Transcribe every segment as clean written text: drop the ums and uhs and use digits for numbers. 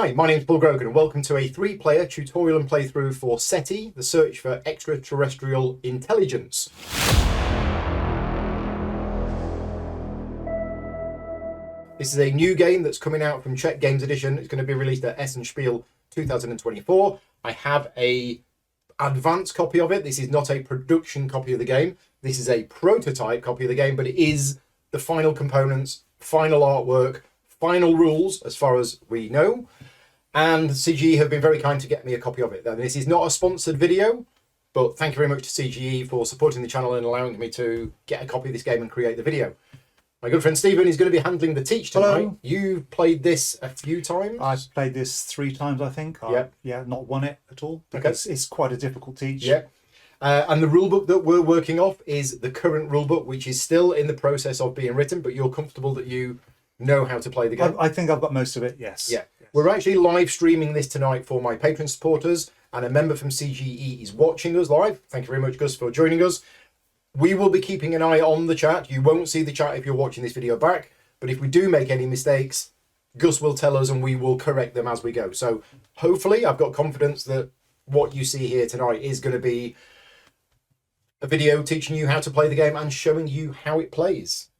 Hi, my name's Paul Grogan and welcome to a 3-player tutorial and playthrough for SETI, the search for extraterrestrial intelligence. This is a new game that's coming out from Czech Games Edition. It's going to be released at Essen Spiel 2024. I have a advanced copy of it. This is not a production copy of the game. This is a prototype copy of the game, but it is the final components, final artwork, final rules as far as we know. And CGE have been very kind to get me a copy of it. Now, this is not a sponsored video, but thank you very much to CGE for supporting the channel and allowing me to get a copy of this game and create the video. My good friend Stephen is going to be handling the teach tonight. Hello. You've played this a few times. I've played this 3 times, I think. Yeah, not won it at all because it's quite a difficult teach. Yeah. And the rulebook that we're working off is the current rulebook, which is still in the process of being written, but you're comfortable that you know how to play the game. I think I've got most of it, yes. Yeah. We're actually live streaming this tonight for my Patreon supporters, and a member from CGE is watching us live. Thank you very much, Gus, for joining us. We will be keeping an eye on the chat. You won't see the chat if you're watching this video back, but if we do make any mistakes, Gus will tell us and we will correct them as we go. So hopefully I've got confidence that what you see here tonight is going to be a video teaching you how to play the game and showing you how it plays.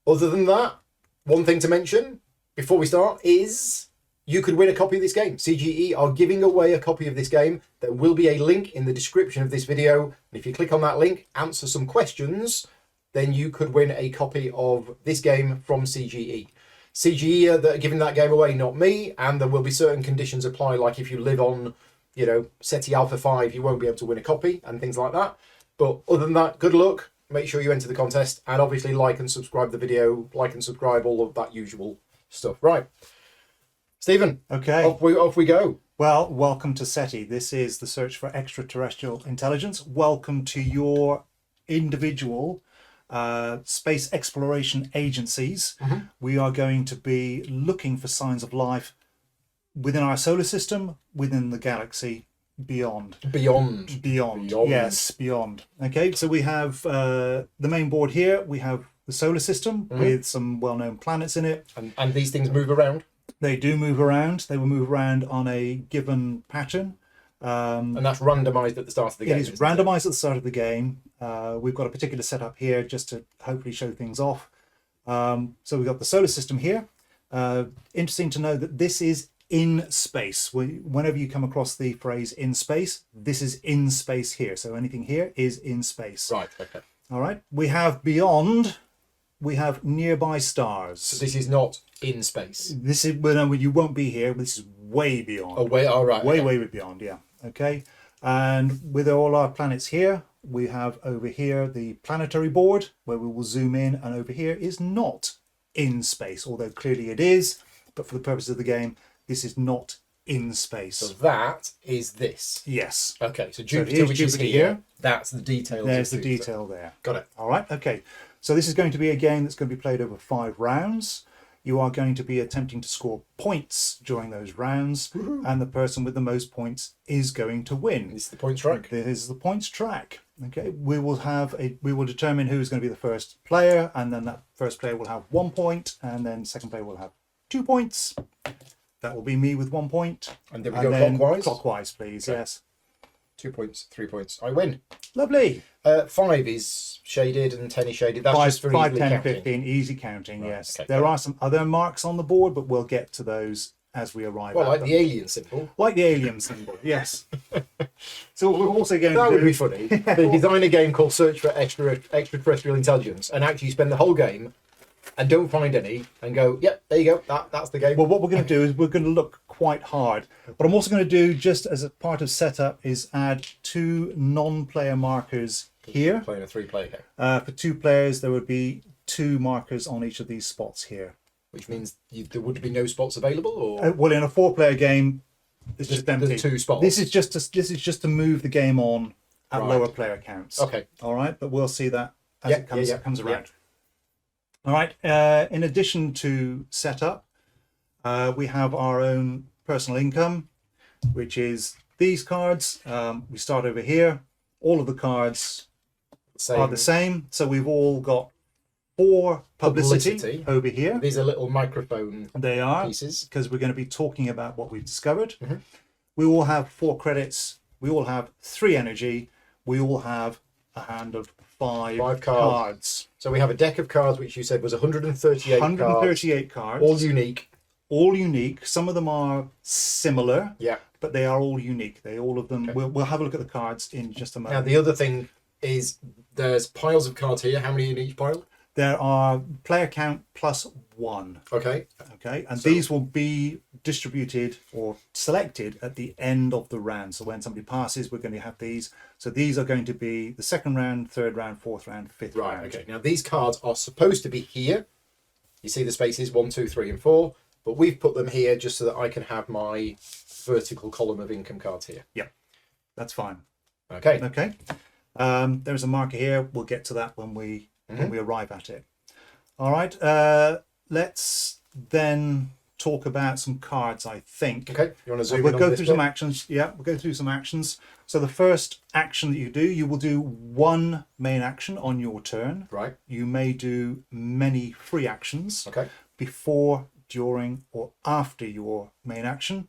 Other than that, one thing to mention before we start is you could win a copy of this game. CGE are giving away a copy of this game. There will be a link in the description of this video. And if you click on that link, answer some questions, then you could win a copy of this game from CGE. CGE are that are giving that game away, not me. And there will be certain conditions apply, like if you live on, SETI Alpha 5, you won't be able to win a copy and things like that. But other than that, good luck. Make sure you enter the contest and obviously like and subscribe the video, like and subscribe, all of that usual stuff. Right. Stephen, okay, off we go. Well, welcome to SETI. This is the search for extraterrestrial intelligence. Welcome to your individual space exploration agencies. Mm-hmm. We are going to be looking for signs of life within our solar system, within the galaxy, beyond. Beyond. Yes, beyond. Okay, so we have the main board here. We have the solar system with some well-known planets in it. And these things move around. They do move around. They will move around on a given pattern. And that's randomized at the start of the game. It is randomized at the start of the game. We've got a particular setup here just to hopefully show things off. So we've got the solar system here. Interesting to know that this is in space. Whenever you come across the phrase in space, this is in space here. So anything here is in space. Right, okay. All right. We have beyond. We have nearby stars. So this is not in space. This is, well, no, you won't be here. This is way beyond. Oh, all right. Way beyond, yeah. Okay. And with all our planets here, we have over here the planetary board where we will zoom in, and over here is not in space, although clearly it is. But for the purpose of the game, this is not in space. So that is this. Yes. Okay, so Jupiter, which is here, that's the detail. There's the detail there. Got it. All right, okay. So this is going to be a game that's going to be played over 5 rounds. You are going to be attempting to score points during those rounds, and the person with the most points is going to win. This is the points track. This is the points track. Okay, we will determine who's going to be the first player, and then that first player will have 1 point, and then second player will have 2 points. That will be me with 1 point. And then we go clockwise? Clockwise, please, okay. Yes. 2 points, 3 points. I win. Lovely. 5 is shaded and 10 is shaded. That's 5, just for 5, easily 10, counting. 15, easy counting, Right, yes. okay, there are some other marks on the board, but we'll get to those as we arrive Well, at like them. the alien symbol. Like the alien symbol, yes. So what we're also going That to would do... be funny. They design a game called Search for Extraterrestrial Intelligence and actually spend the whole game and don't find any and go, yep, there you go, that's the game. Well, what we're going to do is we're going to look quite hard. What I'm also going to do, just as a part of setup, is add 2 non-player markers here. Playing a 3-player game. For 2 players, there would be 2 markers on each of these spots here. Which means there would be no spots available, or well, in a 4-player game, it's just empty. There's 2 spots. This is just to move the game on at Right. lower player counts. Okay. All right, but we'll see that as it comes around. Yep. All right. In addition to setup, we have our own personal income, which is these cards. We start over here. All of the cards are the same. So we've all got for publicity, Publicity. over here. These are little microphone They are, pieces. because we're going to be talking about what we've discovered. Mhm. We all have 4 credits. We all have 3 energy. We all have a hand of 5 cards. So we have a deck of cards, which you said was 138 138 cards. all unique. All unique. Some of them are similar, Yeah. but they are all unique. All of them. Okay. We'll have a look at the cards in just a Now, moment. the other thing is there's piles of cards here. How many in each pile? There are player count plus 1. Okay. Okay, and So- these will be distributed or selected at the end of the round. So when somebody passes, we're going to have these. So these are going to be the 2nd round, 3rd round, 4th round, 5th Right. round. Okay. Now, these cards are supposed to be here. You see the spaces 1, 2, 3, and 4. But we've put them here just so that I can have my vertical column of income cards here. That's fine. Okay. Okay. There's a marker here. We'll get to that when we arrive at it. All right. Let's then talk about some cards, I think. Okay. You want to zoom We'll in on go this through bit? some actions. Yeah, we'll go through some actions. So the first action that you will do 1 main action on your turn. Right. You may do many free actions Okay. before, during, or after your main action.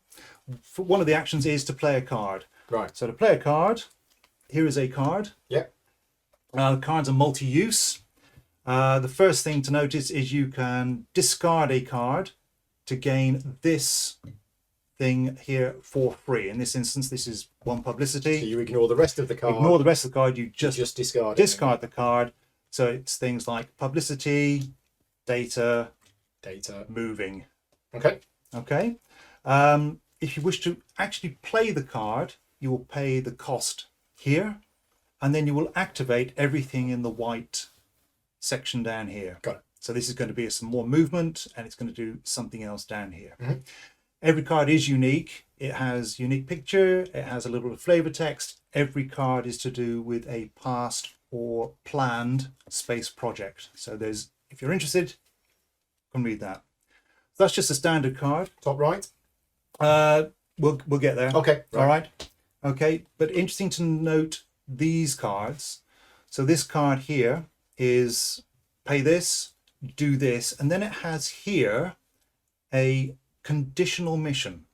One of the actions is to play a card. Right. So to play a card, here is a card. Yeah. Cards are multi-use. The first thing to notice is you can discard a card to gain this thing here for free. In this instance, this is 1 publicity. So you ignore the rest of the card. Ignore the rest of the card. You just discard it. discard the card. So it's things like publicity, data, Data. moving. Okay. Okay. If you wish to actually play the card, you will pay the cost here, and then you will activate everything in the white section down here. Got it. So this is going to be some more movement, and it's going to do something else down here. Mhm. Every card is unique. It has unique picture. It has a little bit of flavor text. Every card is to do with a past or planned space project. So there's, if you're interested, come read that. That's just a standard card. Top right. We'll get there. Okay. All right. Okay. But interesting to note these cards. So this card here is pay this, do this, and then it has here a conditional mission.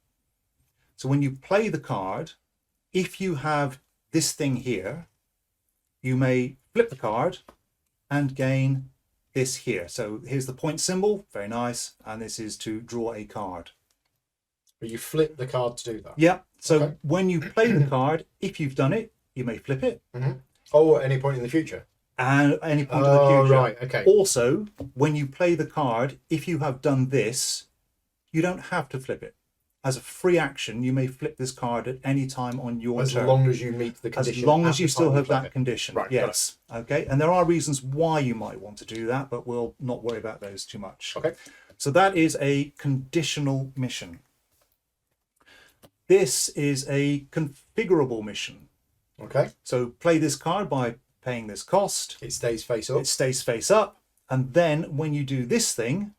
So when you play the card, if you have this thing here, you may flip the card and gain this here. So here's the point symbol, very nice, and this is to draw a card. But you flip the card to do that. Yeah. So Okay. when you play the card, if you've done it, you may flip it, Oh, at any point in the future. and at any point in the Oh, future. right. Okay. Also, when you play the card, if you have done this, you don't have to flip it. As a free action, you may flip this card at any time on your As turn. long as you meet the As condition. long at as you the still time have flip that it. condition. Right, got Yes. Okay. And there are reasons why you might want to do that, but we'll not worry about those too much. Okay. So that is a conditional mission. This is a configurable mission. Okay. So play this card by paying this cost. It stays face up. It stays face up. And then when you do this thing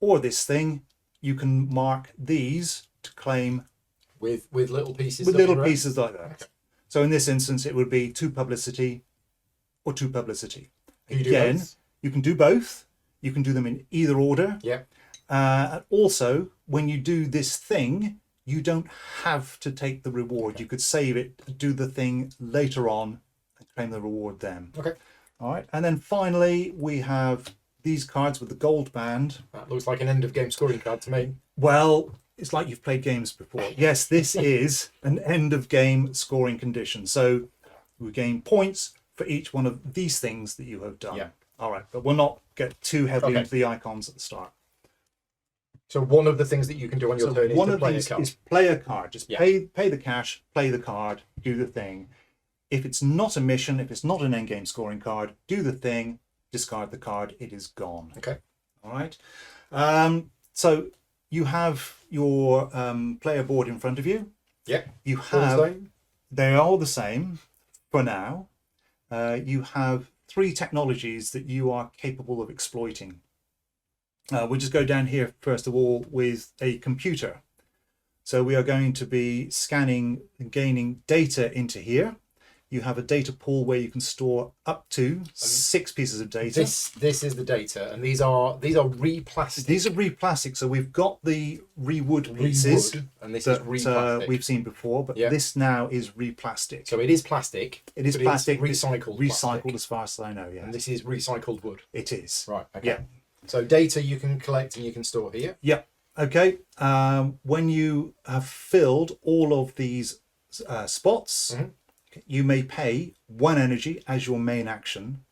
or this thing, you can mark these to claim with little pieces. with dotted little around. pieces like that. So in this instance, it would be 2 publicity or 2 publicity. Can you do Again, both? you can do both. You can do them in either order. Yeah. And also, when you do this thing, you don't have to take the reward. You could save it, do the thing later on, and claim the reward then. Okay. All right. And then finally, we have these cards with the gold band. That looks like an end of game scoring card to me. Well, it's like you've played games before. Yes, this is an end of game scoring condition. So we gain points for each one of these things that you have done. Yeah. All right. But we'll not get too heavily Okay. into the icons at the start. So one of the things that you can do on your turn is one to of play a these card. is play a card. Just Yeah. pay the cash, play the card, do the thing. If it's not a mission, if it's not an end game scoring card, do the thing, discard the card, it is gone. Okay. All right. So you have your player board in front of you. Yeah. You All the have, same? they are all the same for now. You have 3 technologies that you are capable of exploiting. We'll just go down here first of all with a computer. So we are going to be scanning and gaining data into here. you have a data pool where you can store up to 6 pieces of data. This is the data, and these are replastic. These are replastic, so we've got the rewood pieces and this is replastic. we've seen before, but this now is replastic. So it is plastic. It is plastic, recycled plastic. As far as I know, yeah. And this is recycled wood. It is. Right. Okay. Yeah. So data you can collect and you can store here. Yeah. Okay. When you have filled all of these spots, you may pay 1 energy as your main action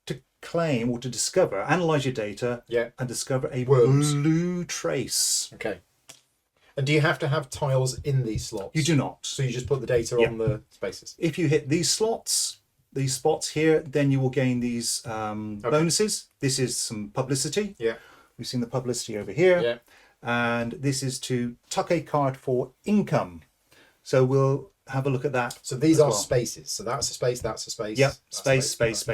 to claim or to discover, analyze your data, and discover a blue trace. Okay. And do you have to have tiles in these slots? You do not. So you just put the data on the spaces. If you hit these slots, these spots here, then you will gain these bonuses. This is some publicity. Yeah. We've seen the publicity over here. Yeah. And this is to tuck a card for income. So we'll have a look at that. So these are spaces. So that's a space, that's a space. Yep. Space. Space.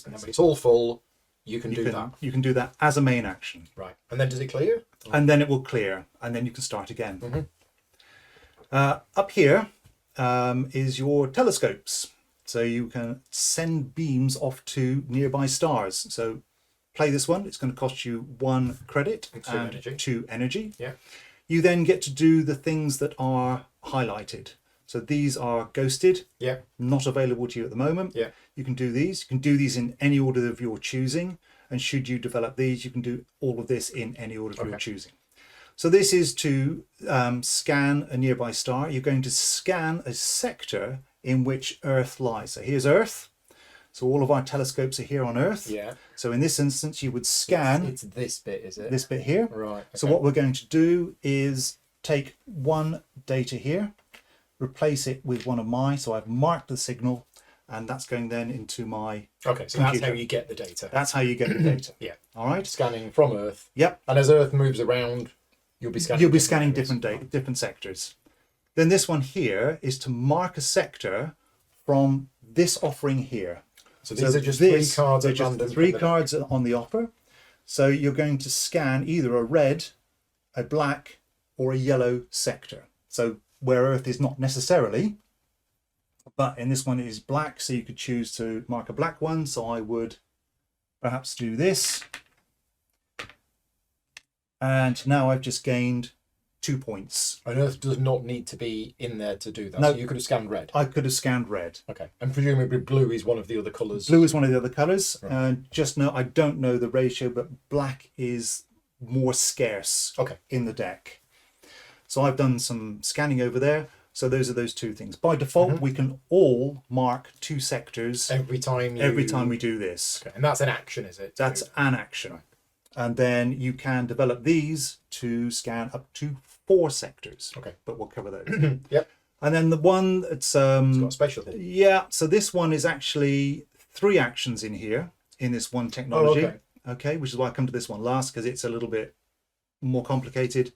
And when it's all full, you can do that. You can do that as a main action. Right. And then does it clear? And then it will clear. And then you can start again. Up here is your telescopes. So you can send beams off to nearby stars. So play this one. It's going to cost you 1 credit and 2 energy. Yeah. You then get to do the things that are highlighted. So these are ghosted. Yeah. Not available to you at the moment. Yeah. You can do these. You can do these in any order of your choosing. And should you develop these, you can do all of this in any order of your choosing. So this is to scan a nearby star. You're going to scan a sector in which Earth lies. So here's Earth. So all of our telescopes are here on Earth. Yeah. So in this instance, you would scan. It's this bit, is it? This bit here. Right. Okay. So what we're going to do is take 1 data here, replace it with one of mine. So I've marked the signal, and that's going then into my Okay, so computer. that's how you get the data. That's how you get the data. Yeah. All right. Scanning from Earth. Yep. And as Earth moves around, you'll be scanning. You'll be scanning different data, different sectors. Then this one here is to mark a sector from this offering here. So these are just 3 cards at random. Just 3 cards on the offer. So you're going to scan either a red, a black, or a yellow sector. So where Earth is not necessarily, but in this one it is black, so you could choose to mark a black one. So I would perhaps do this. And now I've just gained 2 points. And Earth does not need to be in there to do that. No. So you could have scanned red. I could have scanned red. Okay. And presumably blue is one of the other colours. Blue is one of the other colours. Right. And just know, I don't know the ratio, but black is more scarce in the deck. So I've done some scanning over there. So those are those 2 things. By default, we can all mark 2 sectors every time we do this. Okay. And that's an action, is it? That's an action. Right. And then you can develop these to scan up to 4 sectors. Okay. But we'll cover those. Yep. And then the one that's... it's got a special thing. Yeah. So this one is actually 3 actions in here, in this one technology. Oh, okay. Which is why I come to this one last, because it's a little bit more complicated.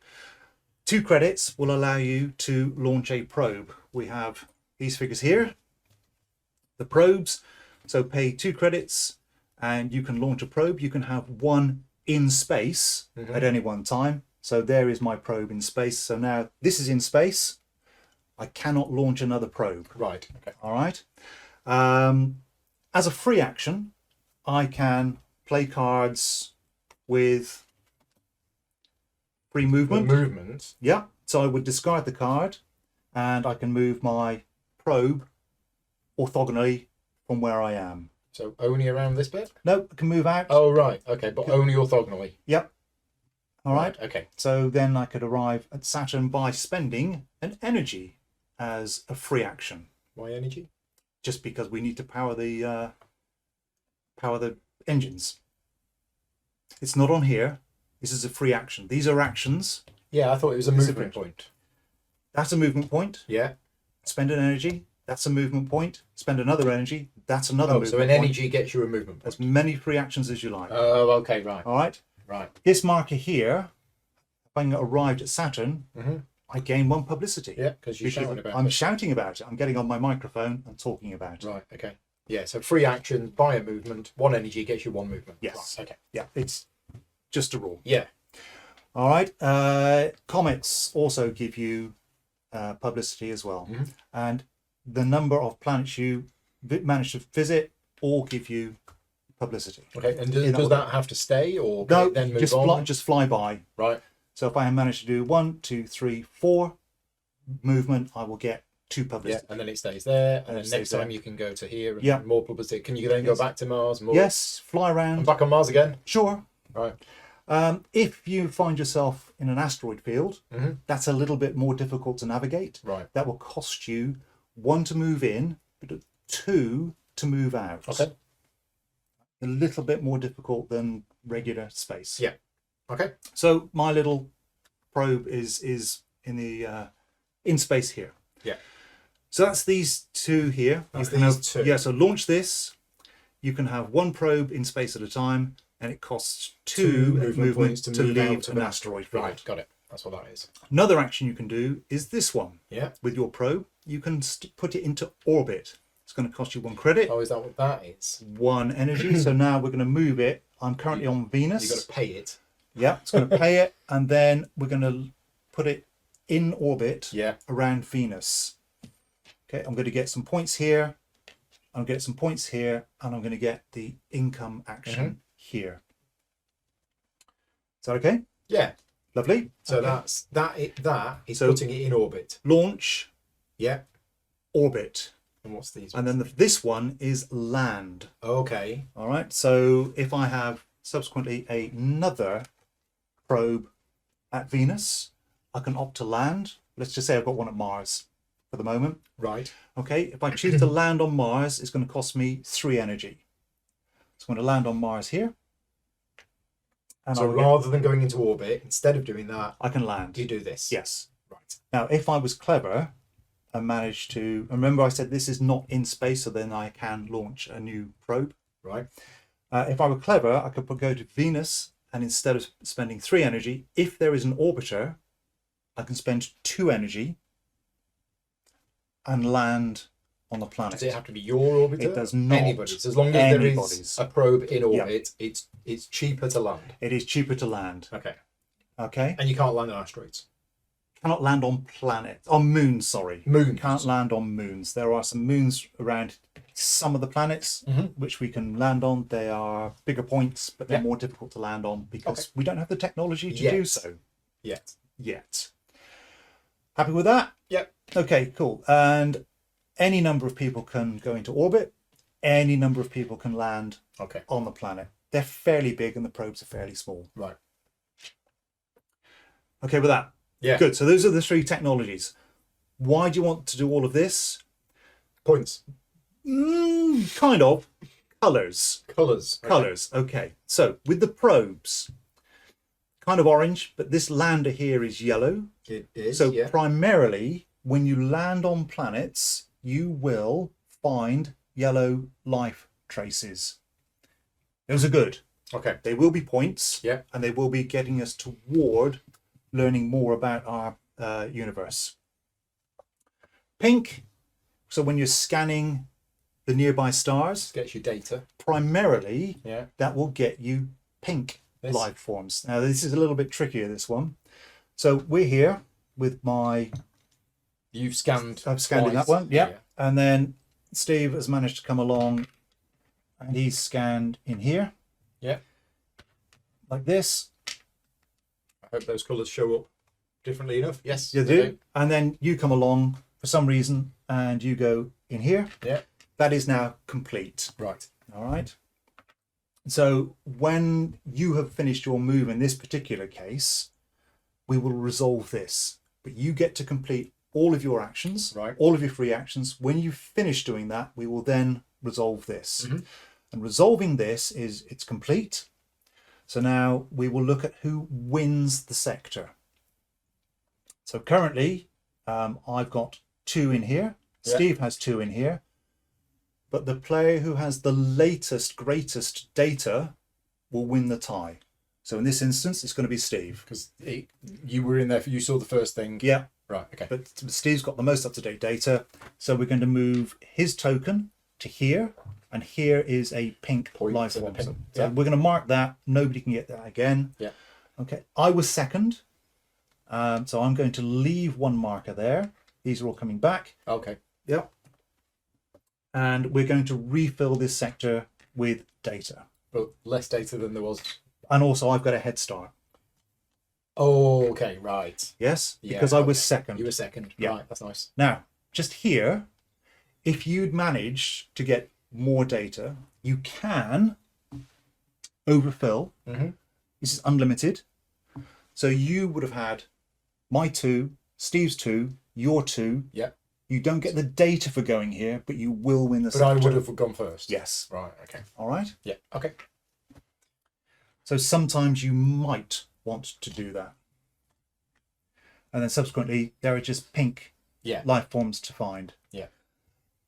2 credits will allow you to launch a probe. We have these figures here, the probes. So pay 2 credits and you can launch a probe. You can have 1 in space at any one time. So there is my probe in space. So now this is in space. I cannot launch another probe. Right. Okay. All right. As a free action, I can play cards with free movement. Movement. Yeah. So I would discard the card and I can move my probe orthogonally from where I am. So only around this bit? No, I can move out. Oh, right. Okay, but only orthogonally. Yep. All right. Okay. So then I could arrive at Saturn by spending an energy as a free action. Why energy? Just because we need to power the engines. It's not on here. This is a free action. These are actions. Yeah, I thought it was a movement point. That's a movement point. Yeah. Spend an energy. That's a movement point. Spend another energy. That's another movement so an point. energy gets you a movement point. As many free actions as you like. Oh, okay, right. All right. Right. This marker here, having arrived at Saturn, I gain 1 publicity. Yeah, because you're shouting about I'm it. shouting about it. I'm getting on my microphone and talking about it. Right, okay. Yeah, so free action, buy a movement, 1 energy gets you 1 movement. Yes. Right, okay. Yeah, it's just a rule. Yeah. All right. Comets also give you publicity as well. And the number of planets you manage to visit or give you publicity. Okay, and does that have to stay, or can No, it then move on? just fly by. Right. So if I manage to do 1, 2, 3, 4 movement, I will get 2 Yeah, publicity. and then it stays there, and then it next stays time there. you can go to here and Yeah. more publicity. Can you then go back to Mars? More? Yes, fly I'm around. back on Mars again. Sure. Right. If you find yourself in an asteroid field, that's a little bit more difficult to navigate. Right. That will cost you 1 to move in, but 2 to move out. Okay. A little bit more difficult than regular space. Yeah. Okay. So my little probe is in the in space here. Yeah. So that's these 2 here. That's You can these have- 2. Yeah. So launch this. You can have 1 probe in space at a time, and it costs 2 movement points to to move out leave of an an asteroid field. Right. Got it. That's what that is. Another action you can do is this one. Yeah. With your probe, you can put it into orbit. It's going to cost you 1 credit, Oh, is that what that is? 1 energy. So now we're going to move it. I'm currently on Venus. You got to pay it. Yeah, it's going to pay it, and then we're going to put it in orbit Yeah. around Venus. Okay, I'm going to get some points here. I'm going to get some points here, and I'm going to get the income action here. Is that okay? Yeah. Lovely. So Okay. that is So- putting it in orbit. Launch, Yeah. orbit, And what's these? and then this one is land. Okay. All right. So if I have subsequently another probe at Venus, I can opt to land. Let's just say I've got one at Mars for the moment. Right. Okay. If I choose to land on Mars, it's going to cost me 3 energy. So I'm going to land on Mars here. And So rather than going into orbit, instead of doing that, I can land. you do this. Yes. Right. Now, if I was clever and managed to, remember I said this is not in space, so then I can launch a new probe. Right. If I were clever, I could go to Venus, and instead of spending 3 energy, if there is an orbiter, I can spend 2 energy and land on the planet. Does it have to be your orbiter? It does not. Anybody's. As long as there is Anybody's. a probe in orbit, it's cheaper to land. It is cheaper to land. Okay. Okay. And you can't land on asteroids. Cannot land on planets, on moons. Sorry, Moons. Can't land on moons. There are some moons around some of the planets which we can land on. They are bigger points, but they're more difficult to land on because we don't have the technology to do so yet. Happy with that? Yep. Okay, cool. And any number of people can go into orbit. Any number of people can land Okay. on the planet. They're fairly big and the probes are fairly small. Right. Okay with that? Yeah. Good. So those are the 3 technologies. Why do you want to do all of this? Points. Kind of. Colours. Colours. Okay. Colours. Okay. So with the probes, kind of orange, but this lander here is yellow. It is. So yeah. primarily, when you land on planets, you will find yellow life traces. Those are good. Okay. They will be points. Yeah. And they will be getting us toward learning more about our universe. Pink. So when you're scanning the nearby stars, Gets you data. primarily Yeah. that will get you pink This- life forms. Now this is a little bit trickier, this one. So we're here with my, You've scanned. I've scanned in that twice. one, yeah. And then Steve has managed to come along and he's scanned in here. Yeah. Like this. I hope those colours show up differently enough. Yes. You do. And then you come along for some reason and you go in here. Yeah. That is now complete. Right. All right. So when you have finished your move in this particular case, we will resolve this. But you get to complete all of your actions, Right. all of your free actions. When you finish doing that, we will then resolve this. Mhm. And resolving this is it's complete. So now we will look at who wins the sector. So currently, I've got 2 in here. Yeah. Steve has 2 in here. But the player who has the latest, greatest data will win the tie. So in this instance, it's going to be Steve. Because you were in there. You saw the first thing. Yeah, Right. Okay. but Steve's got the most up-to-date data. So we're going to move his token to here. And here is a pink Point life and a form. pink, So yeah. we're going to mark that. Nobody can get that again. Yeah. Okay. I was second. So I'm going to leave 1 marker there. These are all coming back. Okay. Yep. and we're going to refill this sector with data. But less data than there was. And also, I've got a head start. Oh, okay, right. Yes, Yeah, because I was okay. second. You were second. Yeah. Right, that's nice. Now, just here, if you'd managed to get more data, you can overfill. Mm-hmm. This is unlimited. So you would have had my 2, Steve's 2, your 2. Yeah. You don't get the data for going here, but you will win the But sector. I would have gone first. Yes. Right, okay. All right. Yeah, okay. So sometimes you might want to do that. And then subsequently, there are just pink Yeah. life forms to find. Yeah.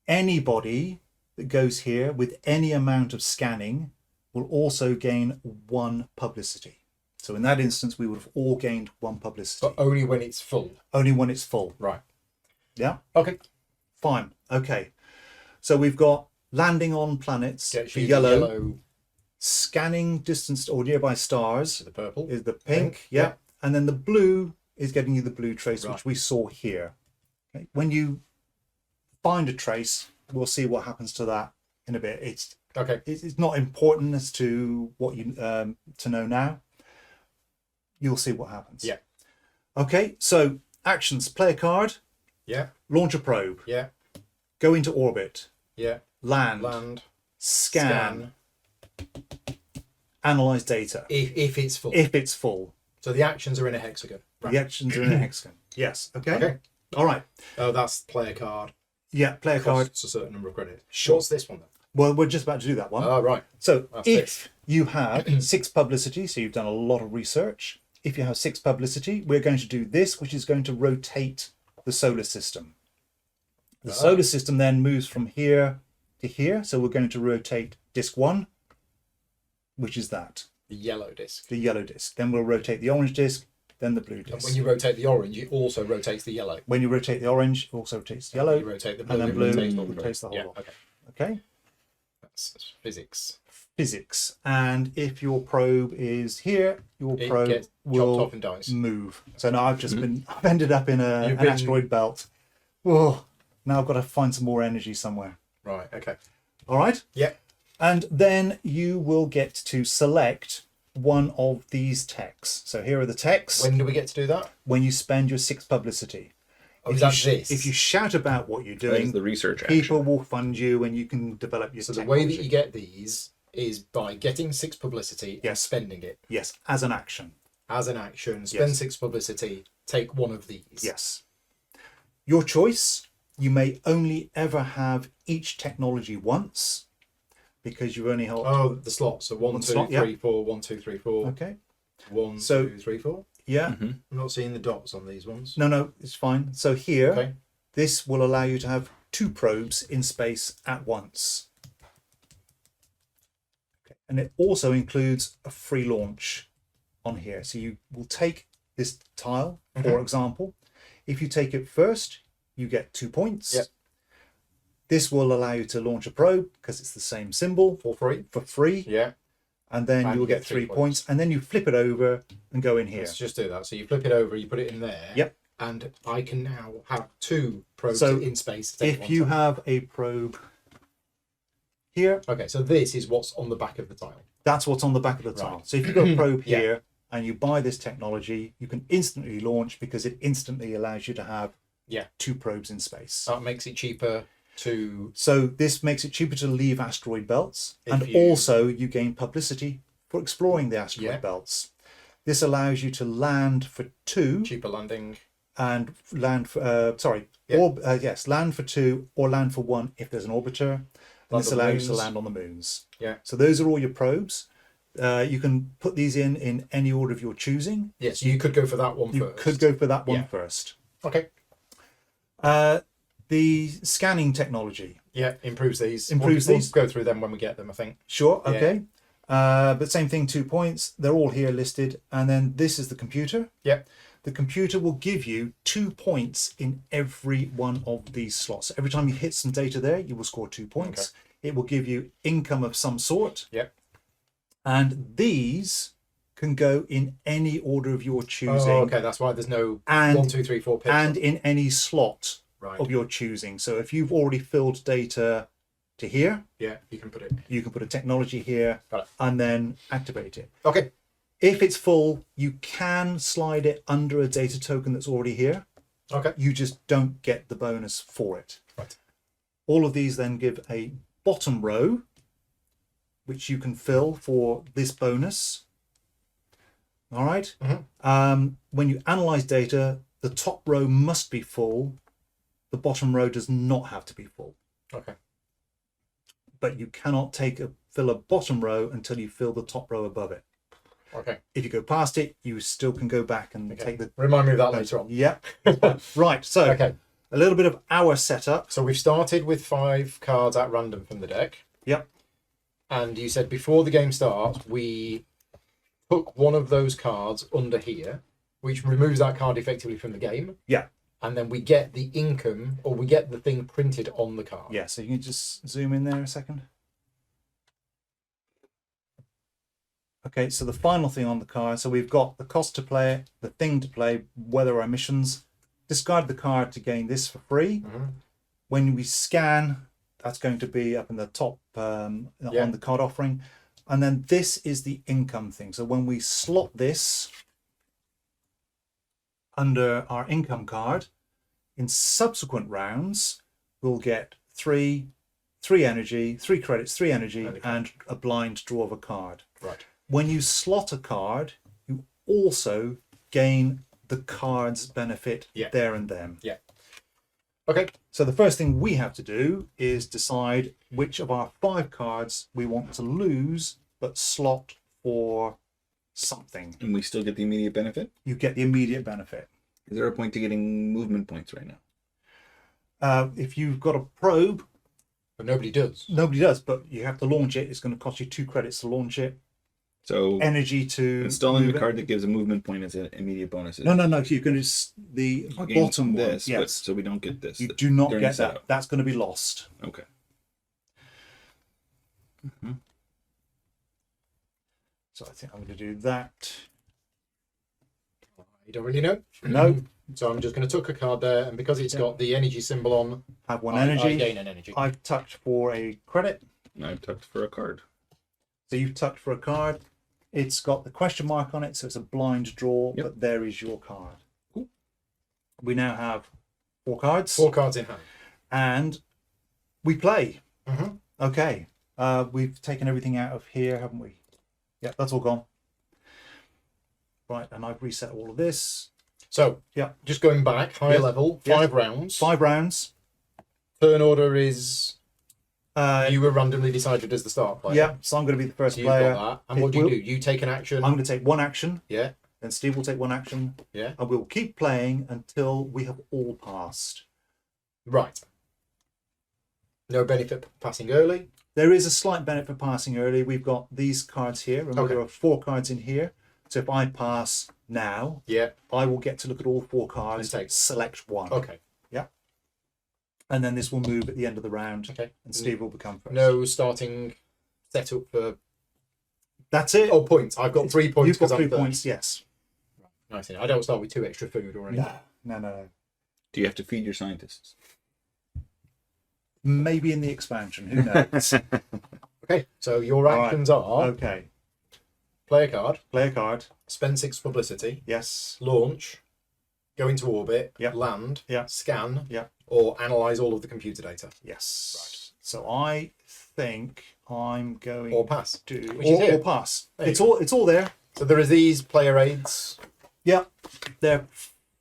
Anybody that goes here with any amount of scanning will also gain 1 publicity. So in that instance, we would have all gained 1 publicity. But only when it's full. Only when it's full. Right. Yeah? Okay. Fine. Okay. So we've got landing on planets, Gets the you yellow, scanning distant or nearby stars the purple. is the pink, yeah. And then the blue is getting you the blue trace, which we saw here. Okay. When you find a trace, we'll see what happens to that in a bit. It's not important as to what you to know now. You'll see what happens. Yeah. Okay, so actions: play a card, Yeah. launch a probe, Yeah. go into orbit, Yeah. land, scan, analyze data. If it's full. If it's full. So the actions are in a hexagon. Right. The actions are in a hexagon. Yes. Okay. Okay. All right. Oh, that's play a card. Yeah, play a card. Costs a certain number of credits. Sure. What's this one then? Well, we're just about to do that one. Oh, right. So That's if this. you have 6 publicity, so you've done a lot of research. If you have 6 publicity, we're going to do this, which is going to rotate the solar system. The solar system then moves from here to here. So we're going to rotate disk 1, which is that, The yellow disc. the yellow disk. Then we'll rotate the orange disk, then the blue And disk. when you rotate the orange, it also rotates the yellow. When you rotate the orange, it also rotates the When yellow. you rotate the blue, And then it blue rotates all the rotates the whole yeah, lot. okay. Okay. That's physics. Physics. And if your probe is here, your It probe gets chopped will off and dies. move. So now I've just I've ended up in an You've been- asteroid belt. Oh, now I've got to find some more energy somewhere. Right, okay. All right. Yeah. And then you will get to select one of these techs. So here are the techs. When do we get to do that? When you spend your 6 publicity. Oh, If is you that this? If you shout about what you're That is doing, the research action. people will fund you and you can develop your So the technology. way that you get these is by getting 6 publicity and Yes. spending it Yes, as an action. as an action. Spend Yes. 6 publicity, take one of these. Yes. Your choice, you may only ever have each technology once because you only hold. Oh, the slots. So 1, One 2, slot, yeah. 3, 4, 1, 2, 3, 4. Okay. 1, So- 2, 3, 4. Yeah. I'm not seeing the dots on these ones. No, it's fine. So here, Okay. this will allow you to have 2 probes in space at once. Okay. And it also includes a free launch on here. So you will take this tile, for example. If you take it first, you get 2 points. Yep. This will allow you to launch a probe because it's the same symbol For free. for free. Yeah. And then And you will you get get 3 3 points. And then you flip it over and go in here. Let's just do that. So you flip it over, you put it in there. Yep. And I can now have 2 probes So in space. to take If one you time. have a probe here, Okay, so this is what's on the back of the tile. that's what's on the back of the tile. Right. So if you've got a probe Yeah. here and you buy this technology, you can instantly launch because it instantly allows you to have Yeah. 2 probes in space. That makes it cheaper to. So this makes it cheaper to leave asteroid belts, If and you- also you gain publicity for exploring the asteroid Yeah. belts. This allows you to land for 2 Cheaper landing. and land for Yeah. land for 2 or land for 1 if there's an orbiter. And Land this on the allows you to moons. land on the moons. Yeah. So those are all your probes. You can put these in any order of your choosing. Yeah, so you could go for that one You first. could go for that one Yeah. first. Okay. The scanning technology. Yeah, improves these. Improves we'll these. go through them when we get them, I think. Sure, Yeah. okay. But same thing, 2 points. They're all here listed. And then this is the computer. Yeah. The computer will give you 2 points in every one of these slots. Every time you hit some data there, you will score 2 points. It will give you income of some sort. Yeah. And these can go in any order of your choosing. Oh, okay. That's why there's no And- 1, 2, 3, 4 picks. And in any slot Right. of your choosing. So if you've already filled data to here. Yeah, you can put it. You can put a technology here Got it. and then activate it. Okay. If it's full, you can slide it under a data token that's already here. Okay. You just don't get the bonus for it. Right. All of these then give a bottom row, which you can fill for this bonus. All right. When you analyze data, the top row must be full. The bottom row does not have to be full. Okay. But you cannot fill a bottom row until you fill the top row above it. Okay. If you go past it, you still can go back and take the... Remind me of that later on. Yeah. Right. So Okay. a little bit of our setup. So we've started with 5 cards at random from the deck. Yep. And you said before the game starts, we took one of those cards under here, which removes that card effectively from the game. Yeah. And then we get the income, or we get the thing printed on the card. Yeah. So you can just zoom in there a second. Okay, so the final thing on the card, so we've got the cost to play it, the thing to play, weather our missions. Discard the card to gain this for free. When we scan, that's going to be up in the top on the card offering. And then this is the income thing. So when we slot this under our income card, in subsequent rounds, we'll get 3 energy, 3 credits, 3 energy, and a blind draw of a card. Right. When you slot a card, you also gain the card's benefit there and then. Yeah. Okay. So the first thing we have to do is decide which of our 5 cards we want to lose, but slot for something. And we still get the immediate benefit? You get the immediate benefit. Is there a point to getting movement points right now? If you've got a probe... But nobody does. Nobody does, but you have to launch it. It's going to cost you 2 credits to launch it. So Energy to... installing the card that gives a movement point is an immediate bonus. No. You're going to... The bottom one. This, yes. but, so we don't get this. You do not during get that. setup. That's going to be lost. Okay. So I think I'm going to do that. You don't really know? No. So I'm just going to tuck a card there, and because it's got the energy symbol on, Have 1 I energy. gain an energy. I've tucked for a credit. And I've tucked for a card. So you've tucked for a card. It's got the question mark on it, so it's a blind draw, but there is your card. Cool. We now have 4 cards. 4 cards in hand. And we play. Okay. We've taken everything out of here, haven't we? Yeah, that's all gone. Right, and I've reset all of this. So, just going back, higher level, 5 rounds. 5 rounds. Turn order is... you were randomly decided as the start player. Yeah, so I'm going to be the first So you've player. got that. And what do you do? You take an action. I'm going to take 1 action. Yeah. Then Steve will take 1 action. Yeah. And we'll keep playing until we have all passed. Right. No benefit for passing early. There is a slight benefit for passing early. We've got these cards here. Remember, there are 4 cards in here. So if I pass now, I will get to look at all 4 cards And take. select 1. Okay. Yeah. And then this will move at the end of the round. Okay. And Steve will become first. No starting setup for... That's it. Oh, points. I've got 3 points. You've got 3 I'm points, yes. Nice. I don't start with 2 extra food or anything. No. Do you have to feed your scientists? Maybe in the expansion. Who knows? Okay. So your actions are... Okay. Play a card. Play a card. Spend 6 publicity. Yes. Launch. Go into orbit. Yep. Land. Yep. Scan. Yep. Or analyze all of the computer data. Yes. Right. So I think I'm going Or pass. to Which is here. or pass. There you It's all there. So there are these player aids. Yeah. They're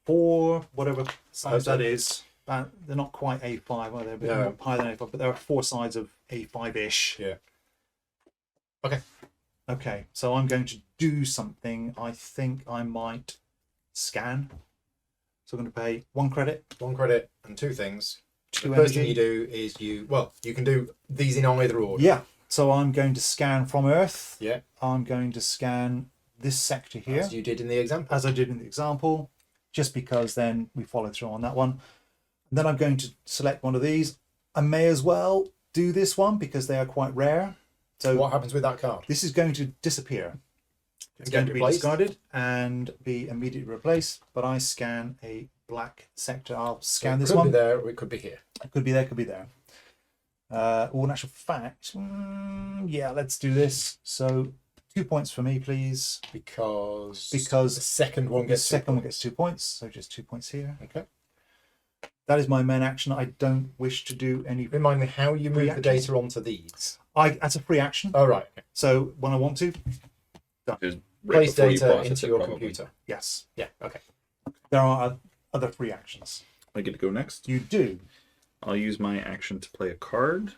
4 whatever size Okay. that is. They're not quite A5, are they? A bit No. higher than A5, but there are 4 sides of A5-ish. Yeah. Okay. Okay, so I'm going to do something. I think I might scan. So I'm going to pay 1 credit. 1 credit and 2 things. 2 The first thing energy. you do is you can do these in either order. Yeah, so I'm going to scan from Earth. Yeah. I'm going to scan this sector here. As you did in the example. As I did in the example, just because then we follow through on that one. And then I'm going to select one of these. I may as well do this one because they are quite rare. So what happens with that card? this is going to disappear. It's And going get to be replaced? discarded and be immediately replaced. But I scan a black sector. I'll scan this It could one. be there or it could be here. It could be there, could be there. In actual fact, yeah, let's do this. So 2 points for me, please. Because The second one The gets second one gets 2 points, so just 2 points here. Okay. That is my main action. I don't wish to do any. Remind me how you move the Reactions? data onto these. That's a free action. Oh, right. Okay. So when I want to, Just Place before you data process into it, your probably. computer. yes, Yeah. Okay. there are other free actions. I get to go next. You do. I'll use my action to play a card.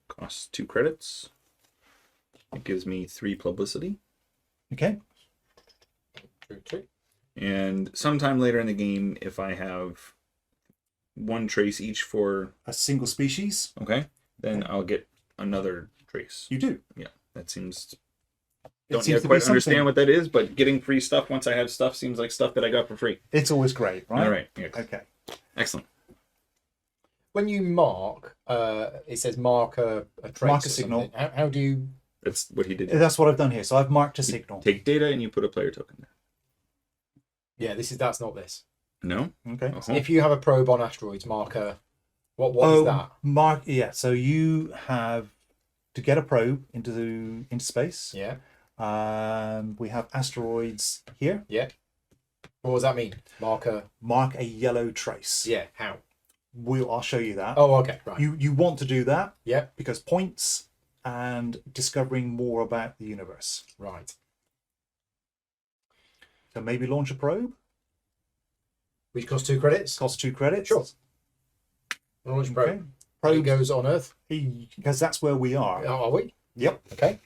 Costs 2 credits. It gives me 3 publicity. Okay. True. And sometime later in the game, if I have 1 trace each for, A single species. okay, then I'll get another trace. You do. Yeah, that seems. It Don't seems yet to be quite understand something- what that is, but getting free stuff once I have stuff seems like stuff that I got for free. It's always great, right? All right. Yeah. Okay. Excellent. When you mark, it says mark a trace. Mark a or signal. something. How do you? That's what he did. That's what I've done here. So I've marked a signal. Take data and you put a player token there. Yeah, that's not this. No? Okay. Uh-huh. If you have a probe on asteroids, mark a. What is that? Mark. Yeah. So you have to get a probe into space. Yeah. We have asteroids here. Yeah. What does that mean? Mark a. Mark a yellow trace. Yeah. How? I'll show you that. Oh, okay. Right. You want to do that Yeah. because points and discovering more about the universe. Right. So maybe launch a probe. Which costs 2 credits. Costs 2 credits. Sure. Launch probe. Okay. Probe Probe goes on Earth. because that's where we are. Are we? Yep. Okay.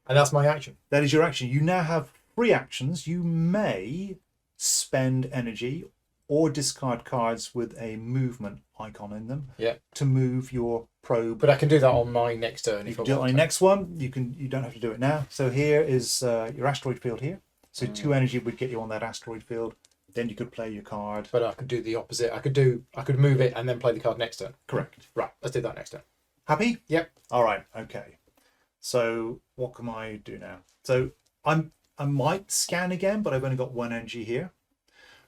And that's my action. That is your action. You now have free actions. You may spend energy or discard cards with a movement icon in them Yeah. to move your probe. But I can do that on my next turn You if I can do it on want your to. next one. You don't have to do it now. So here is your asteroid field here. So 2 energy would get you on that asteroid field. Then you could play your card. But I could do the opposite. I could move it and then play the card next turn. Correct. Right. Let's do that next turn. Happy? Yep. All right. Okay. So what can I do now? So I might scan again, but I've only got 1 energy here.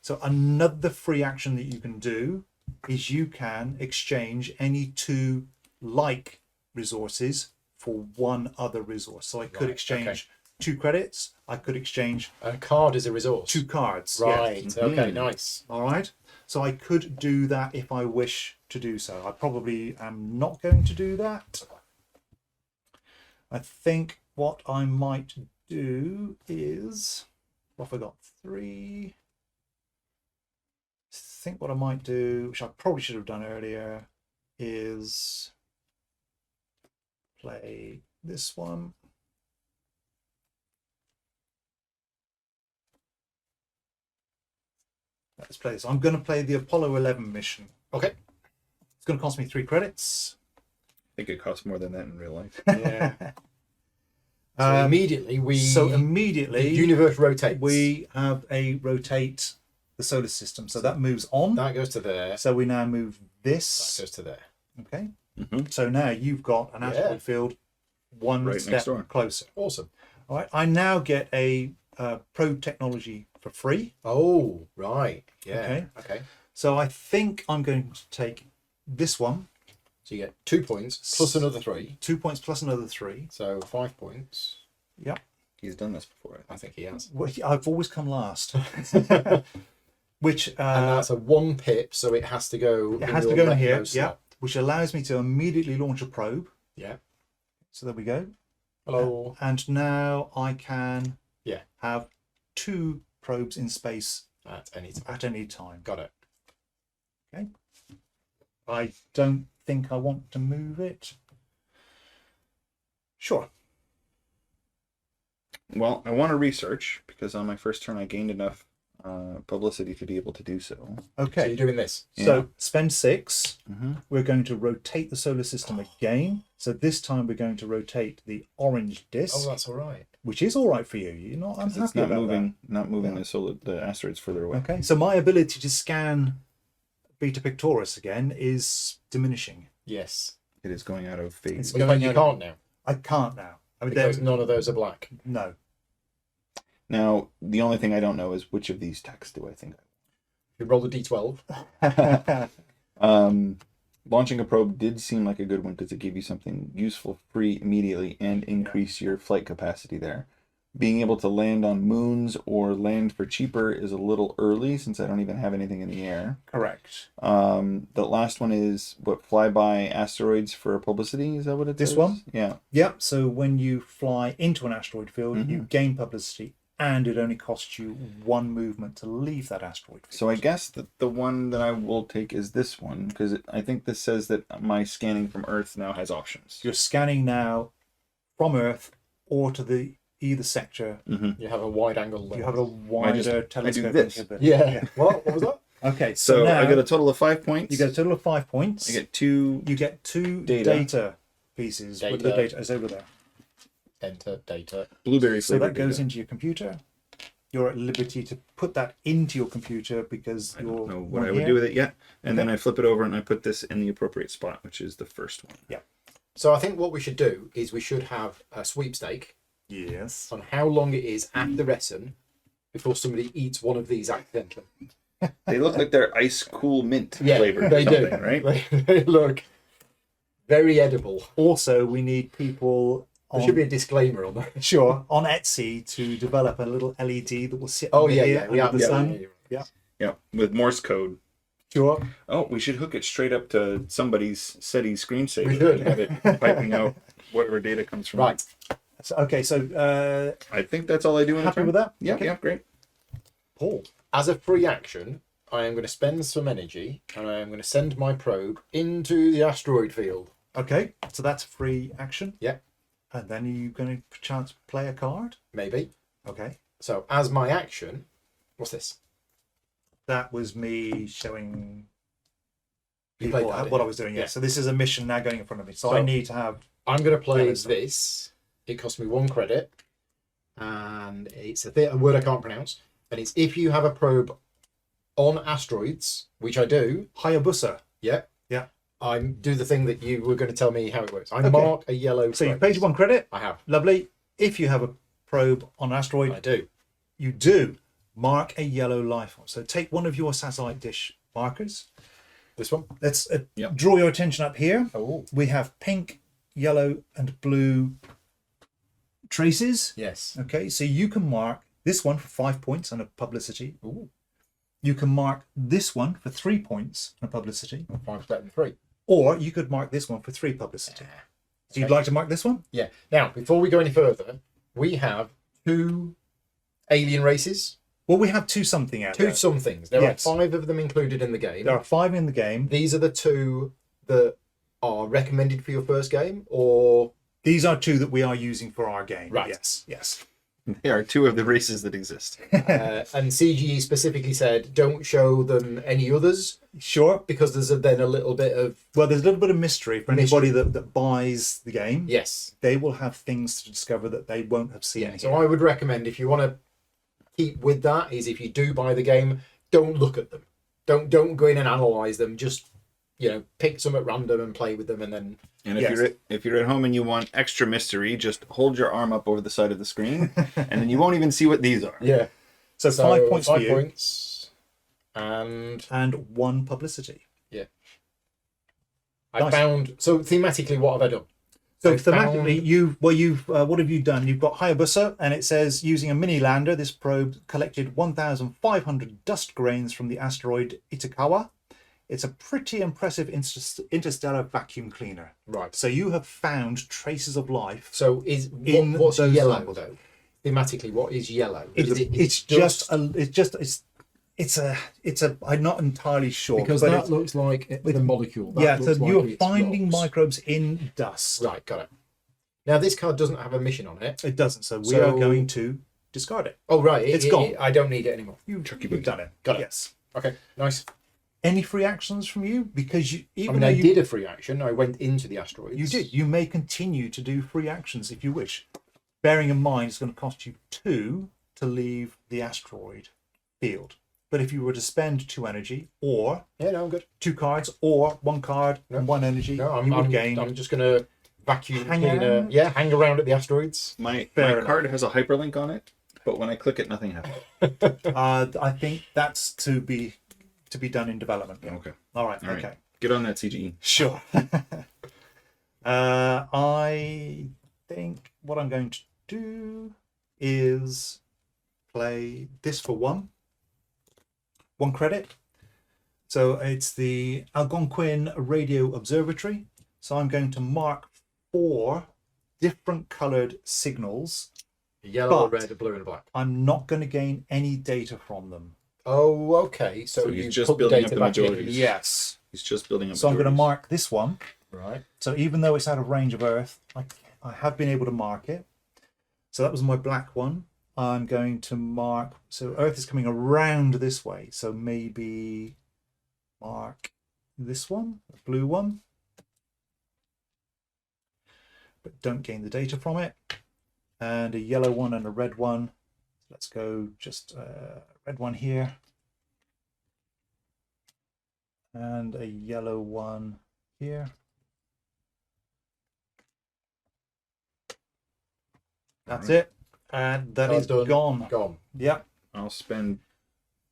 So another free action that you can do is you can exchange any 2 like resources for 1 other resource. So I could Right, exchange okay. 2 credits. I could exchange A card is a resource. 2 cards. yeah. Right. Okay. Nice. All right. So I could do that if I wish to do so. I probably am not going to do that. I think what I might do is, what have I got? 3. I think what I might do, which I probably should have done earlier, is play this one. Let's play this. I'm going to play the Apollo 11 mission. Okay. It's going to cost me 3 credits. I think it costs more than that in real life. Yeah. So immediately immediately the universe rotates. we have a rotate the solar system. So that moves on. That goes to there. So we now move That this. goes to there. Okay. Mm-hmm. So now you've got an asteroid field one Right next step door. closer. Awesome. All right. I now get a probe technology for free. Oh, right. Yeah. Okay. Okay. So I think I'm going to take this one. So you get 2 points plus another 3. 2 points plus another 3. So 5 points. Yep. He's done this before. I think he has. Well, I've always come last. Which And that's a 1 pip, so it has to go. it has to your go in left here. nose Yeah. slot. Which allows me to immediately launch a probe. Yeah. So there we go. Hello. And now I can Yeah. have 2 probes in space At any time. at any time. Got it. Okay. I don't think I want to move it. Sure. Well, I want to research because on my first turn I gained enough publicity to be able to do so. So Okay. you're doing this. So spend 6. Mm-hmm. We're going to rotate the solar system again. So this time we're going to rotate the orange disk, Oh, that's all right. which is all right for you. You're not It's unhappy not about moving, not moving Yeah. the asteroids further away. that. Okay. So my ability to scan Beta Pictoris again is diminishing. Yes. It is going out of phase. It's But going you out- can't now I can't now. I mean, because none of those are black. no. Now, the only thing I don't know is which of these texts do I think. You roll the d12. launching a probe did seem like a good one because it gave you something useful free immediately and increase your flight capacity there. Being able to land on moons or land for cheaper is a little early since I don't even have anything in the air. Correct. The last one is what, flyby asteroids for publicity? Is that what it is? This one? Yeah. Yeah. So when you fly into an asteroid field, you gain publicity, and it only costs you 1 movement to leave that asteroid field. So I guess that the one that I will take is this one because I think this says that my scanning from Earth now has options. You're scanning now from Earth or to the either sector. You have a wide angle lens. You have a wider telescope. this. Yeah. What was that? Okay. So now I get a total of 5 points. you get a total of 5 points. I get 2. You get 2 Data. data pieces. With the data is over there. Enter data. Blueberry So flavored that goes data. into your computer. You're at liberty to put that into your computer because I you're don't know what not I would here. do with it yet. And Okay. then I flip it over and I put this in the appropriate spot, which is the first one. So I think what we should do is we should have a sweepstake Yes. on how long it is at the lesson before somebody eats one of these accidentally. They look like they're ice cool mint Yeah, flavored. they or do. something, right? They look very edible. Also, we need people There on, should be a disclaimer on that. sure, on Etsy to develop a little LED that will sit Oh under yeah, here yeah, we under have the sun. yeah. Yeah, with Morse code. Sure. Oh, we should hook it straight up to somebody's SETI screensaver. We should. And have it piping out whatever data comes from Right. So, okay, so I think that's all I do in a happy turn. with that? Yeah, Okay. yeah, great. Paul. As a free action, I am going to spend some energy and I am going to send my probe into the asteroid field. Okay, so that's a free action. Yeah. And then are you going to perchance play a card? Maybe. Okay. So as my action, what's this? That was me showing You people played that, what didn't I was doing. Yeah. Yeah. So this is a mission now going in front of me. So So- I need to have. I'm going to play Yeah, so- this. It costs me 1 credit, and it's a word I can't pronounce. And it's if you have a probe on asteroids, which I do. Hayabusa. Yeah. Yeah. I do the thing that you were going to tell me how it works. I Okay. mark a yellow. So you've trace. paid your 1 credit. I have. Lovely. If you have a probe on an asteroid, I do. you do mark a yellow life form. So take one of your satellite dish markers. This one. Let's Yep. draw your attention up here. Oh. We have pink, yellow, and blue traces. Yes. Okay, so you can mark this one for 5 points on a publicity. Ooh. You can mark this one for 3 points on a publicity. 5 better than 3. Or you could mark this one for 3 publicity. So you'd Okay. like to mark this one? Yeah. Now, before we go any further, we have 2 alien races. Well, we have 2 something out 2 there. some things. There Yes. are 5 of them included in the game. There are 5 in the game. These are the 2 that are recommended for your first game, or These are 2 that we are using for our game. Right. Yes, yes. There are 2 of the races that exist. and CGE specifically said don't show them any others Sure. because there's then a little bit of Well, there's a little bit of mystery for anybody that buys the game. yes. They will have things to discover that they won't have seen Yeah. here. So I would recommend if you want to keep with that is if you do buy the game, don't look at them. Don't go in and analyze them. Just pick some at random and play with them, and then And if Yes. you're at home and you want extra mystery, just hold your arm up over the side of the screen, and then you won't even see what these are. yeah. So 5 points for 5 you points, and and 1 publicity. I Nice. found so thematically what have I done? So I thematically, found- what have you done? You've got Hayabusa, and it says using a mini lander, this probe collected 1,500 dust grains from the asteroid Itokawa. It's a pretty impressive interstellar vacuum cleaner. Right. So you have found traces of life. So In what's those yellow samples. though? Thematically, what is yellow? I'm not entirely sure because but that it's- looks like the molecule. That yeah. So looks like you're it's finding rocks. microbes in dust. Right, got it. Now this card doesn't have a mission on it. It doesn't. So we So- are going to discard it. Oh right, It's gone. I don't need it anymore. You've boot. done it. Got it. Yes. Okay, nice. Any free actions from you? Because you, I even mean, though I you did a free action. I went into the asteroids. you did, you may continue to do free actions if you wish. Bearing in mind, it's going to cost you 2 to leave the asteroid field. But if you were to spend 2 energy, or Yeah, no, I'm good. 2 cards, or 1 card and 1 energy, No, you would gain. I'm just gonna vacuum Hang cleaner. around? Yeah, hang around at the asteroids. My Fair card has a hyperlink on it, but when I click it, nothing happens. I think that's to be done in development. Okay. All right. All right. Okay. Get on that CGE. Sure. I think what I'm going to do is play this for one credit. So it's the Algonquin Radio Observatory. So I'm going to mark 4 different coloured signals. Yellow, But- red, blue, and black. I'm not going to gain any data from them. Oh, okay. So, So you he's just put the building data up the back in. majorities. Yes. He's just building up. So I'm going to majorities. mark this one. Right. So even though it's out of range of Earth, I have been able to mark it. So that was my black one. I'm going to mark, so Earth is coming around this way. So maybe mark this one, the blue one. But don't gain the data from it. And a yellow one and a red one. Let's go just a red one here. And a yellow one here. That's it. And that is Done. gone. Gone. Yeah. I'll spend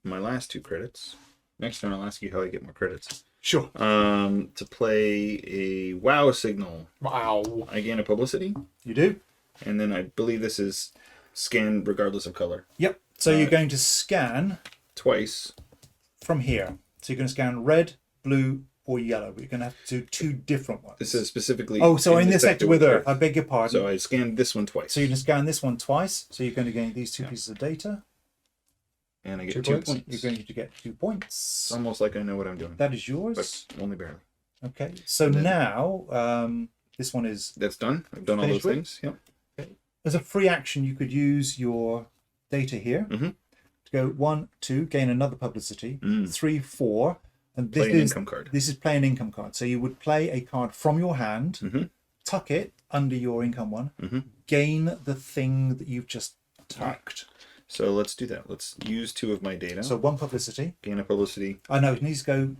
my last 2 credits. Next turn, I'll ask you how I get more credits. Sure. To play a wow signal. Wow. I gain a publicity, You do? and then I believe this is scanned regardless of color. Yep. So you're going to scan Twice. from here. So you're going to scan red, blue, or yellow. But you're going to have to do 2 different ones. This is specifically. Oh, so in the this sector with Earth. I beg your pardon. So I scanned this one twice. So you're going to scan this one twice. So you're going to gain these 2 pieces of data. and I get 2 2 points. points. You're going to get 2 points. It's almost like I know what I'm doing, That is yours. but only barely. Okay. So And then- now this one is That's done. I've done all Finished those with? things. Yep. as a free action. You could use your data here Mhm. to go 1, 2, gain another publicity, Mm. 3, 4, and this Play an is income card. this is play an income card. So you would play a card from your hand, Mhm. tuck it under your income one, Mhm. gain the thing that you've just tucked. So let's do that. Let's use 2 of my data. So 1 publicity. Gain a publicity. I know it needs to go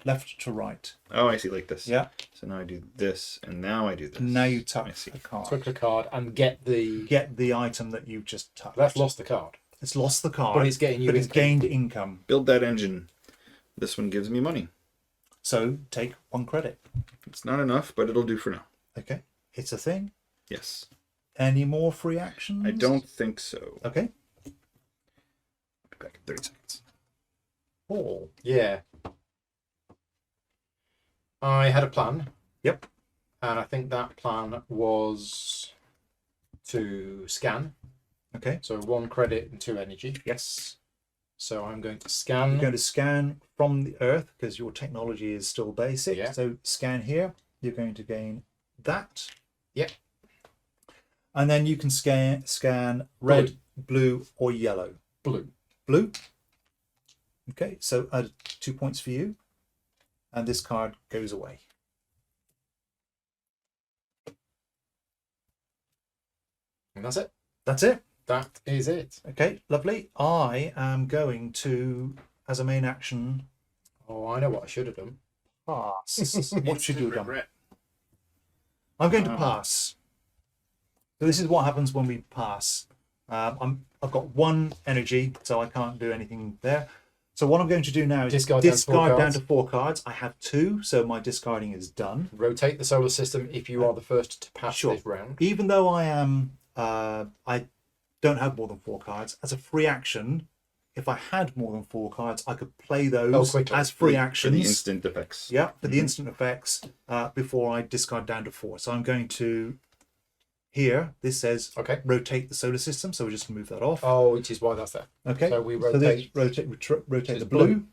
left to right. Oh, I see. Like this. Yeah. So now I do this, and now I do this. Now you I tuck see. the card. Took the card and get the. Get the item that you've just tucked. That's lost the card. It's lost the card, But it's getting you but it's income. gained income. Build that engine. This one gives me money. So take 1 credit. It's not enough, but it'll do for now. Okay. It's a thing. Yes. Any more free actions? I don't think so. Okay. I'll be back in 30 seconds. Paul. Yeah. I had a plan. Yep. And I think that plan was to scan. Okay. So 1 credit and 2 energy. Yes. So I'm going to You're scan. going to scan from the Earth because your technology is still basic. Yeah. So scan here. You're going to gain that. Yep. And then you can scan red, blue, or yellow. Blue. Blue. Okay. So add 2 points for you. And this card goes away. And that's it. That's it. That is it. Okay. Lovely. I am going to, as a main action, Oh, I know what I should have done. pass. What should you have done? Regret. I'm going to pass. So this is what happens when we pass. I've got 1 energy, so I can't do anything there. So what I'm going to do now is Discard down to 4 discard down cards. to 4 cards. I have 2, so my discarding is done. Rotate the solar system if you are the first to pass Sure. this round. Even though I don't have more than 4 cards, as a free action, if I had more than 4 cards, I could play those quickly. as free For actions. the instant effects. Yeah, for the instant effects before I discard down to 4. So I'm going to, here, this says Okay. rotate the solar system. So we're just going to move that off. Oh, which is why that's there. Okay. So we this rotate. rotate is the blue. blue.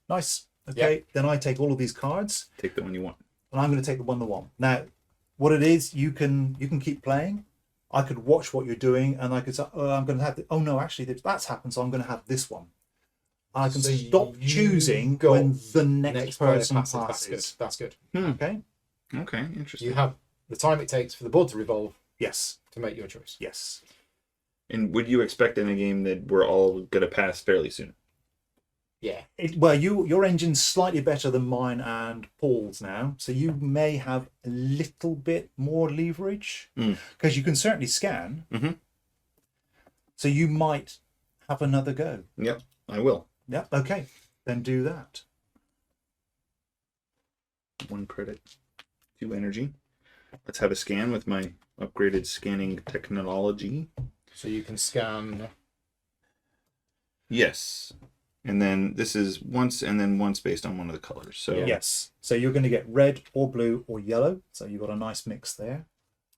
Nice. Okay. Then I take all of these cards Take the one you want. and I'm going to take the one that I want. Now, what it is, you can keep playing. I could watch what you're doing and I could say, oh, I'm going to have oh no, actually that's happened, so I'm going to have this one. I can So stop you choosing go when the next, Next player person passes. passes. That's good. Okay. Okay, interesting. You have the time it takes for the board to revolve Yes. to make your choice. Yes. And would you expect in a game that we're all gonna pass fairly soon? Yeah. Well, your engine's slightly better than mine and Paul's now, so you may have a little bit more leverage because you can certainly scan. Mhm. So you might have another go. Yep, I will. Yeah. Okay. Then do that. 1 credit, 2 energy. Let's have a scan with my upgraded scanning technology. So you can scan. Yes. And then this is once and then once based on one of the colors. So Yes. So you're going to get red or blue or yellow. So you've got a nice mix there.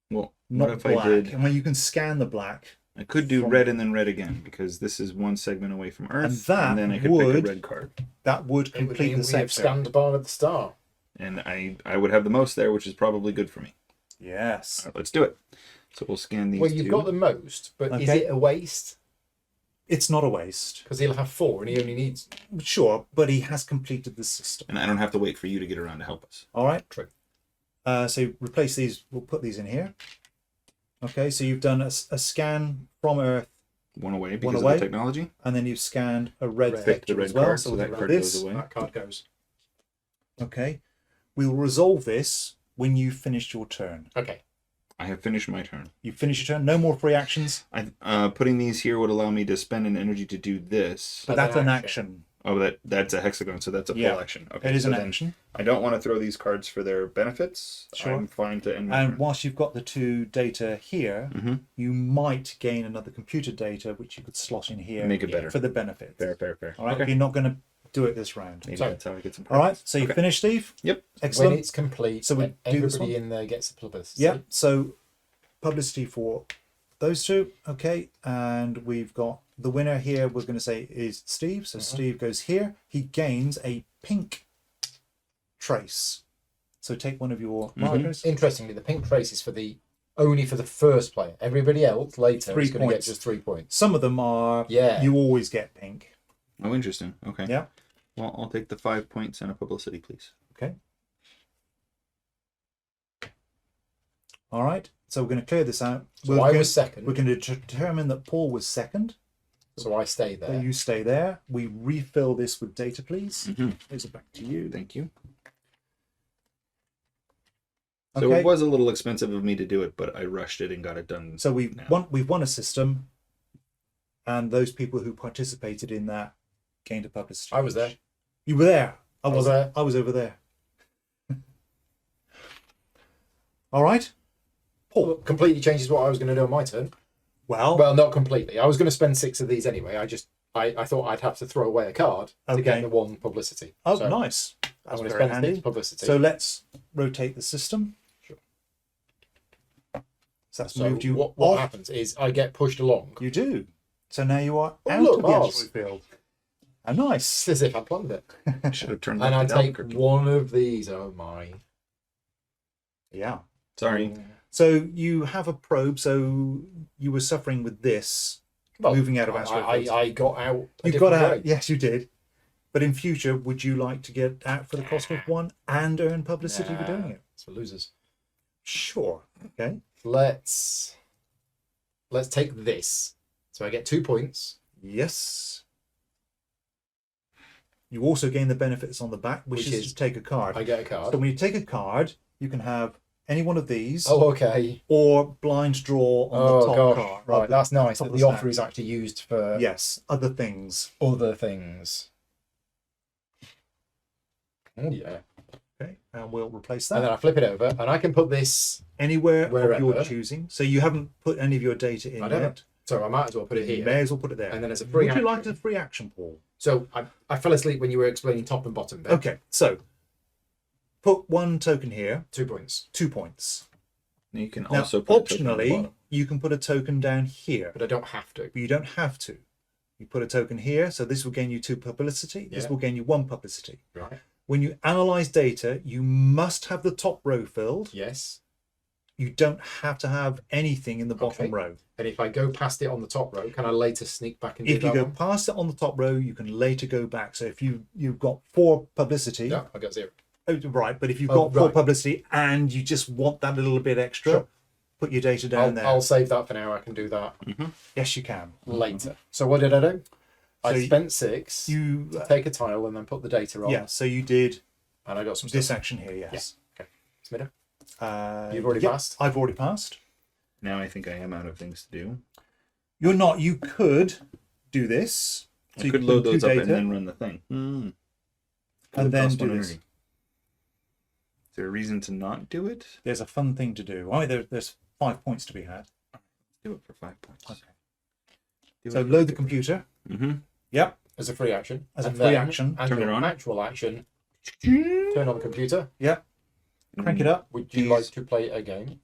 well, Not what if black. I did? And when you can scan the black, I could do from- red and then red again because this is one segment away from Earth, And that then I could pick would- a red card. that would It would complete mean the we have sector. scanned bar at the start. And I would have the most there, which is probably good for me. Yes. All right, let's do it. So we'll scan these Well, you've two. got the most, but is Okay. it a waste? It's not a waste. Because he'll have 4 and he only needs. Sure, but he has completed the system. And I don't have to wait for you to get around to help us. All right. True. So replace these. We'll put these in here. Okay. So you've done a scan from Earth, One away because away. of the technology. and then you've scanned a red Red. Pick the sector red as well. card, So so we'll that do card this. goes away. That card goes. Okay. We'll resolve this when you've finished your turn. Okay. I have finished my turn. You finish your turn. No more free actions. Putting these here would allow me to spend an energy to do this. But That's that's an an action. action. Oh, that's a hexagon, so that's a full Yeah. action. Okay, It is so an then action. I don't want to throw these cards for their benefits. Sure. I'm fine to end my And turn. whilst you've got the 2 data here, Mhm. you might gain another computer data, which you could slot in here Make it better. for the benefit. Fair. All right. Okay. You're not going to do it this round. Maybe So- that's how I get some. All right. So you Okay. finished, Steve? Yep. Excellent. When it's complete, So we do this everybody one? in there gets a publicity. Yeah. So publicity for those 2. Okay. And we've got the winner here. We're going to say is Steve. So Steve goes here. He gains a pink trace. So take one of your markers. Interestingly, the pink trace is only for the first player. Everybody else later 3 is going to get points. just 3 points. Some of them are. Yeah. You always get pink. Oh, interesting. Okay. Yeah. Well, I'll take the 5 points and a publicity, please. Okay. All right. So we're going to clear this out. So I was second. We're going to determine that Paul was second. So I stay So there. you stay there. We refill this with data, please. Mhm. Here's it back to you. Thank you. So Okay. it was a little expensive of me to do it, but I rushed it and got it done. So we've now. won a system, and those people who participated in that gained a publicity. I was there. You were there. I was wasn't. there. I was over there. All right. Paul. Completely changes what I was going to do on my turn. Well, Well, not completely. I was going to spend 6 of these anyway. I thought I'd have to throw away a card to Okay. get the 1 publicity. oh, So nice. I'm That's going to very spend 6 handy. publicity. So let's rotate the system. Sure. So that's So moved you what off. happens is I get pushed along. You do. So now you are Oh, out look, of the Mars. asteroid field. Oh, nice. It's as if I planned it. I should have turned And I off the take Albuquerque. 1 of these. Oh my. Yeah. Sorry. So you have a probe. So you were suffering with this. Well, Moving out of asteroid fields. I got out. a You got different out. way. Yes, you did. But in future, would you like to get out for the cost of 1 and earn publicity for doing it? It's for losers. Sure. Okay. Let's take this. So I get 2 points. Yes. You also gain the benefits on the back, which Which is is- to take a card. I get a card. So when you take a card, you can have any one of these, Oh, okay. or blind draw on the Oh top gosh. card. Right, that's nice. top That of the the offer stack. is actually used for Yes, other things. other things. Oh, yeah. Okay, and we'll replace And then that I flip it over, and I can put this. anywhere of your wherever. choosing. So you haven't put any of your data in I don't know. yet. So I might as well put it You here. may as well put it there. And then as a free Would you like action- a free action, Paul? So I fell asleep when you were explaining top and bottom bit. Okay, so put 1 token here, 2 points. 2 points. You can Now, also put a token on the optionally, bottom. you can put a token down here, But I don't have to. but you don't have to. You put a token here, so this will gain you 2 publicity. This Yeah. will gain you 1 publicity. Right. When you analyze data, you must have the top row filled. Yes. You don't have to have anything in the bottom Okay. row. And if I go past it on the top row, can I later sneak back and do If you that go one? past it on the top row, you can later go back. So if you've got 4 publicity, No, I got 0. oh, right, but if you've Oh, got 4 right. publicity and you just want that little bit extra, Sure. put your data down there. I'll save that for now. I can do that Yes, you can. later. So what did I do? I So spent 6 You to take a tile and then put the data on. yeah. So you did And I got some this stuff. action here. Yes. Okay. Smitter? You've already passed? I've already passed. Now I think I am out of things to do. You're not. You could do this. So I you could put load 2 those up data, and then run the thing. and then Cost do 1 this. energy. there a reason to not do it? There's a fun thing to do. There's 5 points to be had. Do it for 5 points. Okay. So load the computer. Mm-hmm. Yep. As a free action. As a And free then, action. And Turn it your on. actual action. Turn on the computer. Yep. Crank it up. Would you like to play a game?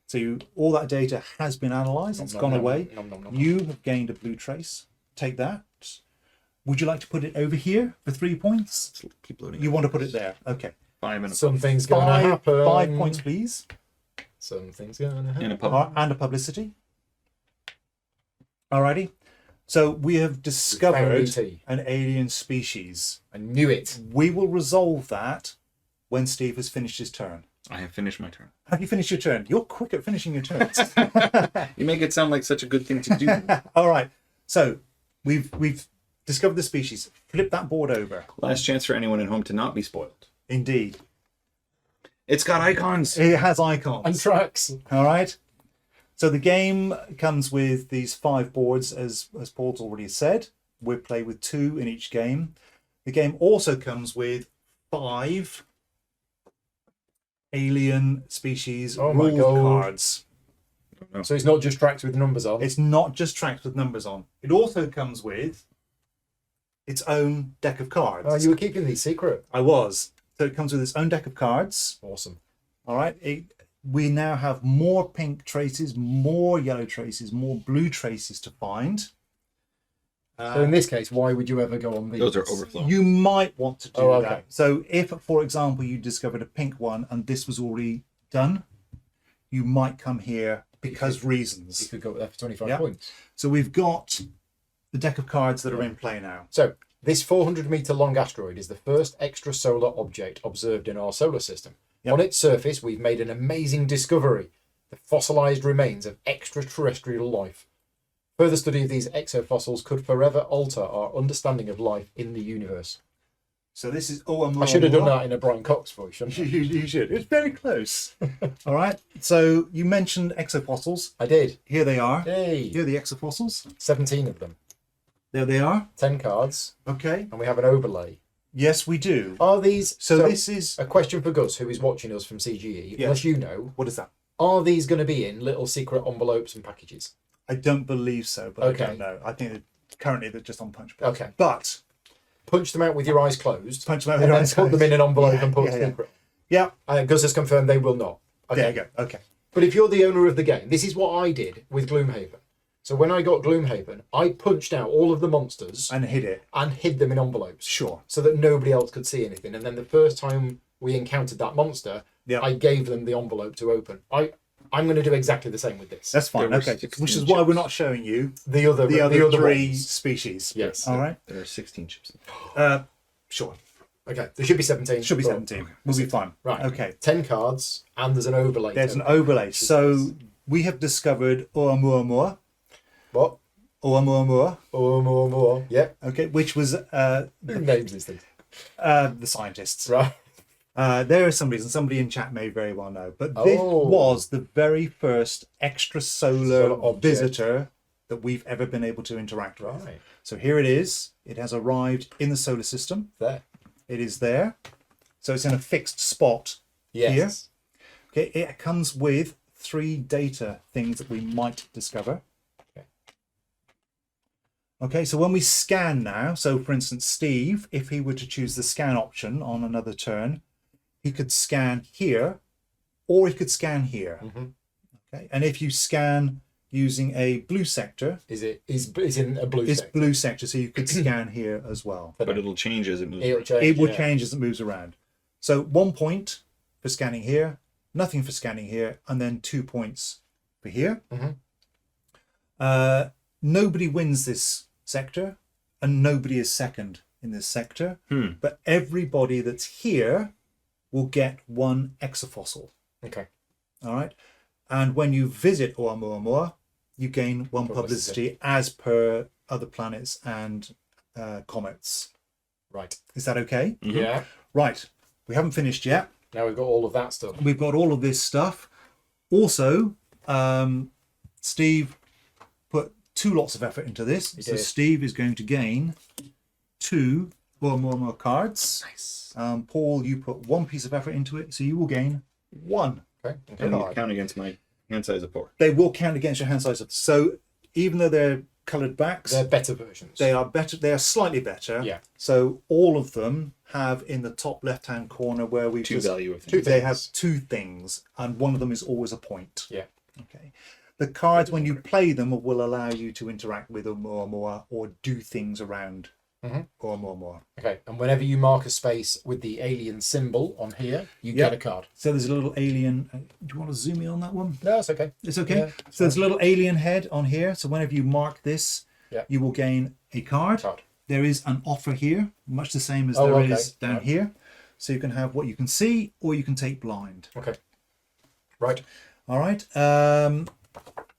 So all that data has been analysed. It's gone away. Nom, nom, nom. You have gained a blue trace. Take that. Would you like to put it over here for 3 points? Let's keep loading. You want to put it there. Okay. 5 and a Something's going to happen. 5 points, please. Something's going to happen. and a pub. And a publicity. Alrighty. So we have Found discovered ET. an alien species. I knew it. We will resolve that when Steve has finished his turn. I have finished my turn. Have you finished your turn? You're quick at finishing your turns. You make it sound like such a good thing to do. All right. So we've discovered the species. Flip that board over. Last chance for anyone at home to not be spoiled. Indeed. It's got icons. It has icons. And tracks. All right. So the game comes with these 5 boards, as Paul's already said. We play with 2 in each game. The game also comes with 5 alien species Oh my rule God. cards. So it's not just tracks with numbers on. It's not just tracks with numbers on. It also comes with its own deck of cards. Oh, you were keeping these secret. I was. So it comes with its own deck of cards. Awesome. All right. We now have more pink traces, more yellow traces, more blue traces to find. So in this case, why would you ever go on these? Those are overflow. You might want to do Oh, okay. that. So if, for example, you discovered a pink one and this was already done, you might come here because You reasons. could go there for 25 Yeah. points. So we've got the deck of cards that are in play now. So this 400-meter long asteroid is the first extrasolar object observed in our solar system. Yep. On its surface, we've made an amazing discovery: the fossilized remains of extraterrestrial life. Further study of these exofossils could forever alter our understanding of life in the universe. So this is I should have done that in a Brian Cox voice, shouldn't I? You should. It's very close. All right. So you mentioned exofossils. I did. Here they are. Hey, Here are the exofossils. 17 of them. There they are. 10 cards, Okay. and we have an overlay. Yes, we do. Are these... So this is... a question for Gus, who is watching us from CGE. Yeah. Unless you know, What is that? are these going to be in little secret envelopes and packages? I don't believe so, but Okay. I don't know. I think currently they're just on punch board. Okay. But Punch them out with your eyes closed. punch them out And with then your eyes put them closed. in an envelope Yeah, and put yeah, secret. Yeah. Gus has confirmed they will not. Okay. There you go. Okay. But if you're the owner of the game, this is what I did with Gloomhaven. So when I got Gloomhaven, I punched out all of the monsters And hit it. and hid them in envelopes Sure. so that nobody else could see anything. And then the first time we encountered that monster, Yeah. I gave them the envelope to open. I'm going to do exactly the same with this. That's fine. There were Okay. 16 Which is why we're chips. not showing you the other the three ones. species. Yes. All right. There are 16 chips. Sure. Okay. There should be 17. Should be But- 17. We'll be fine. Right. Okay. 10 cards, and there's an overlay. There's an token. overlay. So we have discovered Oumuamua. What? Oumuamua. Oh, more. Yep. Okay. Which was Who names these things? the scientists. Right. There is some reason. Somebody in chat may very well know. But this Oh. was the very first extrasolar Solar object. visitor that we've ever been able to interact with. Right. So here it is. It has arrived in the solar system. There. It is there. So it's in a fixed spot. Yes. Okay. It comes with 3 data things that we might discover. Okay. Okay, so when we scan now, so for instance, Steve, if he were to choose the scan option on another turn, he could scan here, or he could scan here. Mhm. Okay, and if you scan using a blue sector, Is in a blue it's sector? blue sector, so you could scan here as well. But it'll change as it moves. It'll around. change, It will yeah. change as it moves around. So 1 point for scanning here, nothing for scanning here, and then 2 points for here. Mhm. Nobody wins this sector, and nobody is second in this sector. But everybody that's here will get 1 exofossil. Okay. All right. And when you visit Oumuamua, you gain 1 publicity as per other planets and comets. Right. Is that okay? Yeah. Right. We haven't finished yet. Now we've got all of that stuff. We've got all of this stuff. Also, Steve put 2 lots of effort into this. So did. Steve is going to gain 2 more cards. Nice. Paul, you put 1 piece of effort into it, so you will gain 1. Okay. And these count against my hand size of 4. They will count against your hand size. So even though they're coloured backs, They're better versions. they are better. They are slightly better. Yeah. So all of them have in the top left-hand corner where we Two value of Two They things. have 2 things, and one of them is always a point. Yeah. Okay. The cards, when you play them, will allow you to interact with more, or do things around more. Okay. And whenever you mark a space with the alien symbol on here, you get a card. So there's a little alien. Do you want to zoom in on that one? No, it's okay. It's okay. Yeah, So there's a little alien head on here. So whenever you mark this, you will gain a card. There is an offer here, much the same as there is down here. So you can have what you can see, or you can take blind. Okay. Right. All right.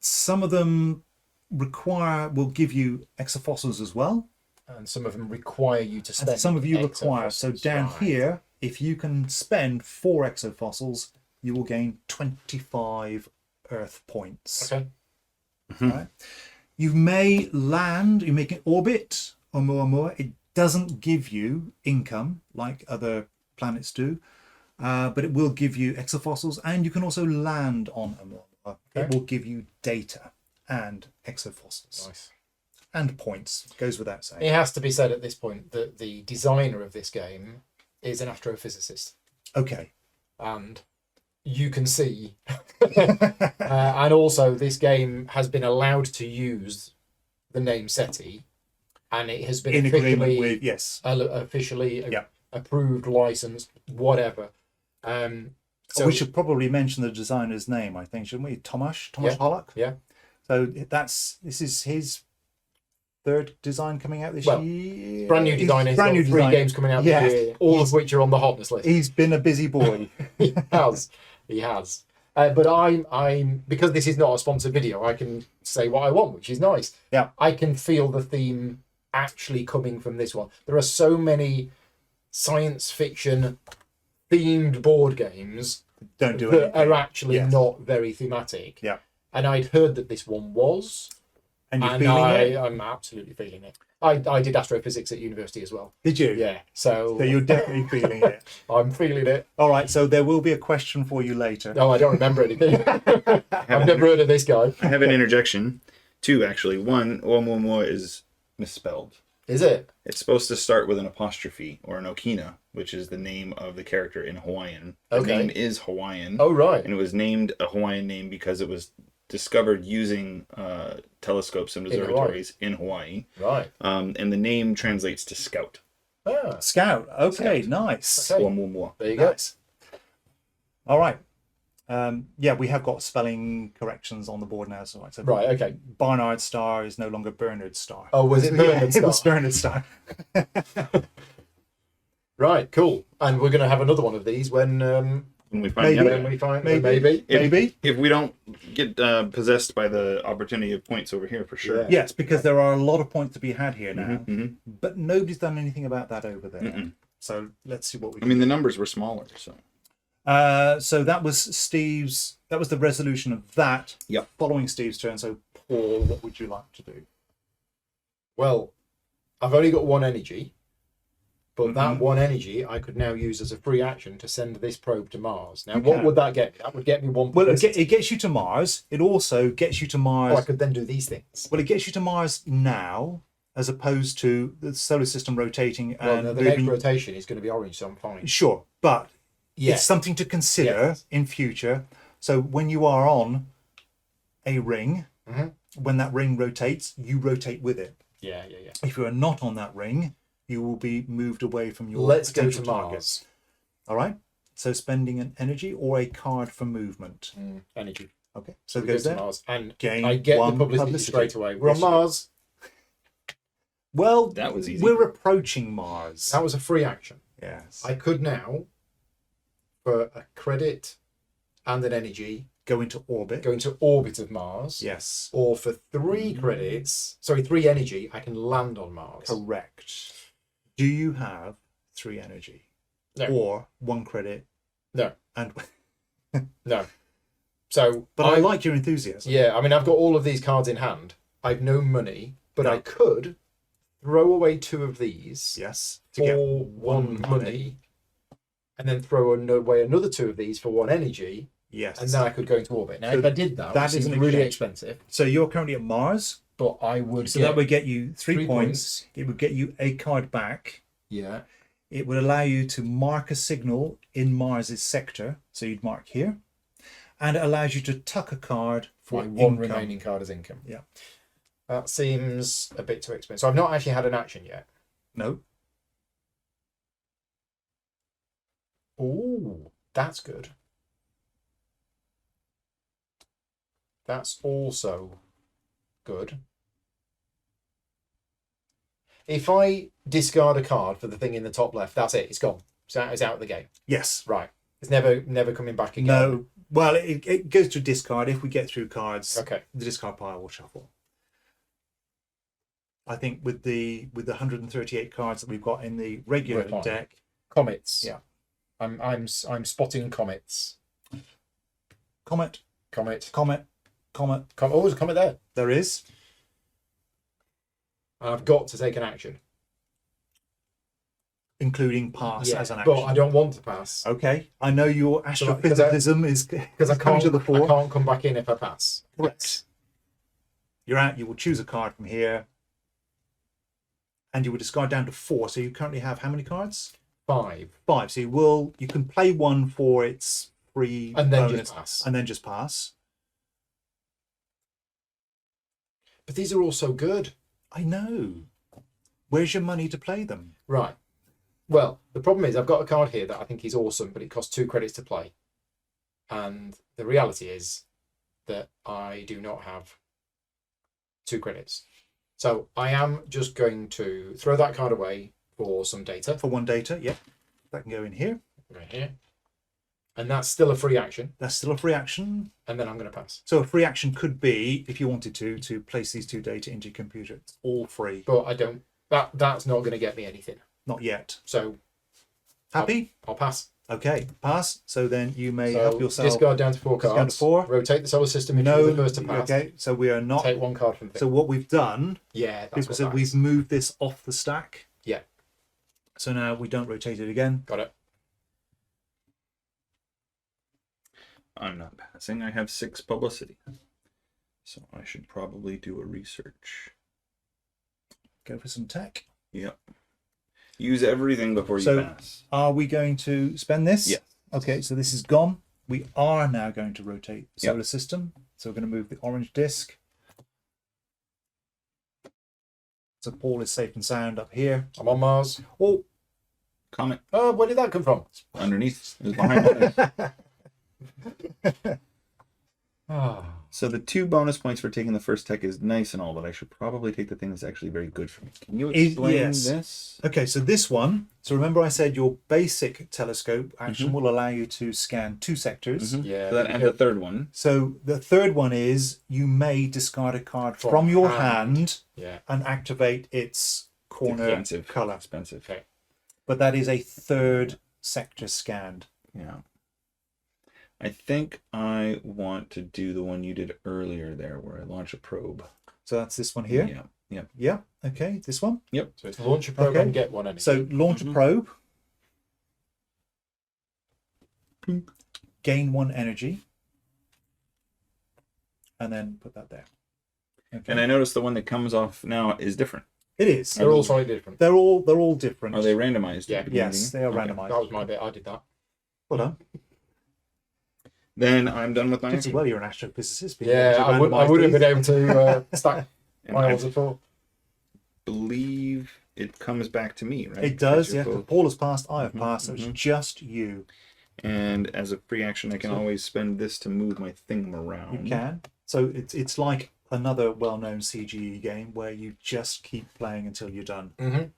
Some of them will give you exofossils as well. And some of them require you to spend. And some of you require. So down here, if you can spend 4 exofossils, you will gain 25 Earth points. Okay. Right? You may land, you make an orbit or more. It doesn't give you income like other planets do, but it will give you exofossils, and you can also land on a more. It will give you data and exofossils. Nice. And points. Goes without saying. It has to be said at this point that the designer of this game is an astrophysicist. Okay. And you can see. And also, this game has been allowed to use the name SETI, and it has been In officially, agreement with, yes. officially approved, licensed, whatever. So we should probably mention the designer's name, I think, shouldn't we? Tomasz Polak. Yeah. So this is his 3rd design coming out this year. Brand new designer. Brand new 3 design. games coming out this year, all of which are on the hotness list. He's been a busy boy. He has. He has. But I'm because this is not a sponsored video, I can say what I want, which is nice. Yeah. I can feel the theme actually coming from this one. There are so many science fiction themed board games Don't do that anything. are actually not very thematic. Yeah. And I'd heard that this one was. And you're feeling it? I'm absolutely feeling it. I did astrophysics at university as well. Did you? Yeah. So you're definitely feeling it. I'm feeling it. All right. So there will be a question for you later. No, I don't remember anything. I've never heard of this guy. I have an interjection. 2, actually. 1, Oumuamua is misspelled. Is it? It's supposed to start with an apostrophe or an okina, which is the name of the character in Hawaiian. The name is Hawaiian. Oh, right. And it was named a Hawaiian name because it was discovered using telescopes and observatories in Hawaii. Right. And the name translates to scout. Ah, Scout. Okay, nice. Okay. Oumuamua. there you go. Nice. All right. We have got spelling corrections on the board now. So Right, okay. Barnard Star is no longer Bernard Star. Oh, was it Bernard It Star? was Bernard Star. Right, cool. And we're going to have another one of these when When we find Maybe. out. we find Maybe. If we don't get possessed by the opportunity of points over here, for sure. Yeah. Yes, because there are a lot of points to be had here now, Mhm. but nobody's done anything about that over there. So let's see what we I can mean, the numbers were smaller, so. So that was Steve's. That was the resolution of that. Yep. Following Steve's turn. So Paul, what would you like to do? Well, I've only got 1 energy, but that 1 energy I could now use as a free action to send this probe to Mars. Now, what can. would that get me? That would get me 1 Well, publicity. it gets you to Mars. It also gets you to Mars. Oh, I could then do these things. Well, it gets you to Mars now, as opposed to the solar system rotating Well, and no, the next moving. rotation is going to be orange, so I'm fine. Sure, but Yeah. it's something to consider Yes. in future. So when you are on a ring, when that ring rotates, you rotate with it. Yeah. If you are not on that ring, you will be moved away from your Let's go to potential target. Mars. All right. So spending an energy or a card for movement. Energy. Okay. So it We go goes to there. Mars. And Gain I get the 1 publicity straight away. We're on Yes, you do. Mars. Well, That was easy. We're approaching Mars. That was a free action. Yes. I could now, for a credit and an energy, Go into orbit. go into orbit of Mars. Yes. Or for 3 credits, 3 energy, I can land on Mars. Correct. Do you have 3 energy? No. Or 1 credit? No. And No. So, but I like your enthusiasm. Yeah, I mean, I've got all of these cards in hand. I've no money, but I could throw away 2 of these Yes. for 1 money, and then throw away another 2 of these for 1 energy, Yes. and then I could go into orbit. Now, So if I did that, that which is is an really exchange. expensive, So you're currently at Mars. but I would So get that would get you 3 3 points. It would get you a card back. Yeah. It would allow you to mark a signal in Mars's sector. So you'd mark here. And it allows you to tuck a card for My 1 income. remaining card as income. Yeah. That seems a bit too expensive. So I've not actually had an action yet. No. Oh, that's good. That's also good. If I discard a card for the thing in the top left, that's it. It's gone. It's out of the game. Yes. Right. It's never coming back again. No. Well, it goes to discard. If we get through cards, Okay. the discard pile will shuffle. I think with the 138 cards that we've got in the regular We're fine. deck. Comets. Yeah. I'm spotting comets. Comet. Comet. Oh, there's a comet there. there is. I've got to take an action. Including pass Yeah, as an action. but I don't want to pass Okay. I know your because astrophysicism is I coming can't. to the fore. I can't come back in if I pass. Correct. You're out. You will choose a card from here. And you will discard down to 4. So you currently have how many cards? 5. 5. So you can play one for its free And then bonus, just pass. and then just pass. But these are all so good. I know. Where's your money to play them? Right. Well, the problem is I've got a card here that I think is awesome, but it costs 2 credits to play. And the reality is that I do not have 2 credits. So I am just going to throw that card away for some data. For 1 data, yep. That can go in here. Right here. And that's still a free action. That's still a free action. And then I'm going to pass. So a free action could be, if you wanted to place these 2 data into your computer. It's all free. But I don't. That's not going to get me anything. Not yet. So Happy? I'll pass. Okay, pass. So then you may So help yourself. discard down to 4 Discard cards. to 4. Rotate the solar system if No, you're the first to pass. okay. So we are not. Take 1 card from the So thing. what we've done Yeah, that's is what so that we've is. moved this off the stack. Yeah, So now we don't rotate it again. got it. I'm not passing. I have 6 publicity. So I should probably do a research. Go for some tech. Yep. Use everything before you So- pass. Are we going to spend this? Yeah. Okay, so this is gone. We are now going to rotate the Yep. solar system. So we're going to move the orange disc. So Paul is safe and sound up here. I'm on Mars. Oh, Comment Where did that come from? underneath. It was behind mine. Ah, So the 2 bonus points for taking the first tech is nice and all, but I should probably take the thing that's actually very good for me. Can you explain yes. this? okay. So this one. So remember, I said your basic telescope action will allow you to scan 2 sectors. yeah. So that, and the third one. So the third one is you may discard a card From from your hand. hand Yeah. and activate its corner Expensive. color. Expensive. Okay. But that is a 3rd sector scanned. Yeah. I think I want to do the one you did earlier there where I launch a probe. So that's this one here. Yeah. Yeah. Yeah. Okay. This one. So it's launch a program, Okay. get 1 energy. So launch a probe. Gain 1 energy. And then put that there. Okay. And I noticed the one that comes off now is different. It is. they're all slightly different. They're all different. Are they randomized? Yeah. at the beginning? Yes, they are Okay. randomized. That was my bit. I did that. Well done. Then I'm done with my Pretty action. well, you're an astrophysicist. being Yeah, able to I would have randomise been these. able to stack And my I odds at 4. believe it comes back to me, right? It does, Because you're yeah. both- Paul has passed, I have Mhm, passed, so it's mhm. just you. And as a free action, I can So- always spend this to move my thing around. You can. So it's like another well-known CGE game where you just keep playing until you're done. Mm-hmm.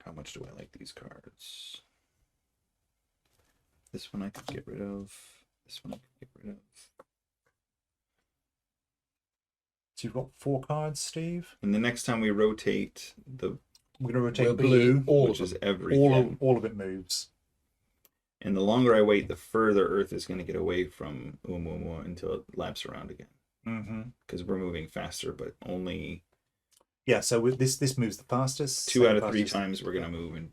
How much do I like these cards? This one I could get rid of. This one I could get rid of. So you've got 4 cards, Steve. And the next time we rotate the We're going to rotate Will be blue. all which of is them. everything. All of it moves. And the longer I wait, the further Earth is going to get away from Oumuamua until it laps around again. Mm-hmm. Because we're moving faster, but only Yeah, so with this moves the fastest. 2 out of Second 3 fastest. times we're going to move,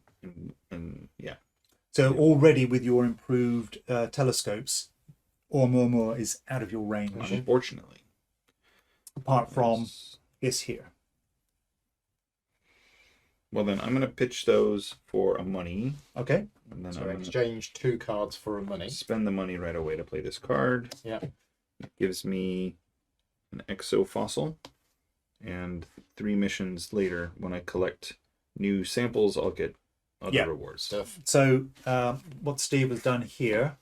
and yeah. So already with your improved telescopes, Oumuamua is out of your range, Unfortunately. apart from this here. Well, then I'm going to pitch those for a money. Okay. And then So I'm going to exchange 2 cards for a money. spend the money right away to play this card. Yeah. It gives me an exofossil. And 3 missions later, when I collect new samples, I'll get other rewards. Stuff. So what Steve has done here,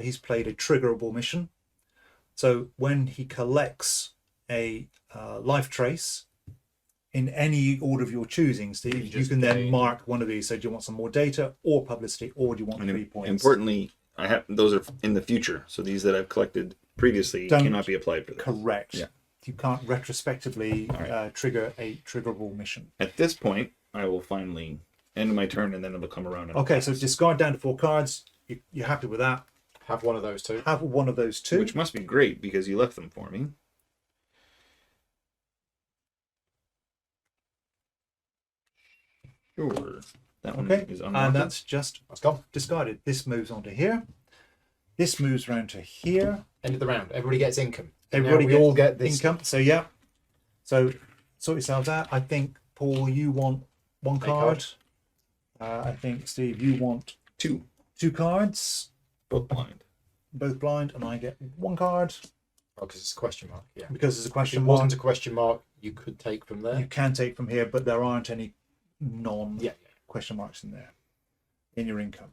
he's played a triggerable mission. So when he collects a life trace in any order of your choosing, Steve, you can then mark one of these. So do you want some more data or publicity, or do you want 3 points? Importantly, I have those are in the future. So these that I've collected previously cannot be applied for this. Correct. Yeah. You can't retrospectively trigger a triggerable mission. At this point, I will finally end my turn, and then it'll come around. And Okay, so discard down to 4 cards. You're happy with that? Have one of those 2. Have one of those 2. Which must be great because you left them for me. Sure. That one Okay, is and unwanted. that's just That's gone. discarded. This moves on to here. This moves round to here. End of the round. Everybody gets income. Everybody we all get this income. So yeah. So sort yourselves out. I think Paul, you want 1 card. I think Steve, you want 2. 2 cards. Both blind. Both blind, and I get 1 card Oh, because it's a question mark. Yeah. because there's a If it question mark. wasn't a question mark, you could take from there. You can take from here, but there aren't any non Yeah. question marks in there in your income.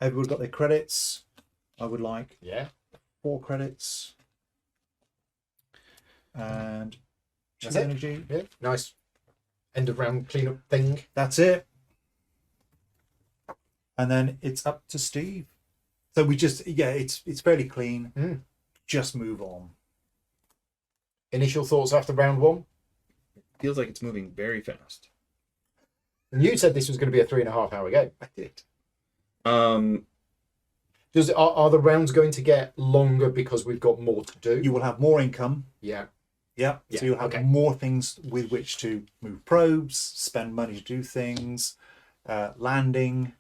Everyone got their credits. I would like Yeah. 4 credits and 2 That's it. energy. Yeah. Nice. End of round cleanup thing. That's it. And then it's up to Steve. So we just it's fairly clean. Mm. Just move on. Initial thoughts after round 1. Feels like it's moving very fast. And you said this was going to be a 3.5 hour game. I did. Are the rounds going to get longer because we've got more to do? You will have more income. Yeah. Yeah. Yeah, So you'll have okay. more things with which to move probes, spend money to do things, landing,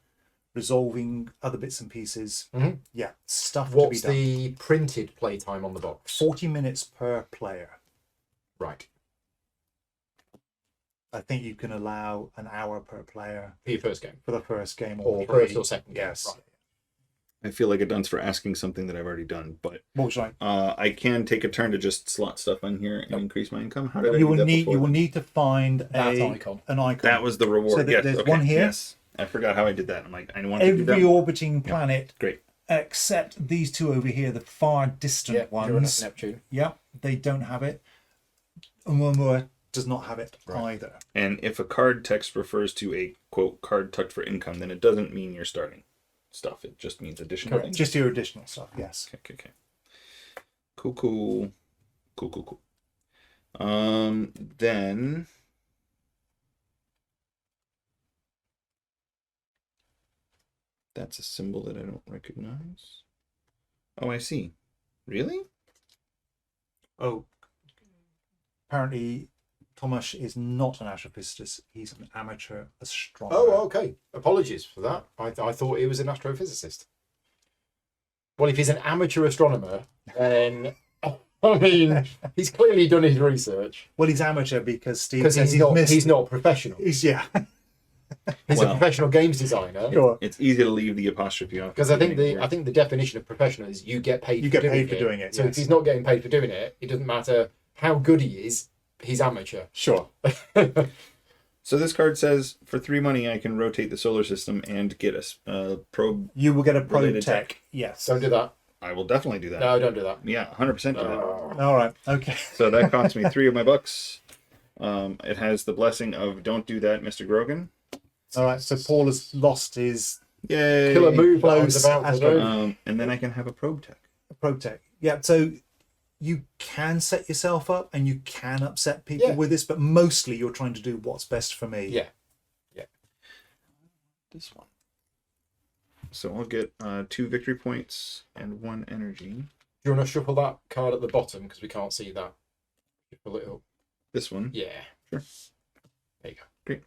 resolving other bits and pieces. Mhm. Yeah, stuff What's to be the printed playtime on the box? done. 40 minutes per player. Right. I think you can allow an hour per player For your first game. for the first game Or 3. first or second game. Yes. Right. I feel like a dunce for asking something that I've already done, but What was I? I can take a turn to just slot stuff on here and increase my income. How did I You do will that need before? to find That icon. an icon. That was the reward. So yes. there's Okay. one here. Yes. I forgot how I did that. I'm like, I want to do Every that. orbiting planet Great. except these 2 over here, the far distant Yeah. Uranus, ones. Neptune. Yep, they don't have it. Oumuamua does not have it Right. either. And if a card text refers to a quote card tucked for income, then it doesn't mean you're starting stuff. It just means additional Correct. things. Just your additional stuff, yes. Okay. Cool. Then that's a symbol that I don't recognize. Oh, I see. Really? Oh, apparently Tomasz is not an astrophysicist. He's an amateur astronomer. Oh, okay. Apologies for that. I thought he was an astrophysicist. Well, if he's an amateur astronomer, then I mean, he's clearly done his research Well, he's amateur because Steve because says he's not professional. He's yeah. He's a Well, professional games designer. Sure. It's easy to leave the apostrophe off. Because I think the definition of professional is you get paid. You for get paid for it. doing it, So yes. if he's not getting paid for doing it, it doesn't matter how good he is. He's amateur. Sure. So this card says, for 3 money, I can rotate the solar system and get a probe. You will get a probe Related tech. tech. Yes. Oh, Don't do that. I will definitely do that. No, don't do that. Yeah, 100% do that. All right. Okay. So that cost me 3 of my bucks. It has the blessing of "Don't do that, Mr. Grogan." All right. So Paul has lost his Yay! Killer move that I was Close about to astro- do. And then I can have a probe tech. probe tech. Yeah. So you can set yourself up and you can upset people Yeah. with this, but mostly you're trying to do what's best for me. Yeah. This one. so I'll get 2 victory points and 1 energy. Do you want to shuffle that card at the bottom because we can't see that? Shuffle it up. This one? Yeah. Sure. There you go. Great.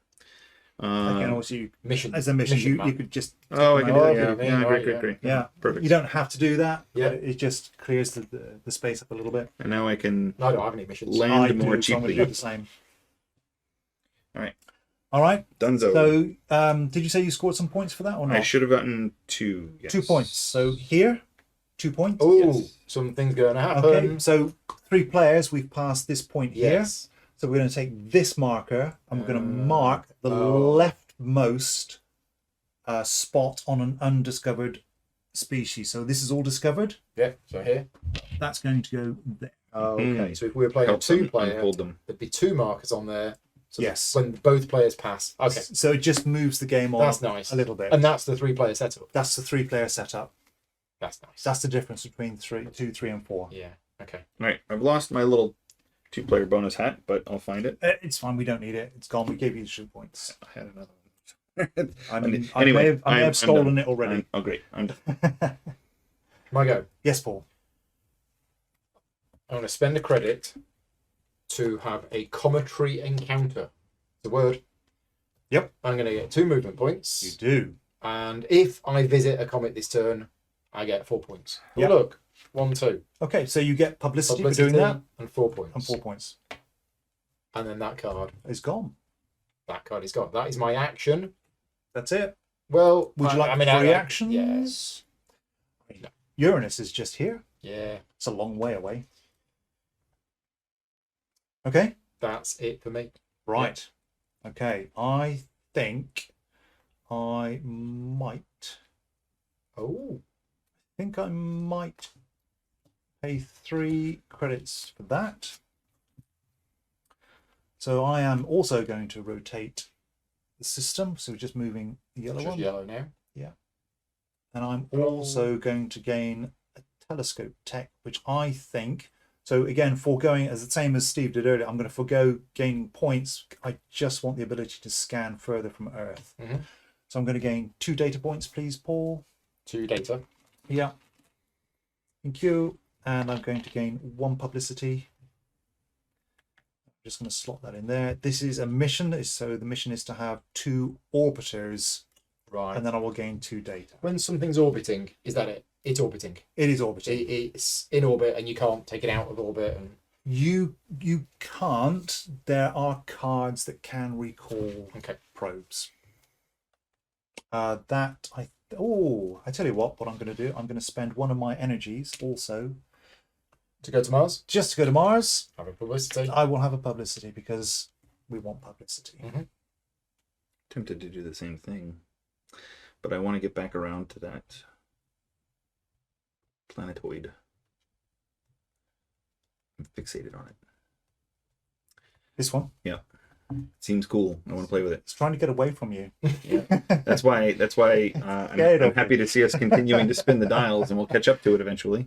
Again, also, Mission. as a mission, you map. could just Oh, I can do Oh, that. okay, Yeah, man, yeah, right, great. yeah. Perfect. You don't have to do that. Yeah. But it just clears the space up a little bit. And now I can No, I don't have any missions. land I more do, so I'm going cheaply. to do the same. Alright. All right. Dunzo. So, did you say you scored some points for that or not? I should have gotten 2. Yes. 2 points. So here, 2 points. Oh, Yes. something's going to happen. Okay. So 3 players. We've passed this point here. Yes. So we're going to take this marker and we're going to mark the oh. leftmost spot on an undiscovered species. So this is all discovered. Yeah. So here. That's going to go there. Okay. So if we were playing a Helps them 2-player, unfold them. there'd be 2 markers on there. So Yes. when both players pass. Okay. So it just moves the game on That's nice. a little bit. And that's the 3-player setup. That's the 3-player setup. That's nice. That's the difference between 2, 3, and 4. Yeah. Okay. Alright, I've lost my little 2-player bonus hat, but I'll find it. It's fine. We don't need it. It's gone. We gave you the 2 points. I had another one. I may Anyway, have I'm stolen done. it already. Oh, great. I'm done. My go. Yes, Paul. I'm going to spend a credit to have a cometary encounter. The word. Yep. I'm going to get 2 movement points. You do. And if I visit a comet this turn, I get 4 points. Oh, Yep. look. 1, 2. Okay, so you get publicity, for Publicity doing that, and 4 points. and 4 points. And then that card. It's gone. That card is gone. That is my action. That's it. Well, Would you like three actions? Yeah. Uranus is just here. Yeah. It's a long way away. Okay. That's it for me. Right. Okay. I think I might. Oh. I might pay 3 credits for that. So I am also going to rotate the system. So we're just moving the yellow Just one. yellow now. And I'm also going to gain a telescope tech, which I think. So again, foregoing as the same as Steve did earlier, I'm going to forego gaining points. I just want the ability to scan further from Earth. Mm-hmm. So I'm going to gain 2 data points, please, Paul. 2 data. Yeah. Thank you. And I'm going to gain 1 publicity. I'm just going to slot that in there. This is a mission. So the mission is to have 2 orbiters, Right. and then I will gain 2 data. When something's orbiting, is that it? It's orbiting. It is orbiting. It's in orbit, and you can't take it out of orbit. And You can't. There are cards that can recall okay. probes. I tell you what I'm going to do. I'm going to spend 1 of my energies also To go to Mars, just to go to Mars. have a publicity. I will have a publicity because we want publicity. Mm-hmm. Tempted to do the same thing, but I want to get back around to that planetoid. I'm fixated on it. This one. Yeah, it seems cool. I want to play with it. It's trying to get away from you. Yeah, that's why. I'm happy to see us continuing to spin the dials, and we'll catch up to it eventually.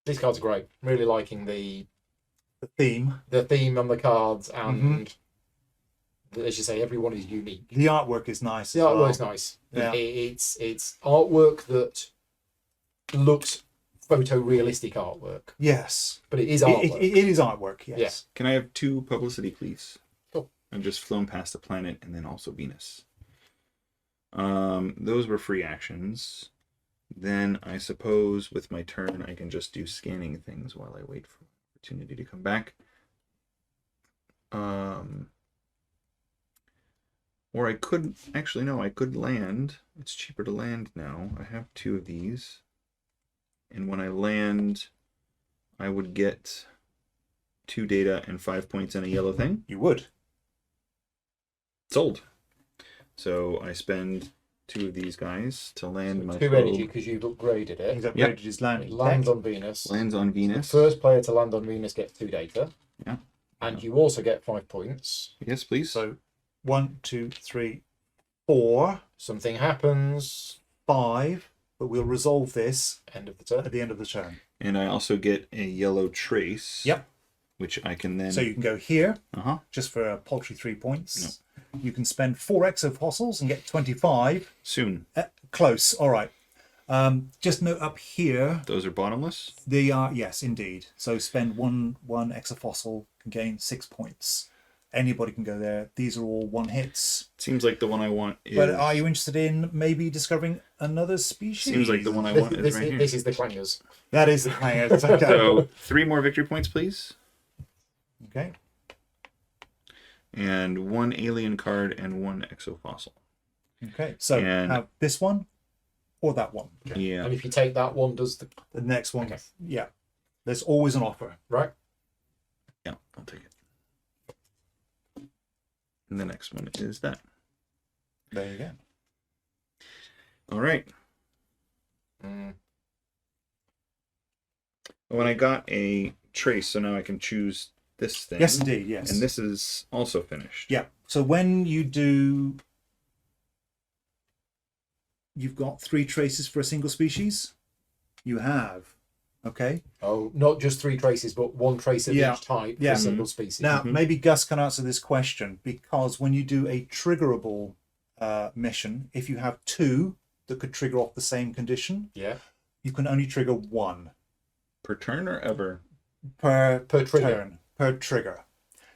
These cards are great. Really liking the theme. on the cards, and as you say, everyone is unique. The artwork is nice. The as well. artwork's nice. Yeah. It's artwork that looks photorealistic artwork, Yes. but it is artwork. It is artwork. Yes. Can I have 2 publicity, please? Cool. I've just flown past the planet and then also Venus. Those were free actions. Then I suppose with my turn I can just do scanning things while I wait for opportunity to come back. Or I could actually no, I could land. It's cheaper to land now. I have 2 of these. And when I land, I would get 2 data and 5 points and a yellow thing. You would. Sold. So I spend 2 of these guys to land my 2 probe. energy because you've upgraded it. He's upgraded Yep. his landing. It lands tech. on Venus. Lands on Venus. The first player to land on Venus gets 2 data. Yeah. And you also get 5 points. Yes, please. So 1, 2, 3, 4, Something happens. 5. But we'll resolve this End of the turn. at the end of the turn. And I also get a yellow trace. Yep. Which I can then. So you can go here Uh huh. just for a paltry 3 points. You can spend 4 exofossils and get 25. Soon. Close. All right. Just note up here, Those are bottomless. they are, yes, indeed. So spend one exofossil, can gain 6 points. Anybody can go there. These are all one hits. Seems like the one I want is. But are you interested in maybe discovering another species? Seems like the one I want is right here. This is the clangers. That is the plan. Okay. So 3 more victory points, please. Okay. And 1 alien card and 1 exofossil. Okay. So And- have this one or that one. Yeah. And if you take that one, does the The next one. Okay. Yeah. There's always an offer. right? Yeah, I'll take it. And the next one is that. There you go. All right. Mm. When I got a trace, so now I can choose this thing. Yes, indeed. Yes. And this is also finished. Yeah. So when you do, you've got 3 traces for a single species. You have. Okay. Oh, not just 3 traces, but 1 trace of Yeah. each type for Yeah. a single species. Now, Mhm. maybe Gus can answer this question, because when you do a triggerable mission, if you have 2 that could trigger off the same condition, Yeah. you can only trigger 1 Per turn or ever? per Per trigger. turn, per trigger.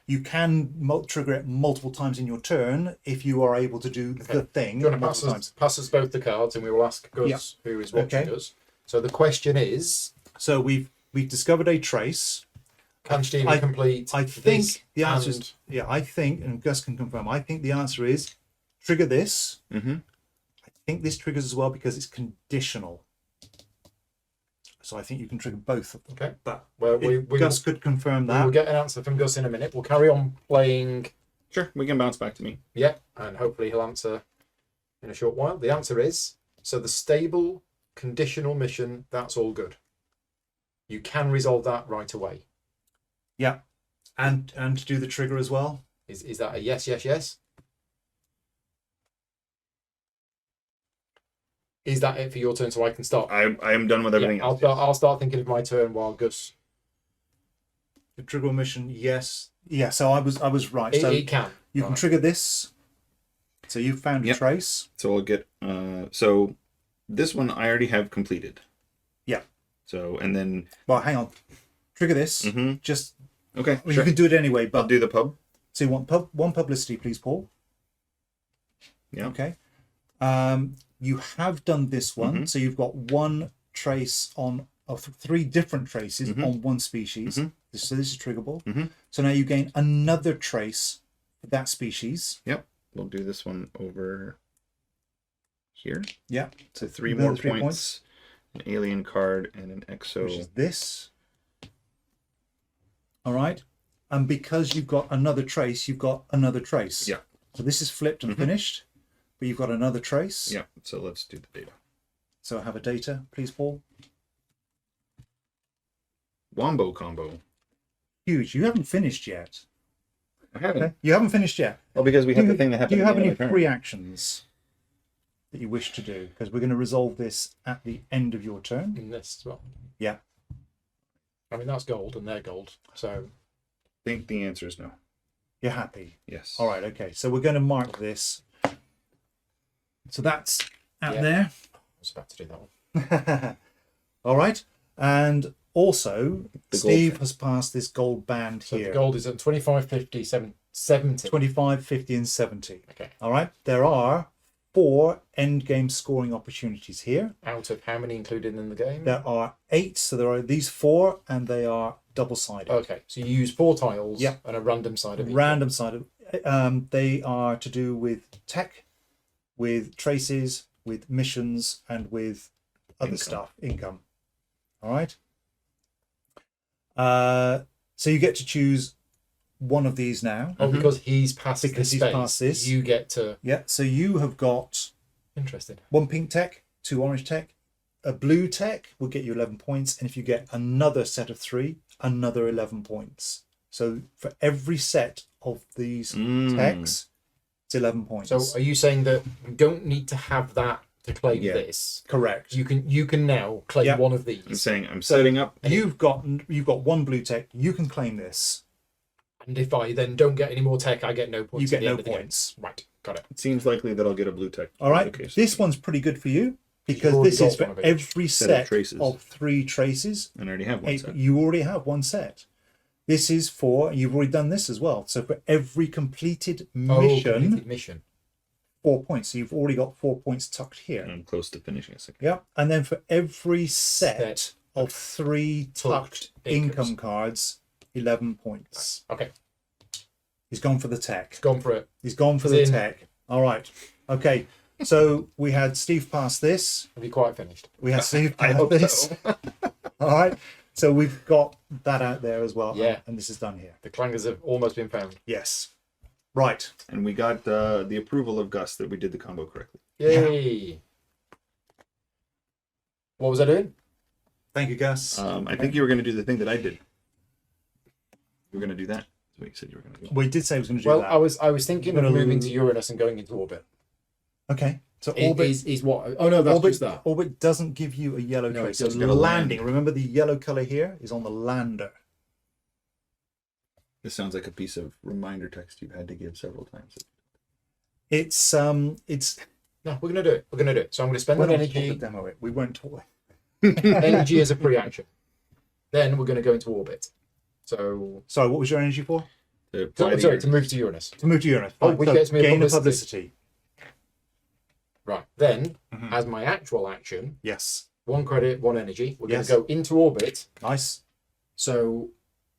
You can trigger it multiple times in your turn if you are able to do the thing Do you want to multiple times. pass us both the cards, and we will ask Gus, who is watching Okay. us. So the question is, So we've discovered a trace. can Stephen complete I this think the answer and- is, yeah, I think, and Gus can confirm, I think the answer is trigger this. Mm-hmm. I think this triggers as well because it's conditional. So I think you can trigger both of them. Okay. But Well, if Gus could confirm we will that. get an answer from Gus in a minute. We'll carry on playing, Sure, we can bounce back to me. yeah, and hopefully he'll answer in a short while. The answer is, so the stable conditional mission, that's all good. You can resolve that right away. Yeah. And to do the trigger as well. Is that a yes, yes, yes? Is that it for your turn so I can start? I am done with everything Yeah, else. I'll start thinking of my turn while Gus... The trigger mission, yes. Yeah, so I was right. It, So it can. you can Right. trigger this. So you've found a Yep. trace. So I'll get so this one I already have completed. Yeah. So and then Well, hang on. Trigger this. Mhm. Just okay, well, sure. you can do it anyway, I'll but do the pub. so you want one publicity, please, Paul. Yeah. Okay. You have done this one, so you've got 1 trace on of 3 different traces on 1 species. So this is triggerable. So now you gain another trace for that species. Yep. We'll do this one over here. Yeah. So 3 Another more 3 points. An alien card and an Which exo. is this. All right. And because you've got another trace, you've got another trace. Yeah. So this is flipped and finished, but you've got another trace. Yeah. So let's do the data. So have a data, please, Paul. Wombo combo. Huge. You haven't finished yet. I haven't. Okay. You haven't finished yet. Well, because we have the thing that Do happened. you have at the any end of my turn. free actions that you wish to do? Because we're going to resolve this at the end of your turn. In this as well. Yeah. I mean, that's gold, and they're gold. So, I think the answer is no. You're happy. Yes. All right. Okay. So we're going to mark this. So that's out Yeah. there. I was about to do that one. All right. And also, The Steve gold. has passed this gold band So here. the gold is at 25, 50, 70. 25, 50, and 70. Okay. All right. There are 4 end game scoring opportunities here. Out of how many included in the game? There are 8. So there are these 4, and they are double-sided. Okay, so you use 4 tiles Yeah. and a random side of each. Random sided. They are to do with tech, with traces, with missions, and with other Income. stuff, income. All right. So you get to choose one of these now. Oh, because he's passed Because this he's space, passed this. you get to... Yeah. So you have got Interesting. 1 pink tech, 2 orange tech, a blue tech will get you 11 points, and if you get another set of 3, another 11 points. So for every set of these techs, it's 11 points. So are you saying that you don't need to have that to claim Yeah. this? Correct. You can now claim Yeah. one of I'm these. saying I'm So setting up. you've got 1 blue tech. You can claim this. And if I then don't get any more tech, I get no points. You get at the no end of the game. points. Right, got it. It seems likely that I'll get a blue tech. All right. Okay, so- This one's pretty good for you because already this got is one for of each. every Set of set traces. of 3 traces. And I already have one set. You already have one set. This is for, you've already done this as well. So for every completed mission, 4 points. So you've already got 4 points tucked here. I'm close to finishing a second. Yeah. And then for every set of 3 tucked incomes. income cards, 11 points. Okay, He's gone for the tech. gone for it. He's gone for He's the in. tech. All right. Okay. So we had Steve pass this. Have you quite finished? We had Steve I pass hope this. so. All right. So we've got that out there as well. Yeah. And this is done here. The clangers have almost been found. Yes. Right. And we got the approval of Gus that we did the combo correctly. Yay! What was I doing? Thank you, Gus. I think you were going to do the thing that I did. You were going to do that. That's what you said you were going to do. We did say we was going to do Well, that. I was thinking of Gonna moving to Uranus and going into orbit. Okay. So It orbit is what? Oh no, that's orbit, just that. orbit doesn't give you a yellow No, trace. it So doesn't. Gotta landing. land. Remember the yellow color here is on the lander. This sounds like a piece of reminder text you've had to give several times. It's No, we're gonna do it. We're gonna do it. So I'm gonna spend we're an not energy. taught to demo it. We weren't taught. Energy as a pre-action. Then we're gonna go into orbit. So Sorry, what was your energy for? to move to Uranus. To move to Uranus. Oh, Right, which so gets me a gain of publicity. publicity. Right. Then, Mhm. as my actual action, Yes. 1 credit, 1 energy. We're Yes. gonna go into orbit. Nice. So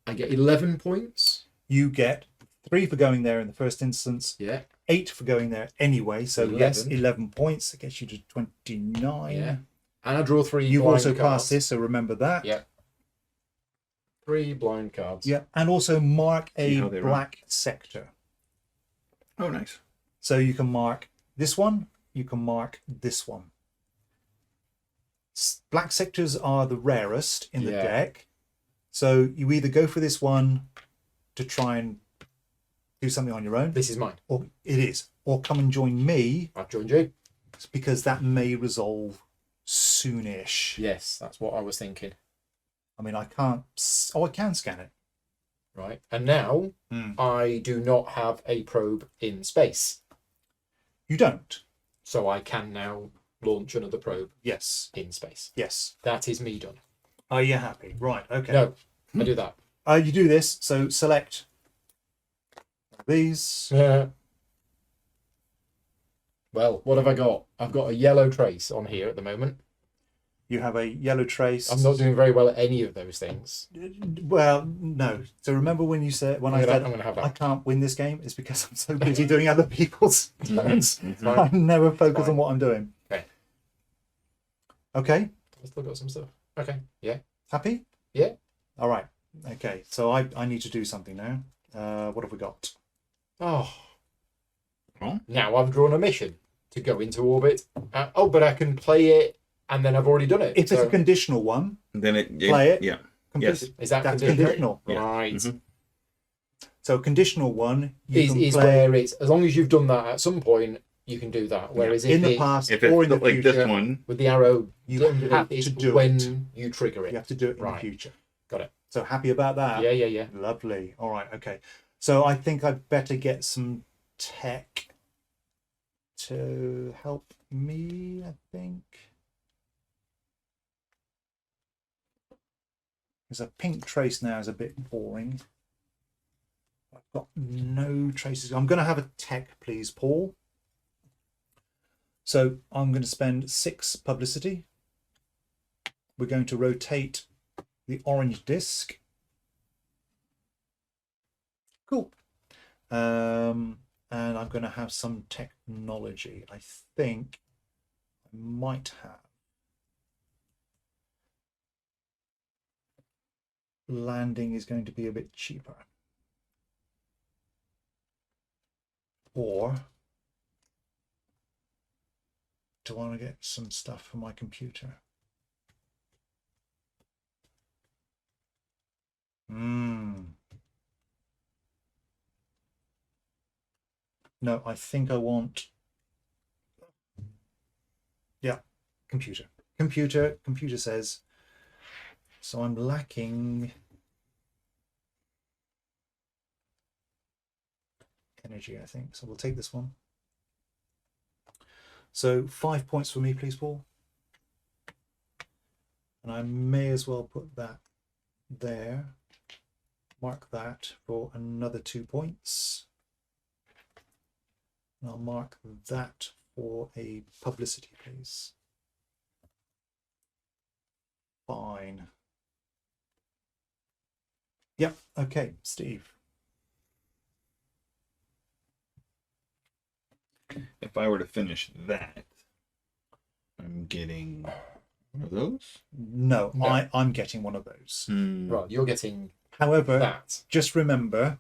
I get 11 points. You get 3 for going there in the first instance, Yeah. 8 for going there anyway. So yes, 11. 11 points. That gets you to 29. Yeah. And I draw 3 You've blind also cards. passed this, so remember that. Yeah. 3 blind cards. Yeah. And also mark See a how they run. black sector. Oh, nice. So you can mark this one, you can mark this one. Black sectors are the rarest in the Yeah. deck. So you either go for this one to try and do something on your own, This is mine. or it is, or come and join me I've joined you. because that may resolve soonish. Yes, that's what I was thinking. I mean, I can't. Oh, I can scan it. Right. And now I do not have a probe in space. You don't. So I can now launch another probe Yes. in space. Yes. That is me done. Are you happy? Right. Okay. No, I do that. You do this. So select these. Well, what have I got? I've got a yellow trace on here at the moment. You have a yellow trace. I'm not doing very well at any of those things. Well, no. So remember when you said I'm gonna have that. I can't win this game? It's because I'm so busy doing other people's turns. Fine. I never focus Fine. on what I'm doing. Okay. Okay. I've still got some stuff. Okay. Yeah. Happy? Yeah. All right. Okay. So I need to do something now. What have we got? Oh. Well. Now I've drawn a mission to go into orbit. But I can play it, and then I've already done it. If so it's a conditional one, Then it Play it. Yeah. complete- Yes. is that that's conditional? conditional. Yeah. Right. Mhm. So conditional one you Is can play where it's as long as you've done that at some point, you can do that. Whereas in if the it- past If or in it's the like future. this one, with the arrow, You underneath, have it's to do when it. you trigger it. You have to do it in Right. the future. Got it. So happy about that? Yeah, yeah, yeah. Lovely. All right. Okay. So I think I'd better get some tech to help me, I think. Because a pink trace now is a bit boring. I've got no traces. I'm going to have a tech, please, Paul. So I'm going to spend 6 publicity. We're going to rotate the orange disc. Cool. And I'm going to have some technology. I think I might have landing is going to be a bit cheaper. Or do I want to get some stuff for my computer? No, I think I want, yeah, computer. Computer says, so I'm lacking energy, I think. So we'll take this one. So 5 points for me, please, Paul. And I may as well put that there. Mark that for another 2 points. And I'll mark that for a publicity, please. Fine. Yep, okay, Steve. If I were to finish that, I'm getting one of those. No, No. I'm getting one of those. Right, you're getting However, that. just remember,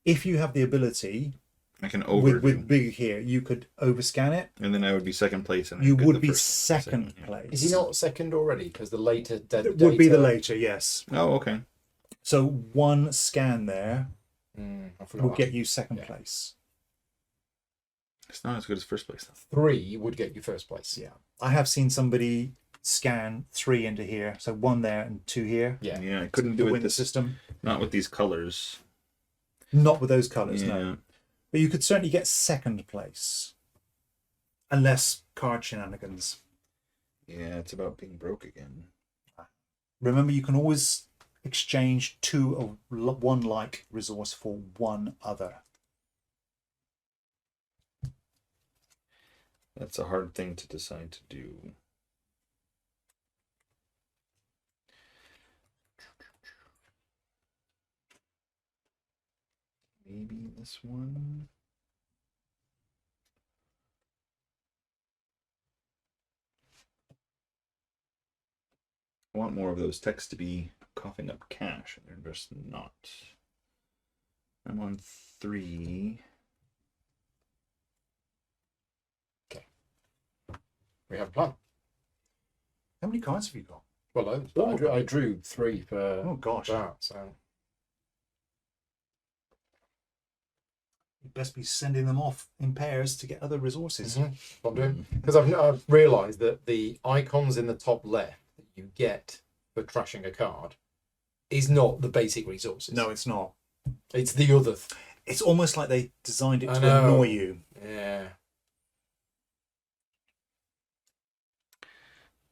if you have the ability I can overdo, with big here, you could overscan it. and then I would be second place, and I'd You get would the be first one, second yeah. place. Is he not second already? Because the later It would be the later, yes. Oh, okay. So one scan there I forgot will that. get you second Yeah. place. It's not as good as first place though. 3 would get you first place. Yeah, I have seen somebody scan 3 into here, so 1 there and 2 here. Yeah. Yeah, I couldn't To do it win the this system. not with these colors. Not with those colours, Yeah. no. But you could certainly get second place, unless card shenanigans. Yeah, it's about being broke again. Remember, you can always exchange 2 of one like resource for 1 other. That's a hard thing to decide to do. Maybe this one. I want more of those texts to be coughing up cash, and they're just not. I'm on 3. We have a plan. How many cards have you got? Well, loads, but I drew 3 for Oh gosh, that, so you'd best be sending them off in pairs to get other resources. what I'm doing. Because I've realised that the icons in the top left that you get for trashing a card is not the basic resources. No, it's not. It's the other. It's almost like they designed it I to know. annoy you. Yeah.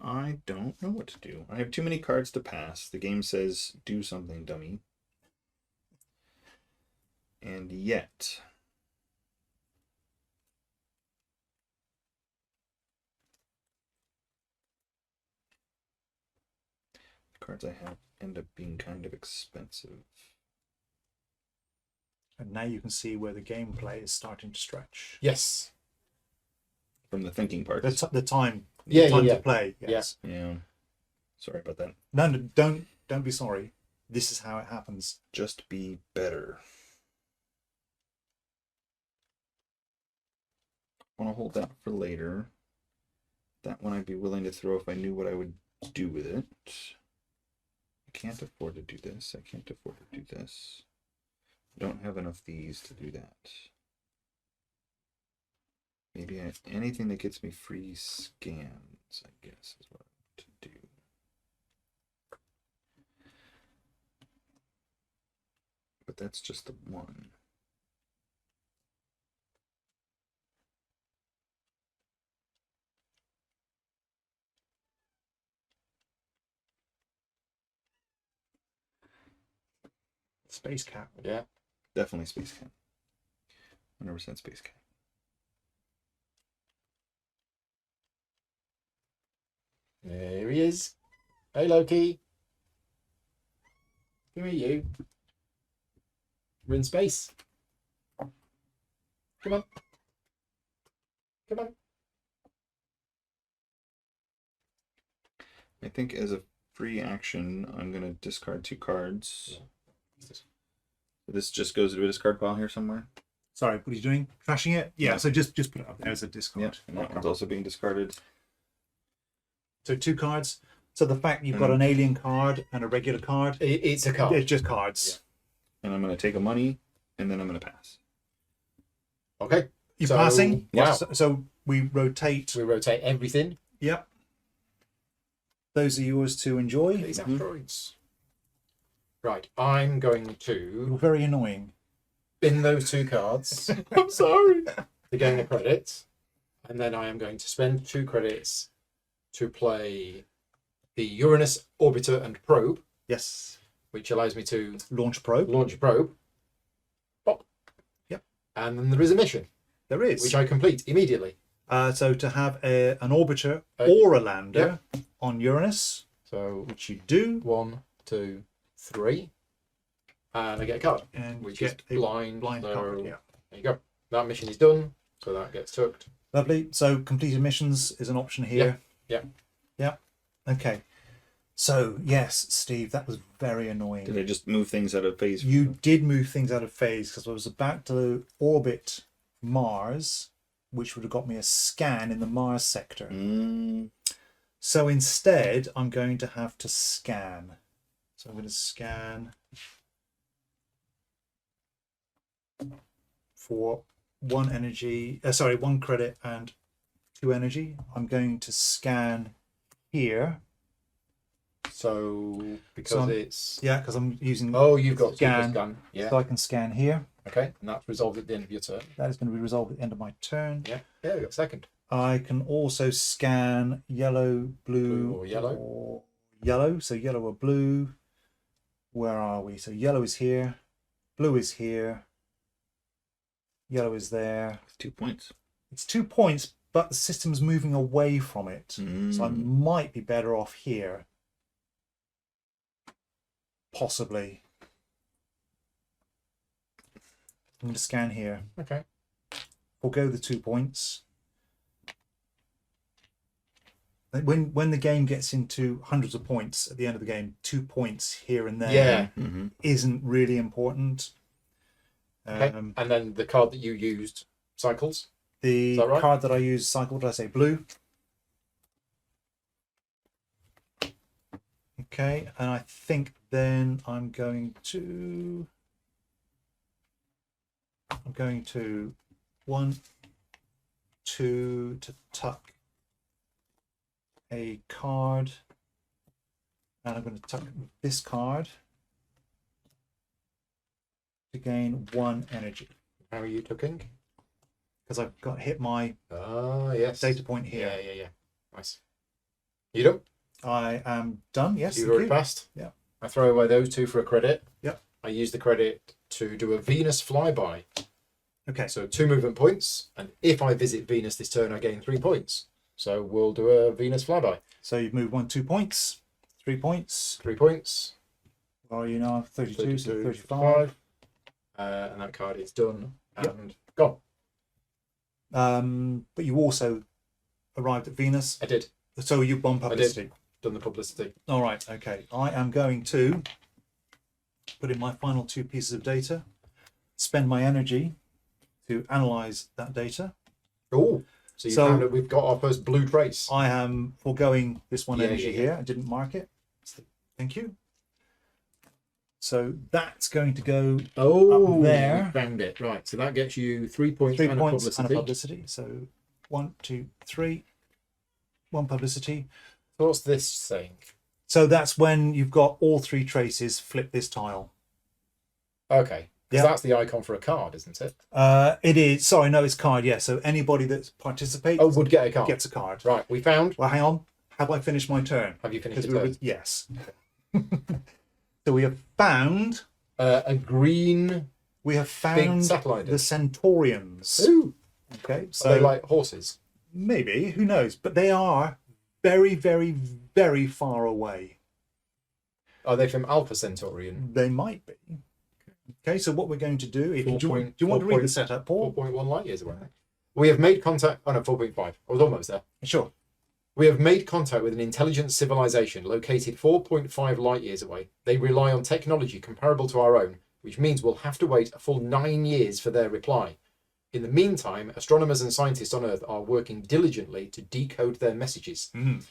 I don't know what to do. I have too many cards to pass. The game says, do something, dummy. And yet... the cards I have end up being kind of expensive. And now you can see where the gameplay is starting to stretch. Yes. From the thinking part. The time, Yeah, time yeah, to play. Yes. Yeah. Sorry about that. No, don't be sorry. This is how it happens. Just be better. I want to hold that for later. That one I'd be willing to throw if I knew what I would do with it. I can't afford to do this. I can't afford to do this. I don't have enough these to do that. Maybe anything that gets me free scans, I guess, is what I want to do. But that's just the one. Space Cat. Yeah. Definitely Space Cat. 100% Space Cat. There he is. Hey, Loki. Give me you. We're in space. Come on. Come on. I think as a free action, I'm going to discard 2 cards. Yeah. This just goes to a discard pile here somewhere. Sorry, what are you doing? Trashing it? Yeah. Yeah. So just put it up there as a discard. Yeah, and that one's also being discarded. So 2 cards. So the fact you've got an alien card and a regular card, It's a card. it's just cards. And I'm going to take a money, and then I'm going to pass. Okay. You're So- passing. Wow. So we rotate. We rotate everything. Yep. Those are yours to enjoy. These asteroids. Right. I'm going You're to. very annoying. bin those 2 cards I'm sorry. to gain a credit, and then I am going to spend 2 credits to play the Uranus Orbiter and Probe, Yes. which allows me to Launch probe. launch a probe. Pop. Yep. And then there is a mission, There is. which I complete immediately. So to have an orbiter or a lander on Uranus, So which you do, 1, 2, 3, and I get a card, and which get is a blind. blind so card. Yeah. there you go. That mission is done, so that gets tucked. Lovely. So completed missions is an option here. Yeah. Yeah. Okay. So yes, Steve, that was very annoying. Did I just move things out of phase? You did move things out of phase because I was about to orbit Mars, which would have got me a scan in the Mars sector. So instead, I'm going to have to scan. So I'm going to scan for 1 energy, 1 credit and 2 energy. I'm going to scan here. So because So I'm- it's Yeah, because I'm using. oh, you've got Scan. scan. Yeah. So I can scan here. Okay, and that's resolved at the end of your turn. That is going to be resolved at the end of my turn. Yeah. Yeah, we got second. I can also scan yellow, blue, Blue or yellow. or yellow. So yellow or blue. Where are we? So yellow is here, blue is here, yellow is there. 2 points. It's 2 points, but the system's moving away from it. So I might be better off here. Possibly. I'm going to scan here. Okay. Forgo the 2 points. When the game gets into hundreds of points at the end of the game, 2 points here and there Yeah. isn't really important. Okay. And then the card that you used cycles. The Is that right? card that I use cycle, did I say blue? Okay, and I think then I'm going to 1, 2 to tuck a card, and I'm going to tuck this card to gain 1 energy How are you tucking? because I've got hit my Ah, yes. data point here. Yeah. Nice. You done? I am done. Yes, You've thank already you. passed? Yeah. I throw away those 2 for a credit. Yep. I use the credit to do a Venus flyby. Okay, So 2 movement points, and if I visit Venus this turn, I gain 3 points. So we'll do a Venus flyby. so you've moved 1, 2 points, 3 points. 3 points. What are you now? 32, so 32, 35. And that card is done and gone. But you also arrived at Venus, I did. so you've won publicity. Done the publicity. All right, okay. I am going to put in my final 2 pieces of data, spend my energy to analyze that data. Oh, so you So- found that we've got our first blue trace. I am foregoing this 1 Yeah, energy yeah, yeah. here. I didn't mark it. Thank you. So that's going to go Oh, up there. we found it. Right, so that gets you 3 points, 3 and points a and a publicity. publicity. So 1, 2, 3. 1 publicity. So what's this saying? So that's when you've got all 3 traces, flip this tile. Okay, because Yeah. that's the icon for a card, isn't it? It is, sorry, no, it's card, yeah. So anybody that participates Oh, would get a card. gets a card. Right, we found. Well, hang on. Have I finished my turn? Have you finished Because your we turn? were, yes. So we have found A green big found satellite. the Centaurians. Ooh, Okay, are so they like horses? maybe, who knows? But they are very, very, very far away. Are they from Alpha Centaurian? They might be. Okay, so what we're going to do, if do you want to 4 read the point- setup, Paul? 4.1 light years away. We have made contact. Oh no, 4.5. I was almost there. Sure. We have made contact with an intelligent civilization located 4.5 light years away. They rely on technology comparable to our own, which means we'll have to wait a full 9 years for their reply. In the meantime, astronomers and scientists on Earth are working diligently to decode their messages. Mhm.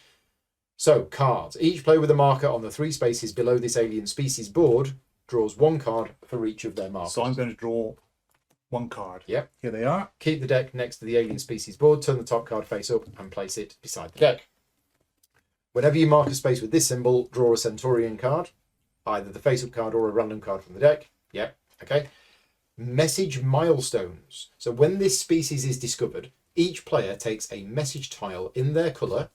So, cards. Each player with a marker on the 3 spaces below this alien species board draws 1 card for each of their markers. So I'm going to draw 1 card. Yep. Here they are. Keep the deck next to the alien species board, turn the top card face up, and place it beside the deck. Whenever you mark a space with this symbol, draw a Centaurian card, either the face-up card or a random card from the deck. Yep, okay. Message milestones. So when this species is discovered, each player takes a message tile in their colour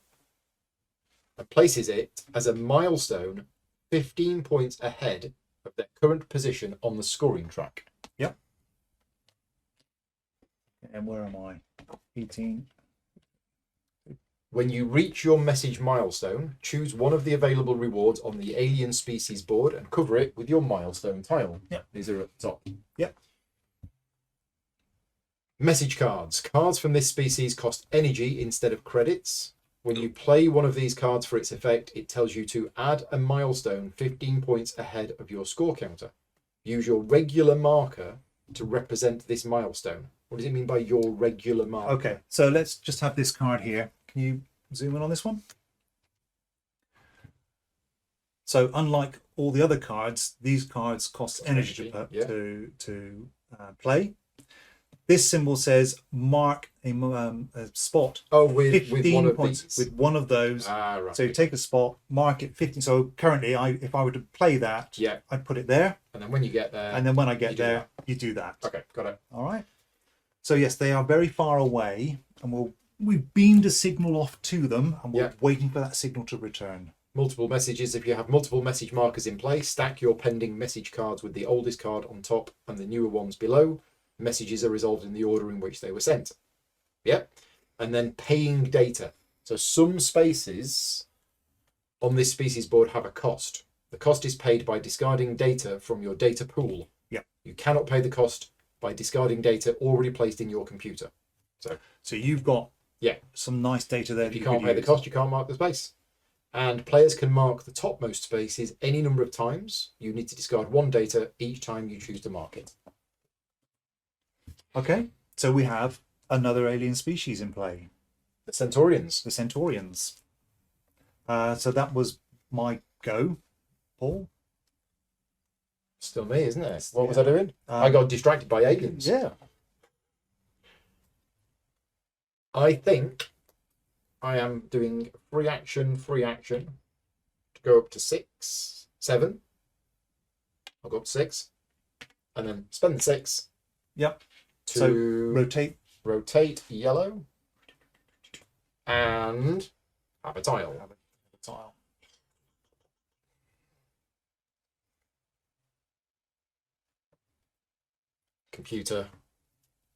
and places it as a milestone 15 points ahead of their current position on the scoring track. Yep. And where am I? 18. When you reach your message milestone, choose one of the available rewards on the alien species board and cover it with your milestone tile. Yep. These are at the top. Yep. Message cards. Cards from this species cost energy instead of credits. When you play one of these cards for its effect, it tells you to add a milestone 15 points ahead of your score counter. Use your regular marker to represent this milestone. What does it mean by your regular marker? Okay, so let's just have this card here. Can you zoom in on this one? So unlike all the other cards, these cards cost energy to play. This symbol says mark a spot. Oh, with 15 one of points these. with one of those. Right. So you take a spot, mark it 15. So currently, if I were to play that, Yeah. I'd put it there. And then when you get there. And then when I get you do there, you do that. Okay, got it. All right. So yes, they are very far away, and we've beamed a signal off to them, and we're waiting for that signal to return. Multiple messages. If you have multiple message markers in place, stack your pending message cards with the oldest card on top and the newer ones below. Messages are resolved in the order in which they were sent. Yep. And then paying data. So some spaces on this species board have a cost. The cost is paid by discarding data from your data pool. Yep. You cannot pay the cost by discarding data already placed in your computer. So you've got some nice data there. If you can't pay the cost, you can't mark the space. And players can mark the topmost spaces any number of times. You need to discard one data each time you choose to mark it. Okay, so we have another alien species in play. The Centaurians. The Centaurians. So that was my go, Paul. Still me, isn't it? What was I doing? Um, I got distracted by aliens. Yeah. I think I am doing free action to go up to 6, 7. I'll go up to 6. And then spend the 6. Yep. To So rotate yellow and have a tile. tile. Computer.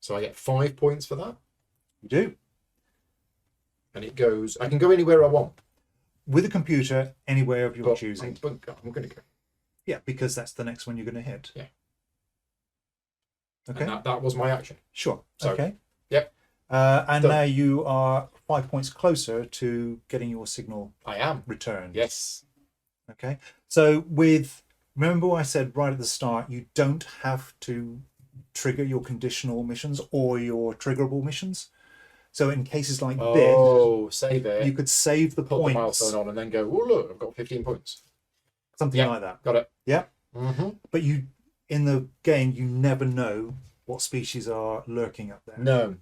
So I get 5 points for that. You do. And it goes, I can go anywhere I want. With a computer, anywhere of your But choosing. I'm going to go. Yeah, because that's the next one you're going to hit. Yeah. Okay. And that was my action. Sure. So, okay. Yep. And Done. now you are 5 points closer to getting your signal I am. returned. Yes. Okay. So remember what I said right at the start, you don't have to trigger your conditional missions or your triggerable missions. So in cases like Save it. this, you could save the put the points. milestone on and then go, oh, look, I've got 15 points. Something Yeah. like that. Got it. Yeah. Mm-hmm. But in the game, you never know what species are lurking up there. No.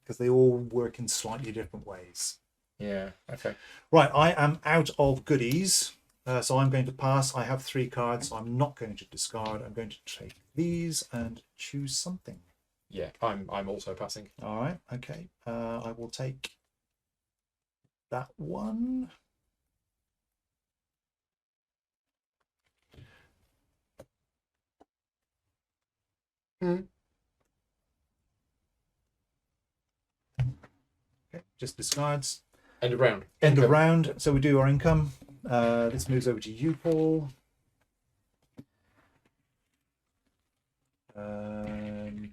Because they all work in slightly different ways. Yeah. Okay. Right, I am out of goodies. So I'm going to pass. I have 3 cards, so I'm not going to discard. I'm going to take these and choose something. Yeah. I'm also passing. All right, okay. I will take that one. Okay, just discards. End of round. End of round. So we do our income. This moves over to you, Paul.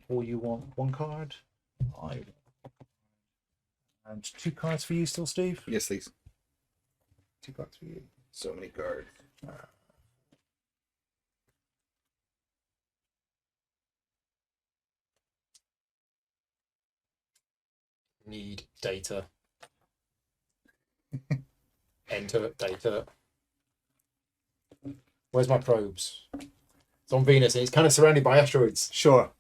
Paul, you want 1 card? And 2 cards for you still, Steve? Yes, please. 2 cards for you. So many cards. Need data. Enter data. Where's my probes? It's on Venus and it's kind of surrounded by asteroids. Sure.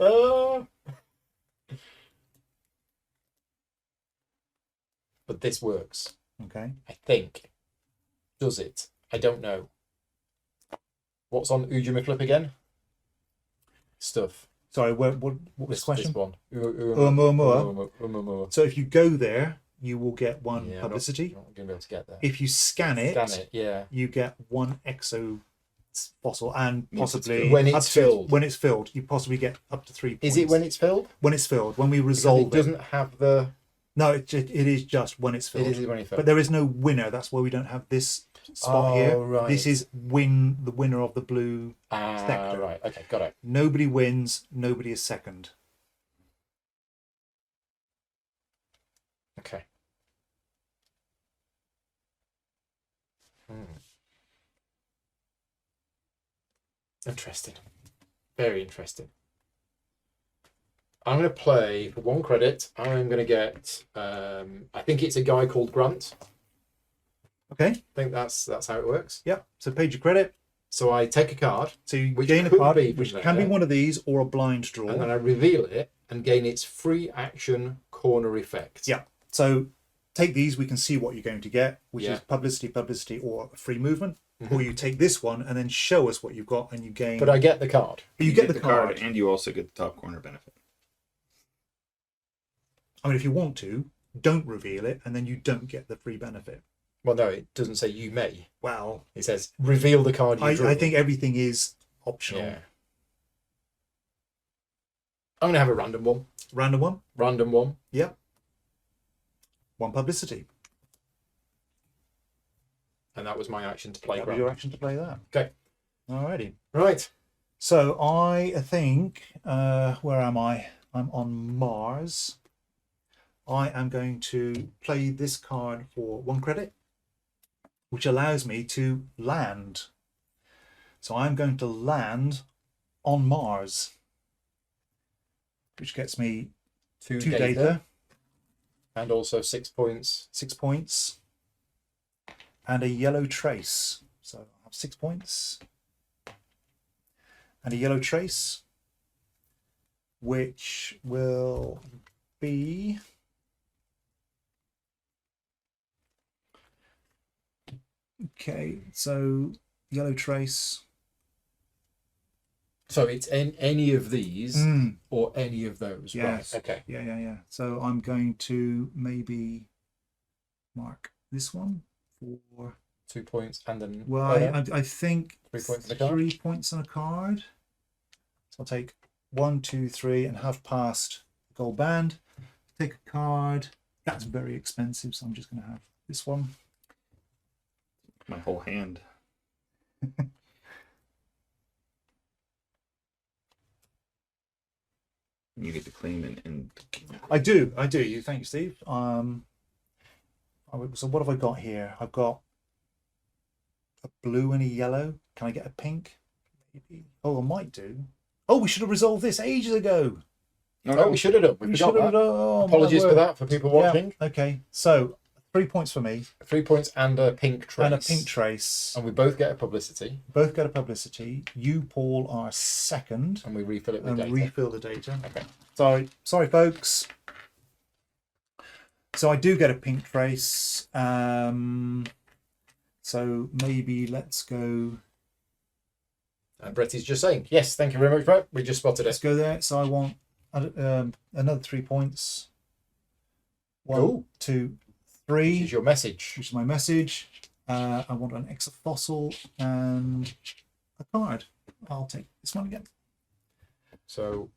But this works. Okay. I think. Does it? I don't know. What's on Ujima Flip again? Stuff. Sorry, what was the question? This one. So if you go there, you will get one Yeah, publicity. Not going to be able to get there. If you scan it, yeah. you get one exo fossil, and Once it's possibly filled. When it's filled. When it's filled, you possibly get up to 3 points. Is it when it's filled? When it's filled, when we Because resolve it doesn't have the. No, it is just when it's filled. It is when it's filled. But there is no winner. That's why we don't have this spot here. Right. This is the winner of the blue sector. Right. Okay, got it. Nobody wins. Nobody is second. Okay. Interesting. Very interesting. I'm going to play for 1 credit. I'm going to get. I think it's a guy called Grant. Okay. I think that's how it works. Yep. So paid your credit. So I take a card, So you Which gain a could card, be from which there. can be one of these or a blind draw. and then I reveal it and gain its free action corner effect. Yeah. So take these. We can see what you're going to get, which Yeah. is publicity, or free movement. Or you take this one and then show us what you've got, and you gain. But I get the card. you get the card. and you also get the top corner benefit. I mean, if you want to, don't reveal it, and then you don't get the free benefit. Well, no, it doesn't say you may. Well, It says reveal the card you drew. I think everything is optional. Yeah. I'm going to have a random one. Random one. Random one. Yep. One publicity. And that was my action to play That was Grant. your action to play that. Okay. Alrighty. Right. So I think, where am I? I'm on Mars. I am going to play this card for 1 credit, which allows me to land. So I'm going to land on Mars, which gets me 2 2 data, and also 6 points. 6 points, and a yellow trace. So I have 6 points and a yellow trace, which will be okay. So yellow trace. So it's any of these Mm, or any of those. yes. Right. Okay. Yeah. So I'm going to maybe mark this one for. 2 points and then. Well, I think 3 points on a card. 3 points on a card. So I'll take 1, 2, 3, and have passed the gold band. Take a card. That's very expensive, so I'm just going to have this one. My whole hand. You get to claim and I do. You thank you, Steve. So what have I got here? I've got a blue and a yellow. Can I get a pink? Maybe. Oh, I might do. Oh, we should have resolved this ages ago. Oh, we should have done. We forgot that. Oh, my Apologies for word. that for people watching. Yeah, okay, so 3 points for me 3 points and a pink trace. and a pink trace. And we both get a publicity. Both get a publicity. You, Paul, are second, And we refill it with and data. refill the data. Okay. Sorry, folks. So I do get a pink trace. So maybe let's go. And Brett is just saying, yes, thank you very much, Brett. We just spotted Let's it. go there. So I want another 3 points. One, Ooh. 2, Which 3. is your message. Which is my message. I want an extra fossil and a card. I'll take this one again. So,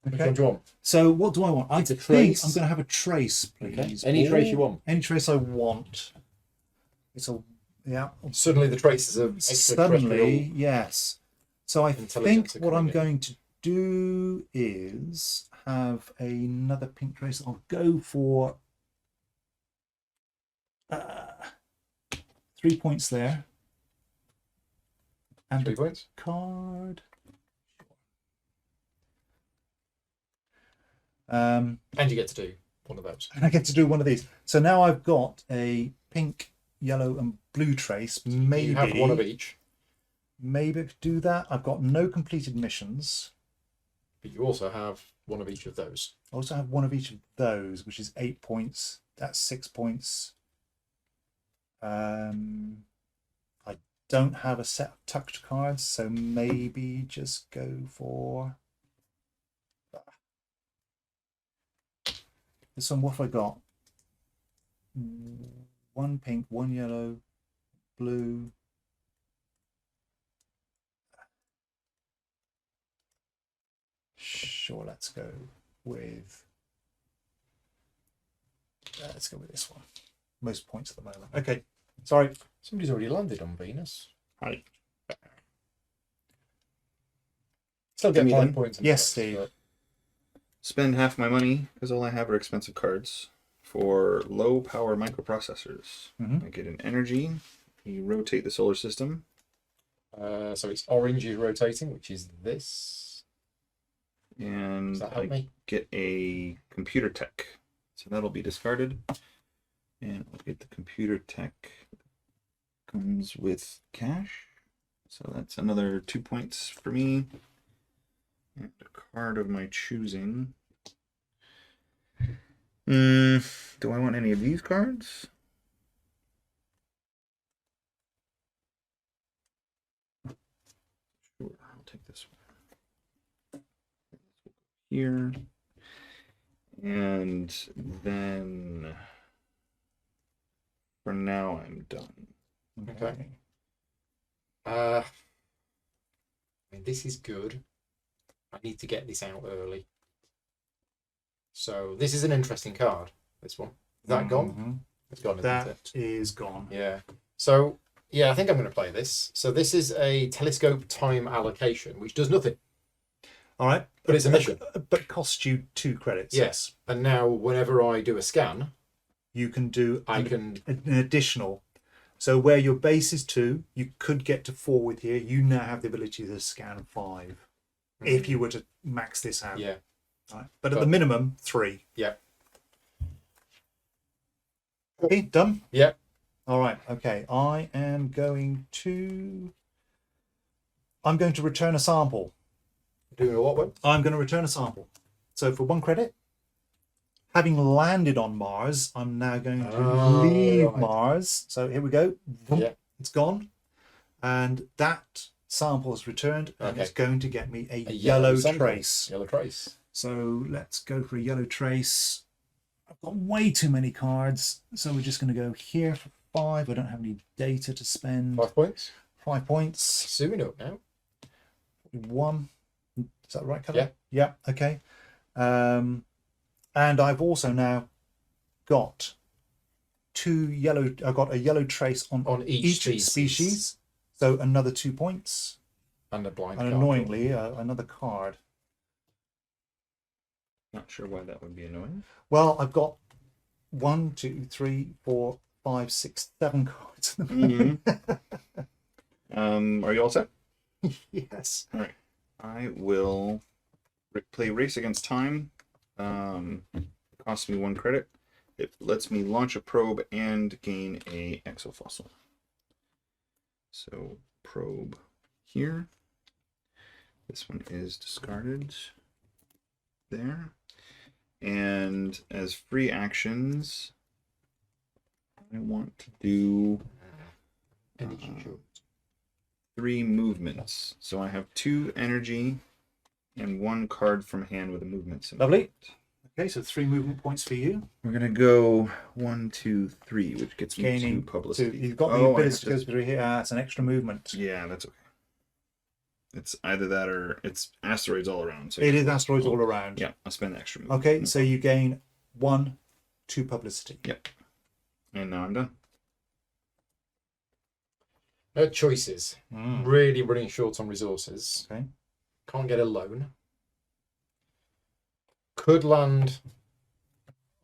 which Okay. one do you want? So what do I want? I It's a think trace. I'm going to have a trace, please. Any trace you Or want. Any trace I want. It's a Suddenly the traces of extraterrestrial. Suddenly, yes. So I think Intelligence are what I'm coming in. going to do is have another pink trace. I'll go for 3 points there. And 3 a points. card. And you get to do one of those. And I get to do one of these. So now I've got a pink, yellow, and blue trace. Maybe You have one of each, Maybe I could do that. I've got no completed missions. but you also have one of each of those. I also have one of each of those, which is 8 points. That's 6 points. I don't have a set of tucked cards, so maybe just go for this one. What have I got? One pink, one yellow, blue. Sure, let's go with this one. Most points at the moment. Okay, sorry. Somebody's already landed on Venus. Right. Still get Give me 5 them. points. and Yes, stuff, Steve. but- Spend half my money because all I have are expensive cards for low power microprocessors. Mhm. I get an energy. You rotate the solar system. So it's orange is rotating, which is this. And Does that help I me? get a computer tech. So that'll be discarded. And I'll get the computer tech. Comes with cash. So that's another 2 points for me. And a card of my choosing. Do I want any of these cards? Sure, I'll take this one. Here. And then for now I'm done. Okay. I mean, this is good. I need to get this out early. So this is an interesting card. This one. Is that gone? Mhm. It's gone, isn't That it? is gone. Yeah. So yeah, I think I'm going to play this. So this is a telescope time allocation, which does nothing, All right, but it's a mission. but costs you 2 credits. Yes. And now whenever I do a scan, You can do I can. an additional. So where your base is 2, you could get to 4 with here. You now have the ability to scan 5 if you were to max this out. Yeah. Right. But at the minimum, 3. Yeah. Okay, done? Yeah. All right, okay. I'm going to return a sample. Doing a what one? I'm going to return a sample. So for 1 credit, having landed on Mars, I'm now going to leave right. Mars. So here we go. Boom, Yeah. it's gone. And that sample is returned, and Okay. it's going to get me a A yellow sample. trace. Yellow trace. So let's go for a yellow trace. I've got way too many cards, so we're just going to go here for 5. I don't have any data to spend. 5 points. 5 points. Zooming up now. 1. Is that the right colour? Yeah. Yeah. Okay. And I've also now got 2 yellow. I've got a yellow trace on each species. So another 2 points. And a blind And card. annoyingly, another card. Not sure why that would be annoying. Well, I've got 1, 2, 3, 4, 5, 6, 7 cards. Are you all set? Yes. All right. I will play Race Against Time. It costs me 1 credit. It lets me launch a probe and gain a exofossil. So probe here. This one is discarded there. And as free actions, I want to do Energy short. 3 movements. So I have 2 energy and 1 card from hand with a movement symbol. Lovely. Okay, so 3 movement points for you. We're gonna go 1, 2, 3, which gets me 2 Gaining. So publicity. you've got the Oh, I ability have to go through here. It's an extra movement. Yeah, that's okay. It's either that or it's asteroids all around. So It is asteroids all around. Yeah, I'll spend the extra movement. Okay, so you gain 1, 2 publicity. Yep. And now I'm done. Choices. Mm. Really running short on resources. Okay. Can't get a loan. Could land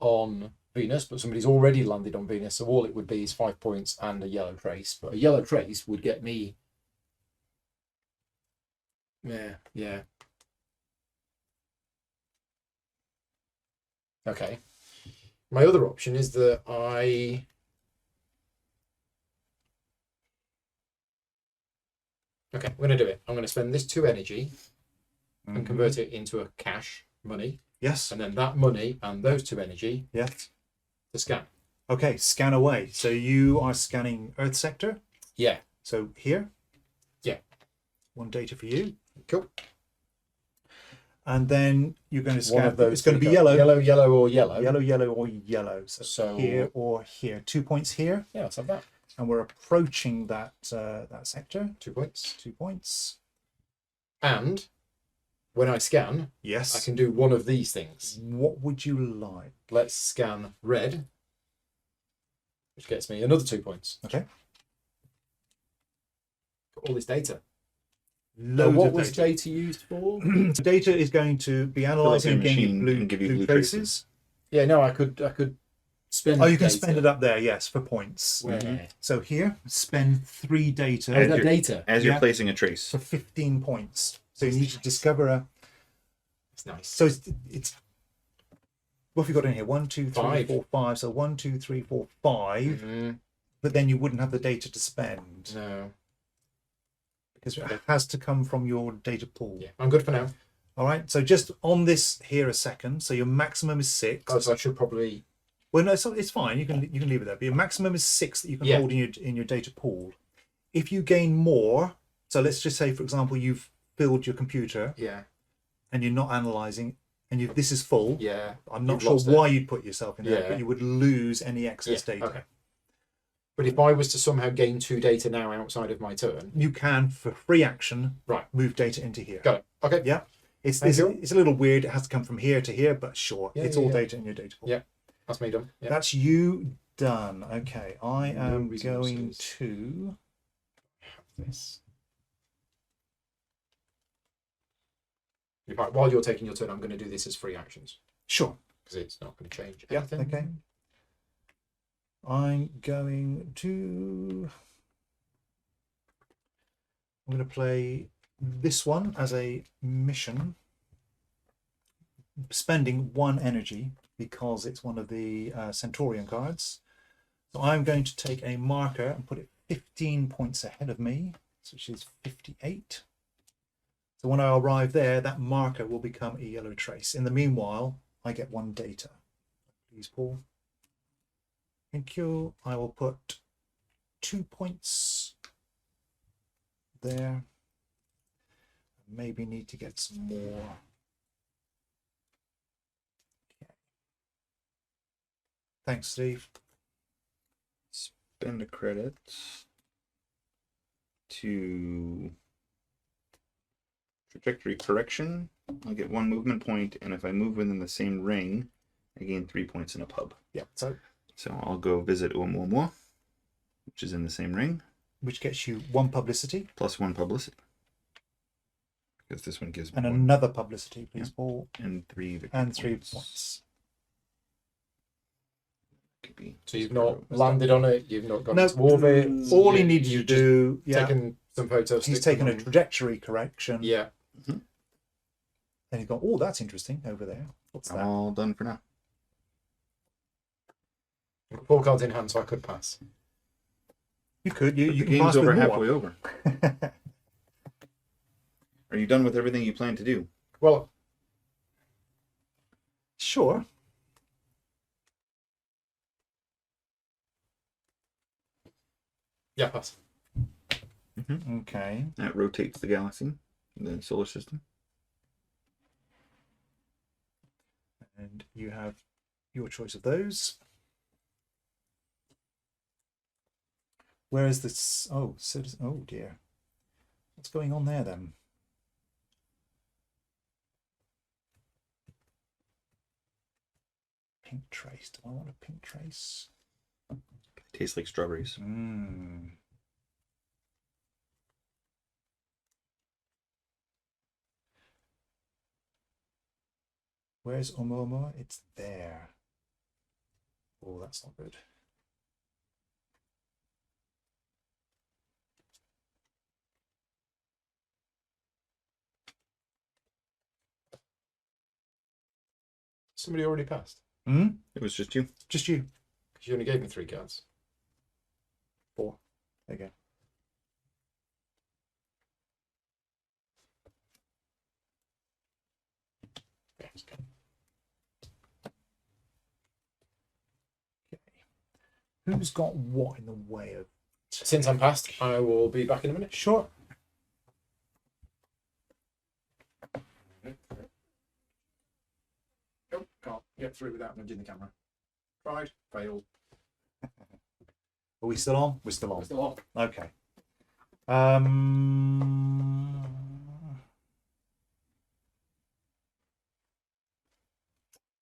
on Venus, but somebody's already landed on Venus, so all it would be is 5 points and a yellow trace. But a yellow trace would get me. Yeah. Okay. My other option is that Okay, I'm going to do it. I'm going to spend this 2 energy and convert it into a cash money, Yes. and then that money and those 2 energy Yes. to scan. Okay, scan away. So you are scanning Earth sector. Yeah. So here, Yeah. 1 data for you, Cool. and then you're going to scan. One of those. It's going to be three yellow, yellow, yellow, or yellow. yellow, yellow, or yellow. So, So- here or here. 2 points here, Yeah, let's have that. and we're approaching that that sector. 2 points. 2 points. And when I scan, Yes. I can do one of these things. What would you like? Let's scan red, which gets me another 2 points. Okay. Got all this data. Loads What of was data. data used for? So data is going to be analysing and giving you machine blue, can give you blue blue traces. Yeah, no, I could spend. Oh, you can data. spend it up there, yes, for points. Where? So here, spend 3 data Oh, is that you're- data? As you're Yeah. placing a trace. for 15 points. So you need to discover a. It's nice. So it's what have you got in here? 1, 2, 3, Five. 4, 5. So 1, 2, 3, 4, 5. Mhm. But then you wouldn't have the data to spend No. because it has to come from your data pool. Yeah, I'm good for now. All right. So just on this here a second. So your maximum is 6. Oh, so I should probably. Well, no, it's fine. You can leave it there. But your maximum is 6 that you can Yeah. hold in your data pool. If you gain more, so let's just say, for example, you've filled your computer Yeah. and you're not analyzing, and this is full. Yeah. I'm not You've sure lost why you'd put yourself in there, Yeah. but you would lose any excess Yeah, data. okay. But if I was to somehow gain 2 data now outside of my turn, You can, for free action, right? move data into here. Got it. Okay. Yeah. It's Thank you. it's a little weird. It has to come from here to here, but sure, Yeah, it's yeah, all yeah. data in your data pool. Yeah. That's me done. Yeah. That's you done. Okay, I am going resources. to. This. In fact, while you're taking your turn, I'm going to do this as free actions Sure. because it's not going to change Yeah. anything. Okay. I'm going to. I'm going to play this one as a mission, spending 1 energy because it's one of the Centurion cards. So I'm going to take a marker and put it 15 points ahead of me, which is 58. So when I arrive there, that marker will become a yellow trace. In the meanwhile, I get 1 data. Please, Paul. Thank you. I will put 2 points there. Maybe need to get some more. Okay. Thanks, Steve. Spend a credit to trajectory correction. I'll get 1 movement point, and if I move within the same ring, I gain 3 points in a pub. Yeah. So So I'll go visit Oumuamua, which is in the same ring, which gets you 1 publicity plus 1 publicity. Because this one gives me and 1 another publicity, please, Paul, and 3 victory and 3 points. Could be So you've not landed on it. You've not got No, to orbit. all he you- needs you to just do, yeah, taken some photos. he's stick them taken a on. trajectory correction. Yeah. And he's gone, oh, that's interesting over there. What's I'm that? all done for now. I've got 4 cards in hand, so I could pass. You could, you The can game's pass over with more. halfway over. Are you done with everything you plan to do? Well, Sure. yeah, pass. Okay. That rotates the galaxy, the solar system. And you have your choice of those. Where is this? Oh, citizen. Oh dear. What's going on there then? Pink trace. Do I want a pink trace? Tastes like strawberries. Mm. Where's Oumuamua? It's there. Oh, that's not good. Somebody already passed Hmm? It was just you. Just you. because you only gave me 3 cards. 4. There you go. Yeah, it's good. Okay. Who's got what in the way of Since I'm past, I will be back in a minute. Sure. Nope, can't get through without nudging the camera. Tried, failed. Are we still on? We're still on. Still on. Okay.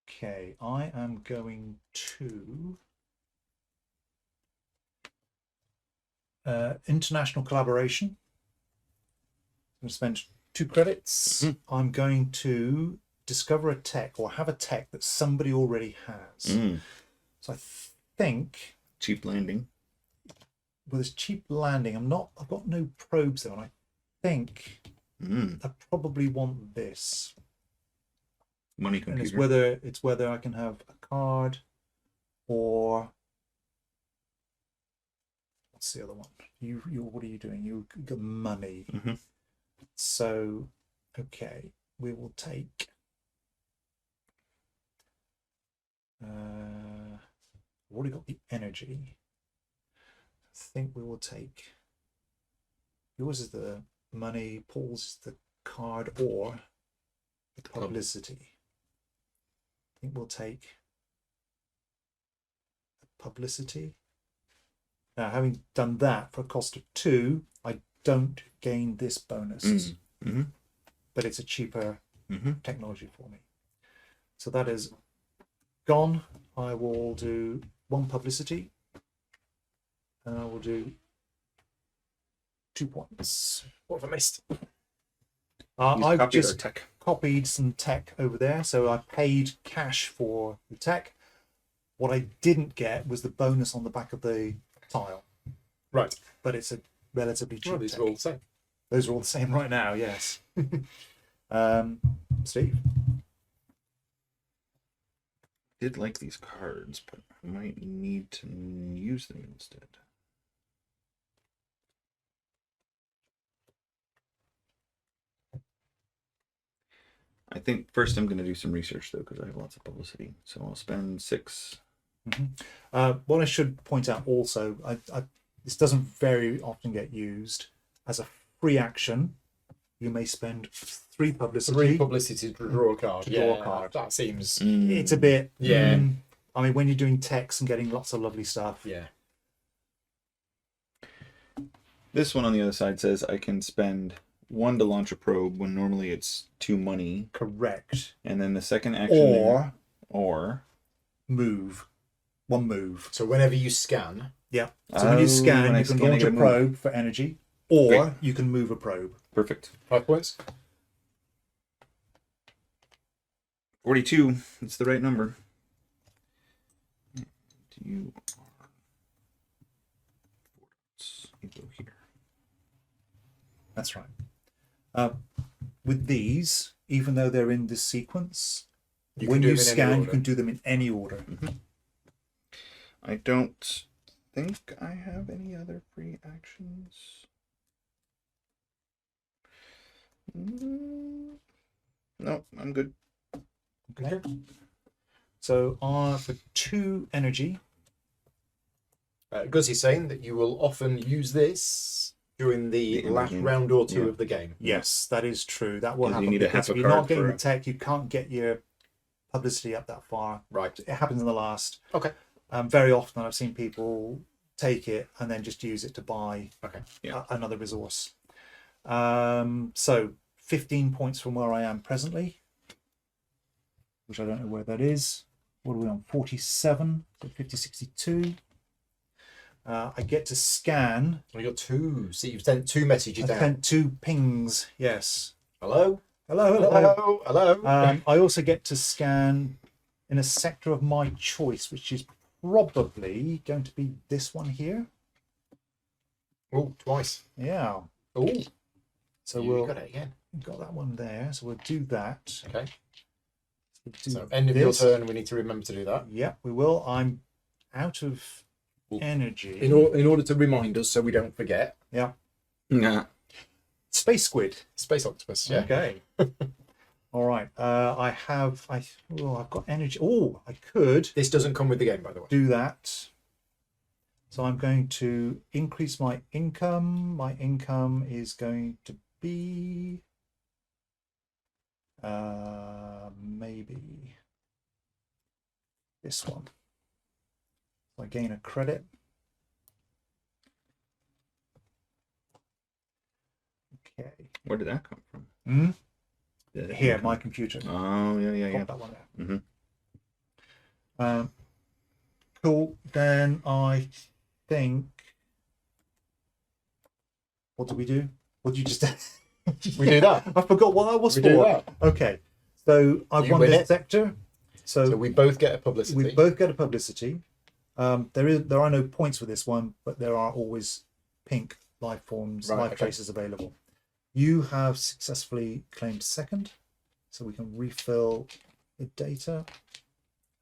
Okay, I am going to international collaboration. I'm going to spend 2 credits. I'm going to discover a tech or have a tech that somebody already has. So I think Cheap landing. with this cheap landing, I've got no probes though, and I think I probably want this. Money And computer. it's whether I can have a card or what's the other one? You what are you doing? You got money. So okay, we will take I've already got the energy. I think we will take yours is the money, Paul's is the card or the publicity. I think we'll take publicity. Now, having done that for a cost of 2, I don't gain this bonus, but it's a cheaper technology for me. So that is gone. I will do 1 publicity, and I will do 2 points. What have I missed? I've just tech. copied some tech over there, so I paid cash for the tech. What I didn't get was the bonus on the back of the tile, Right. but it's a relatively cheap Well, these tech. are all the same. Those are all the same right now, yes. Steve? Did like these cards, but I might need to use them instead. I think first I'm going to do some research though, because I have lots of publicity. So I'll spend 6. What I should point out also, this doesn't very often get used as a free action. You may spend 3 publicity. 3 publicity to draw a card. To draw a card. That seems. It's a bit. Yeah. I mean, when you're doing text and getting lots of lovely stuff. Yeah. This one on the other side says I can spend 1 to launch a probe when normally it's 2 money. Correct. And then the second action Or move. 1 move. So whenever you scan. Yeah. So when you scan, when I you can scan, I launch a get a probe for energy, or Great. you can move a probe. Perfect. 5 points. 42. It's the right number. And you are 4 dots. You go here. That's right. With these, even though they're in this sequence, You when can do you them in any scan, you order. can do them in any order. I don't think I have any other free actions. No, I'm good. Okay. So for 2 energy, Guzzy's saying that you will often use this during the The last endgame. round or 2 Yeah. of the game. yes, that is true. That will 'Cause you happen need to because have if a you're not card getting for the tech, you can't get your publicity up that far. Right. It happens in the last. Okay. Very often, I've seen people take it and then just use it to buy Okay. Yeah. another resource. So 15 points from where I am presently, which I don't know where that is. What are we on? 47, so 50, 62. I get to scan. We got 2. See, you've sent 2 messages I down. sent 2 pings. Yes. Hello? Hello, hello. Hello? Hello? I also get to scan in a sector of my choice, which is probably going to be this one here. Oh, twice. Yeah. Oh, So you we'll got it again. got that one there. So we'll do that. Okay. We'll do So end of your this. turn, we need to remember to do that. Yeah, we will. I'm out of Cool. energy. In order to remind us so we don't forget. Yeah. Nah. Space squid. Space octopus, yeah. Okay. All right. I've got energy. Oh, I could This doesn't come with the game, by the way. do that. So I'm going to increase my income. My income is going to be maybe this one. So I gain a credit. Okay. Where did that come from? Hmm? The Here, income. my computer. Oh, yeah. Pop that one there. Mm-hmm. Cool. Then I think. What did we do? What did you just do? We do that. I forgot what that was We for. do that. Okay. So I've You won win this it. sector. So we both get a publicity. We both get a publicity. There are no points for this one, but there are always pink life forms, Right, life okay. traces available. You have successfully claimed second, so we can refill the data.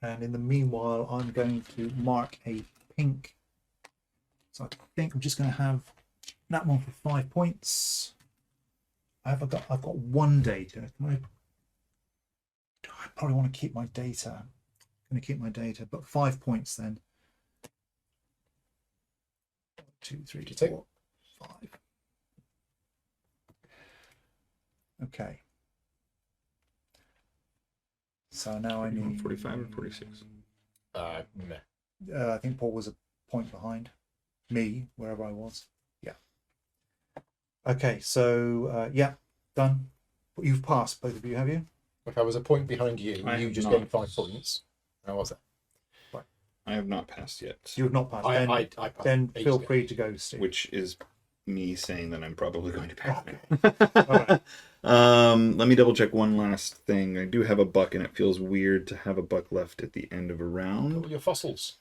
And in the meanwhile, I'm going to mark a pink. So I think I'm just going to have that one for 5 points. I've got one data. I probably want to keep my data. I'm going to keep my data, but 5 points then. 1, 2, 3, 4, 5. Okay. So now I need 45 or 46? Meh. I think Paul was a point behind me, wherever I was. Yeah. Okay, so yeah, done. You've passed, both of you, have you? If I was a point behind you, I you have just not. gained 5 points. How was that? I have not passed yet, You have not passed. I Then passed feel ages free to go, Steve. which is me saying that I'm probably going to pass. Alright. Let me double check one last thing. I do have a buck, and it feels weird to have a buck left at the end of a ago. round. All your fossils.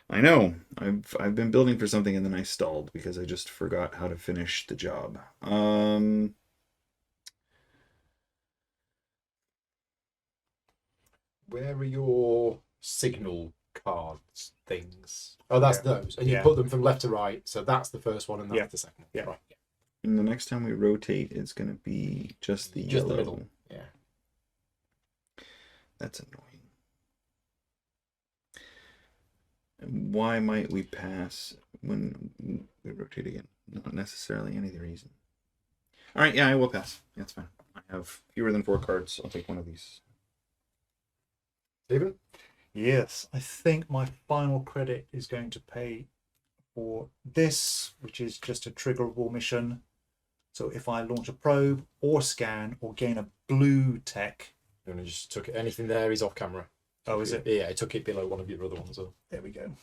I know. I've been building for something and then I stalled because I just forgot how to finish the job. Where are your signal cards things? Oh, that's Yeah. those. And you Yeah. put them from left to right. So that's the first one and that's Yeah. the second one. Yeah. Right. And the next time we rotate, it's going to be just the Just yellow. the middle. Yeah. That's annoying. And why might we pass when we rotate again? Not necessarily any reason. All right, yeah, I will pass. That's fine. I have fewer than 4 cards. I'll take one of these. Stephen? Yes, I think my final credit is going to pay for this, which is just a triggerable mission. So if I launch a probe or scan or gain a blue tech. You want to just took it. Anything there is off camera. Oh, is it? Yeah, I took it below one of your other ones. So. There we go.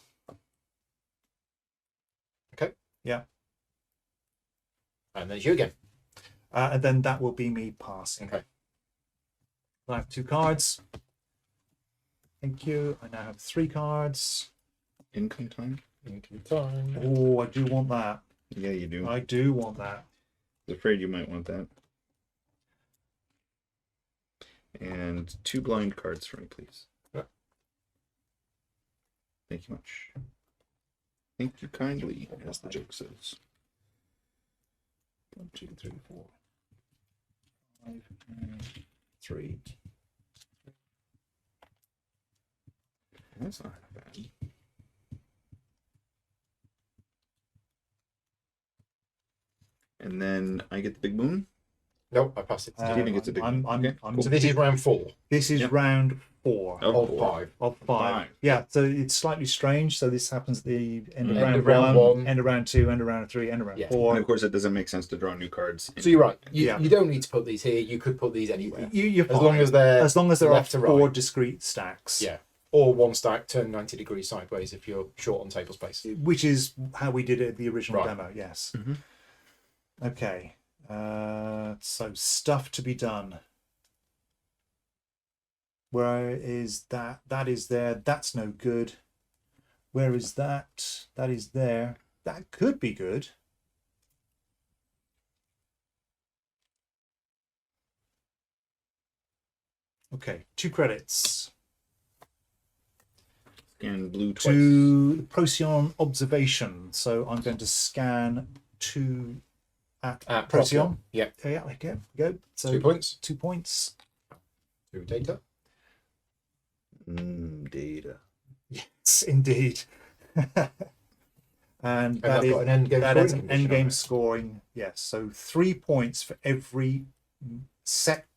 Okay. Yeah. And then it's you again. And then that will be me passing. Okay. I have 2 cards. Thank you. I now have 3 cards. Income time? Into time. Oh, I do want that. Yeah, you do. I do want that. I was afraid you might want that. And 2 blind cards for me, please. Yeah. Thank you much. Thank you kindly, as the joke says. 1, 2, 3, 4, 5, 3. That's not bad. And then I get the big moon. Nope, I passed it. to Stephen gets a big I'm, one. Okay, cool. So this is round 4 This is Yep. round 4 Of of 4. 5. of 5. Yeah, so it's slightly strange. So this happens at the end of End round of round 1, one. end of round 2, end of round 3, end of round Yeah. And 4. of course, it doesn't make sense to draw new cards. So you're right. You, Yeah. you don't need to put these here. You could put these anywhere. You're As long fine. as they're as long as there are left to 4 right. discrete stacks. Yeah. Or one stack, turn 90 degrees sideways if you're short on table space. Which is how we did it at the original Right. demo, yes. Mhm. Okay. So stuff to be done. Where is that? That is there. That's no good. Where is that? That is there. That could be good. Okay, 2 credits. Scan blue twice. To the Procyon observation. So I'm going to scan 2 at Procyon. Yeah. Yeah, okay, go. So 2 points. 2 points. 2 data. Data. Yes, indeed. And that's that is got an end game that scoring is an condition end on game it. scoring. Yes, so 3 points for every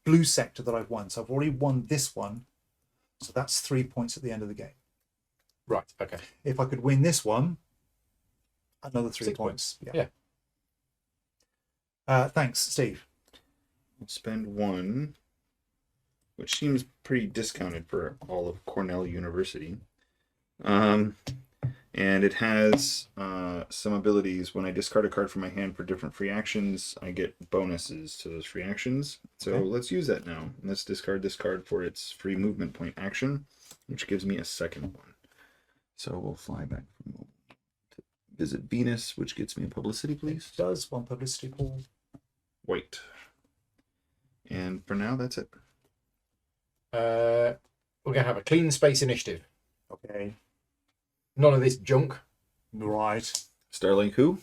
blue sector that I've won. So I've already won this one, so that's 3 points at the end of the game. Right. Okay. If I could win this one, another 3 6 points. Yeah. Thanks, Steve. I'll spend 1, which seems pretty discounted for all of Cornell University. And it has some abilities. When I discard a card from my hand for different free actions, I get bonuses to those free actions. So Okay. let's use that now. Let's discard this card for its free movement point action, which gives me a second one. So we'll fly back from to visit Venus, which gets me a publicity, please. It does one publicity pool. White. And for now, that's it. We're gonna have a clean space initiative. Okay. None of this junk. Right. Starlink who?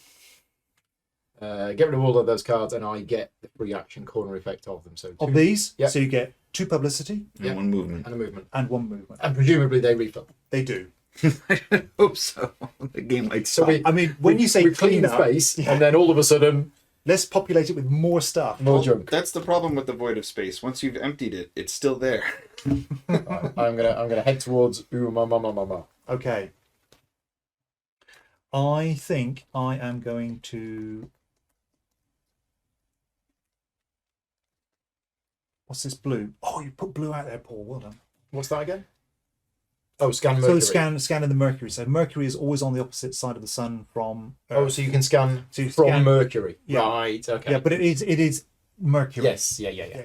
Get rid of all of those cards, and I get the free action corner effect of them. So Of 2 these, Yep. so you get 2 publicity And Yeah. 1 movement. and a movement, and 1 movement. and presumably they refill. They do. I hope so. The game might So stop. I mean, when you say we clean clean up, space, and then all of a sudden let's populate it with more stuff. more junk. That's the problem with the void of space. Once you've emptied it, it's still there. Right, I'm gonna head towards ma. Okay. I think I am going to. What's this blue? Oh, you put blue out there, Paul. Well done. What's that again? Oh, scan So Mercury. scanning the Mercury. So Mercury is always on the opposite side of the sun from Earth. Oh, so you can scan So you from scan- Mercury. Yeah. Right. Okay. Yeah, but it is Mercury. Yes. Yeah. Yeah.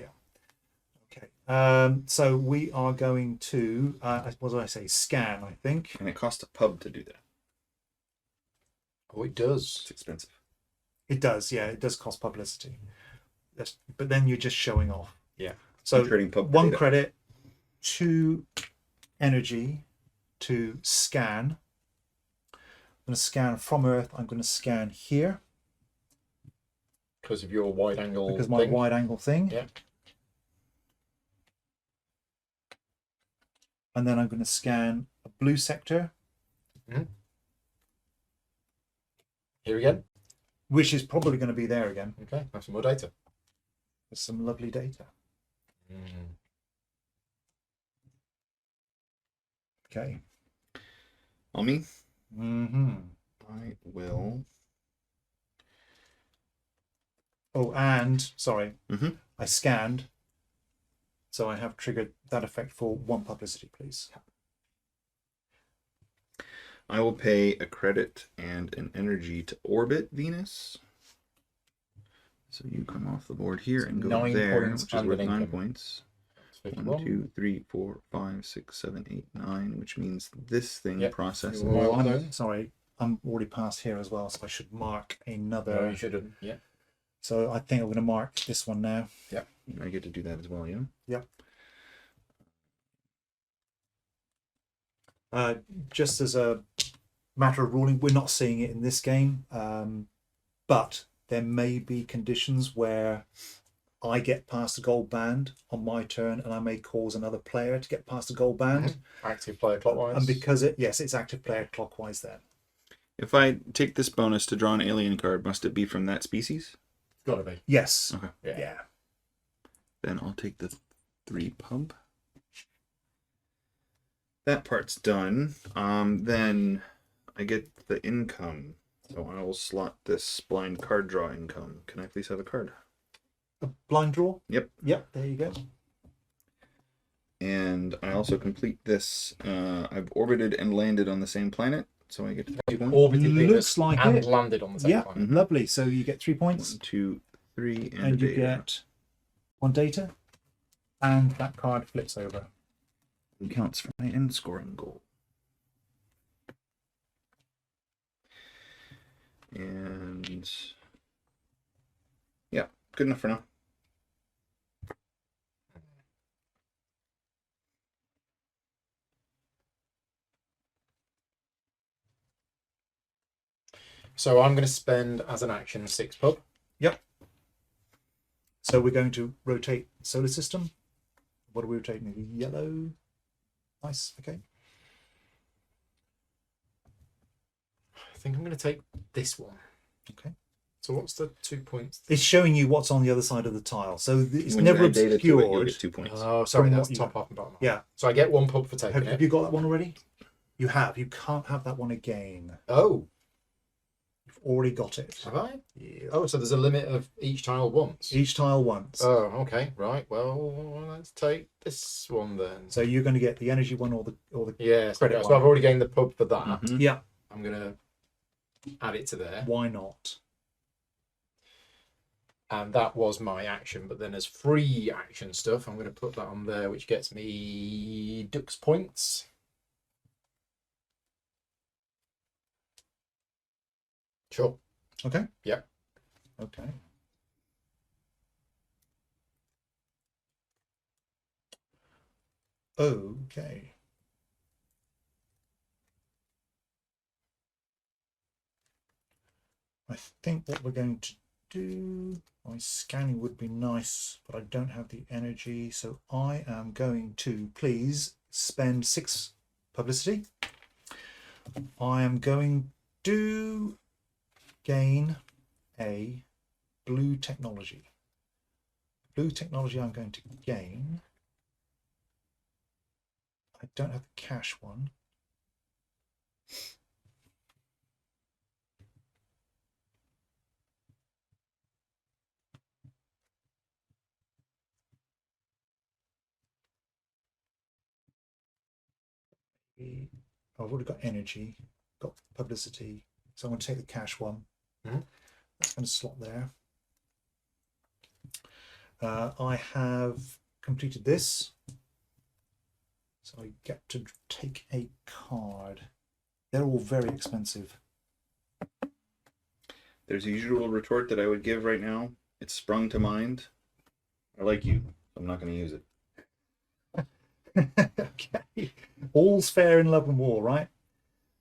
Okay. So we are going to what did I say? Scan, I think. And it costs a pub to do that. Oh, it does. It's expensive. It does, yeah, it does cost publicity. But then you're just showing off. Yeah. So You're trading pub 1 data. credit, 2 energy to scan. I'm going to scan from Earth. I'm going to scan here Because of your wide angle. because my thing. wide angle thing. Yeah. And then I'm going to scan a blue sector, Here again. which is probably going to be there again. Okay. Have some more data. There's some lovely data. Okay. On me, Mm-hmm. I will. Oh, and sorry, Mhm. I scanned, so I have triggered that effect for 1 publicity, please. I will pay a credit and an energy to orbit Venus. So you come off the board here and go 9 there, points which is and worth an 9 income. points. It's 1, 51. 2, 3, 4, 5, 6, 7, 8, 9, which means this thing Yep. processes. You're Oh, Well done. sorry, I'm already past here as well, so I should mark another. No, you shouldn't. Yeah. So I think I'm going to mark this one now. I get to do that as well, yeah? Yep. Just as a matter of ruling, we're not seeing it in this game, but there may be conditions where I get past the gold band on my turn, and I may cause another player to get past the gold band. Active player clockwise. And because it's active player clockwise then. If I take this bonus to draw an alien card, must it be from that species? Gotta be. Yes. Okay. Yeah. Then I'll take the 3 pub. That part's done. Then I get the income. So I will slot this blind card draw income. Can I please have a card? A blind draw? Yep. Yep, there you go. And I also complete this. I've orbited and landed on the same planet, so I get 3 points. Orbited Looks Venus like and it. landed on the same Yeah, planet. lovely. So you get 3 points. 1, 2, 3, and, And a you data. get 1 data, and that card flips over. It counts for my end scoring goal. And yeah, good enough for now. So I'm going to spend as an action 6 pub. Yep. So we're going to rotate solar system. What are we rotating? Yellow. Nice. Okay. think I'm going to take this one. Okay. So what's the 2 points? It's showing you what's on the other side of the tile, so it's When never you add data to it, you'll obscured. get 2 points. Oh, sorry, From that's what you- top half and bottom half. Yeah. So I get 1 pub for taking Have it. you got that one already? You have. You can't have that one again. Oh, You've already got it. have I? Yeah. Oh, so there's a limit of each tile once. Each tile once. Oh, okay, right. Well, let's take this one then. So you're going to get the energy one or the Yeah, credit so one. I've already gained the pub for that. Mhm. Yeah. I'm gonna add it to there, Why not? and that was my action. But then as free action stuff, I'm gonna put that on there, which gets me Dux points. Sure. Okay. Yep. Okay. Okay. I think what we're going to do, my scanning would be nice, but I don't have the energy, so I am going to please spend 6 publicity. I am going to gain a blue technology. Blue technology I'm going to gain. I don't have the cash one. I've already got energy, got publicity, so I'm going to take the cash one. Mhm. That's going to slot there. I have completed this, so I get to take a card. They're all very expensive. There's a usual retort that I would give right now. It's sprung to mind. I like you, so I'm not going to use it. Okay, all's fair in love and war, right?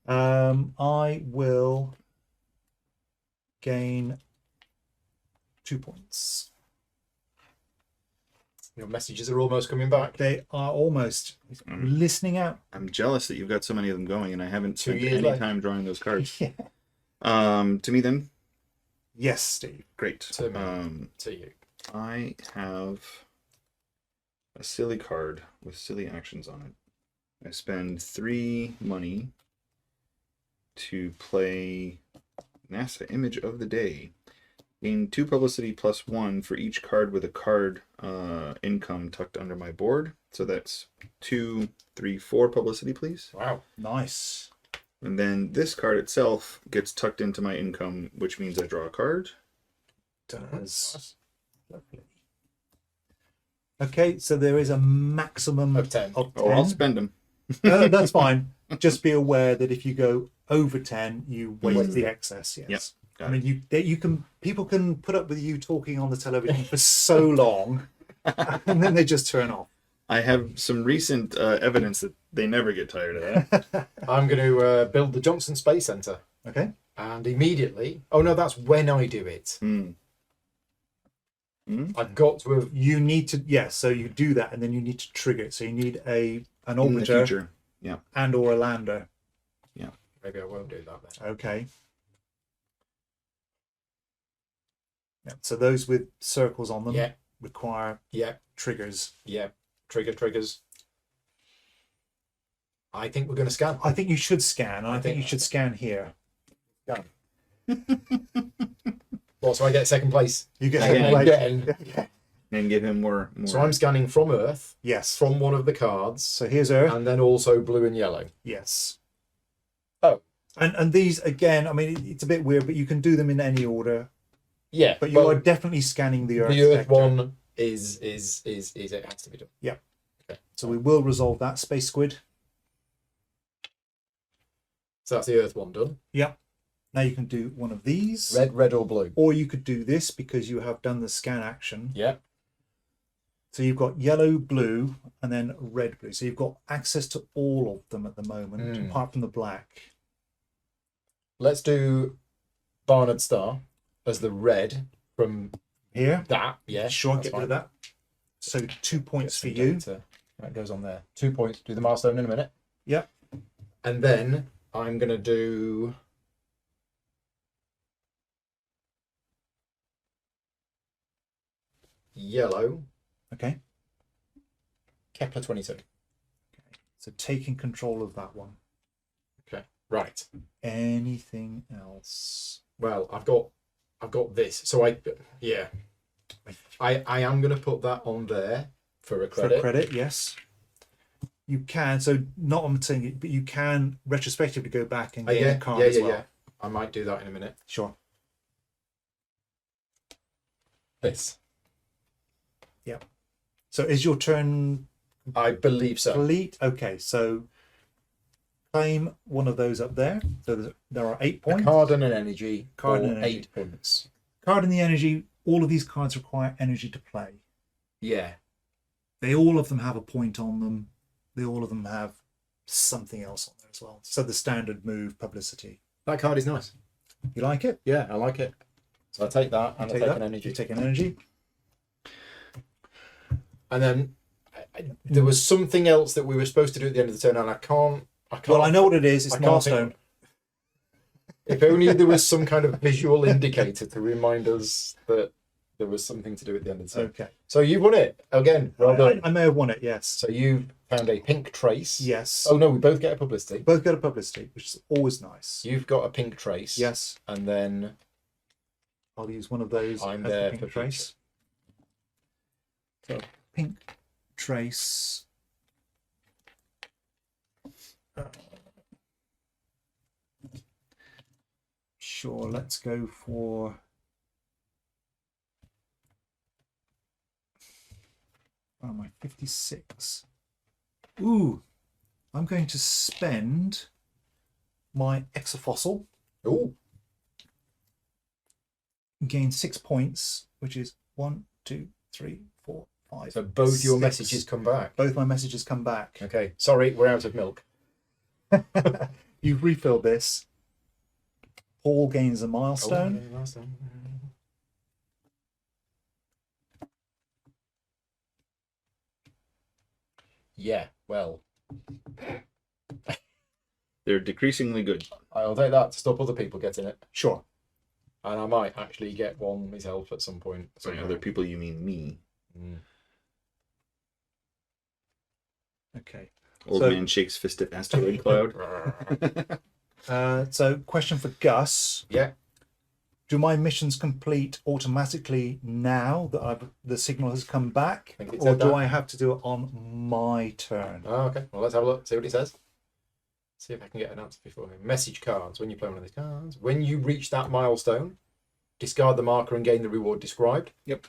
I will gain 2 points. Your messages are almost coming back. They are almost listening out. I'm jealous that you've got so many of them going, and I haven't 2 spent years any later. time drawing those cards. Yeah. To me then, Yes, Steve. great. To me. To you. I have a silly card with silly actions on it. I spend 3 money to play NASA Image of the Day. Gain 2 publicity plus 1 for each card with a card income tucked under my board. So that's 2, 3, 4 publicity, please. Wow. Nice. And then this card itself gets tucked into my income, which means I draw a card. Does. Lovely. Okay, so there is a maximum Of 10. Of 10. Oh, I'll spend them. No, that's fine. Just be aware that if you go over 10, you waste the excess. Yes. Yep, I got mean, you can. People can put up with you talking on the television for so long, and then they just turn off. I have some recent evidence that they never get tired of that. I'm going to build the Johnson Space Center, Okay. and immediately. Oh no, that's when I do it. I've got to have. You need to. Yes. So you do that, and then you need to trigger it. So you need an In the orbiter future. Yeah. and or a lander. Maybe I won't do that then. Okay. Yeah, so those with circles on them Yeah. require Yeah. triggers. Yeah. Triggers. I think we're going to scan. I think you should scan. I think think you should scan here. Scan. Well, so I get second place. You get Again. Again. And give him more. So I'm scanning from Earth, Yes. from one of the cards, So here's Earth. and then also blue and yellow. Yes. Oh. And these again, I mean, it's a bit weird, but you can do them in any order. Yeah. But you well, are definitely scanning the Earth. the Earth sector. one is it has to be done. So we will resolve that, Space Squid. So that's the Earth one done. Yep. Now you can do one of these. Red or blue. Or you could do this because you have done the scan action. Yeah. So you've got yellow, blue, and then red, blue. So you've got access to all of them at the moment, apart from the black. Let's do Barnard Star as the red from Here. that. Yeah. Sure, that's get rid fine. of that. So 2 points for Get you. some data. That goes on there. 2 points. Do the milestone in a minute. Yep. And then I'm going to do yellow, Okay. Kepler 22. So taking control of that one. Okay, right. Anything else? Well, I've got this. So I am going to put that on there for a credit. For credit, yes. You can. So not I'm saying it, but you can retrospectively go back and gain a card as well. Yeah. I might do that in a minute. Sure. This. Yep. So is your turn I believe so. complete? Okay, so claim one of those up there. So there are 8 points. A card and an energy. Card or and an 8 points. Card and the energy. All of these cards require energy to play. Yeah. They all of them have a point on them. They all of them have something else on there as well. So the standard move publicity. That card is nice. You like it? Yeah, I like it. So I take that and I take an energy. You take an energy. And then there was something else that we were supposed to do at the end of the turn, and I can't. Well, I know what it is. It's I can't milestone. think- If only there was some kind of visual indicator to remind us that there was something to do at the end of the turn. Okay. So you won it again. Well done. I may have won it. Yes. So you found a pink trace. Yes. Oh no, we both get a publicity. Both get a publicity, which is always nice. You've got a pink trace. Yes. And then I'll use one of those. I'm as the there pink for trace. So pink trace. Sure, let's go for where am I? 56. Ooh, I'm going to spend my exafossil, ooh, gain 6 points, which is 1, 2, 3, 4, 5. so both your 6. messages come back. Both my messages come back. Okay, sorry, we're out of milk. You've refilled this. Paul gains a milestone. Oh, yeah, milestone. Yeah, well, They're decreasingly good. I'll take that to stop other people getting it. Sure. And I might actually get one myself at some point. By other people, you mean me. Okay. Old So- man shakes fist at asteroid cloud. So, question for Gus. Yeah. Do my missions complete automatically now that the signal has come back? I think it Or said do that. I have to do it on my turn? Oh, okay. Well, let's have a look. See what it says. See if I can get an answer before him. Message cards. When you play one of these cards, when you reach that milestone, discard the marker and gain the reward described. Yep.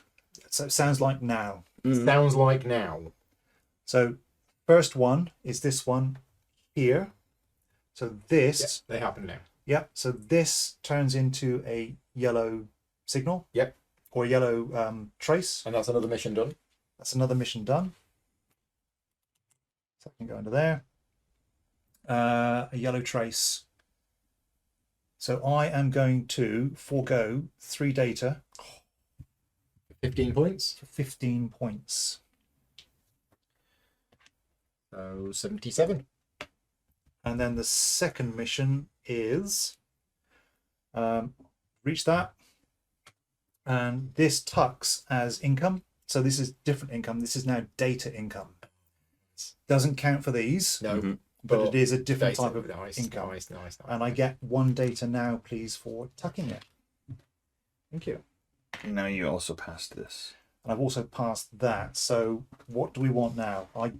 So, it sounds like now. Sounds like now. So, first one is this one here. So, this. Yeah, they happen now. Yep. So this turns into a yellow signal. Yep. Or yellow trace. And that's another mission done. That's another mission done. So I can go under there. A yellow trace. So I am going to forego 3 data 15 points. for 15 points. So 77. And then the second mission is reach that. And this tucks as income. So this is different income. This is now data income. Doesn't count for these, No. but it is a different Data. type of Nice, income. nice. And I get 1 data now, please, for tucking it. Thank you. And now you also passed this. And I've also passed that. So what do we want now? I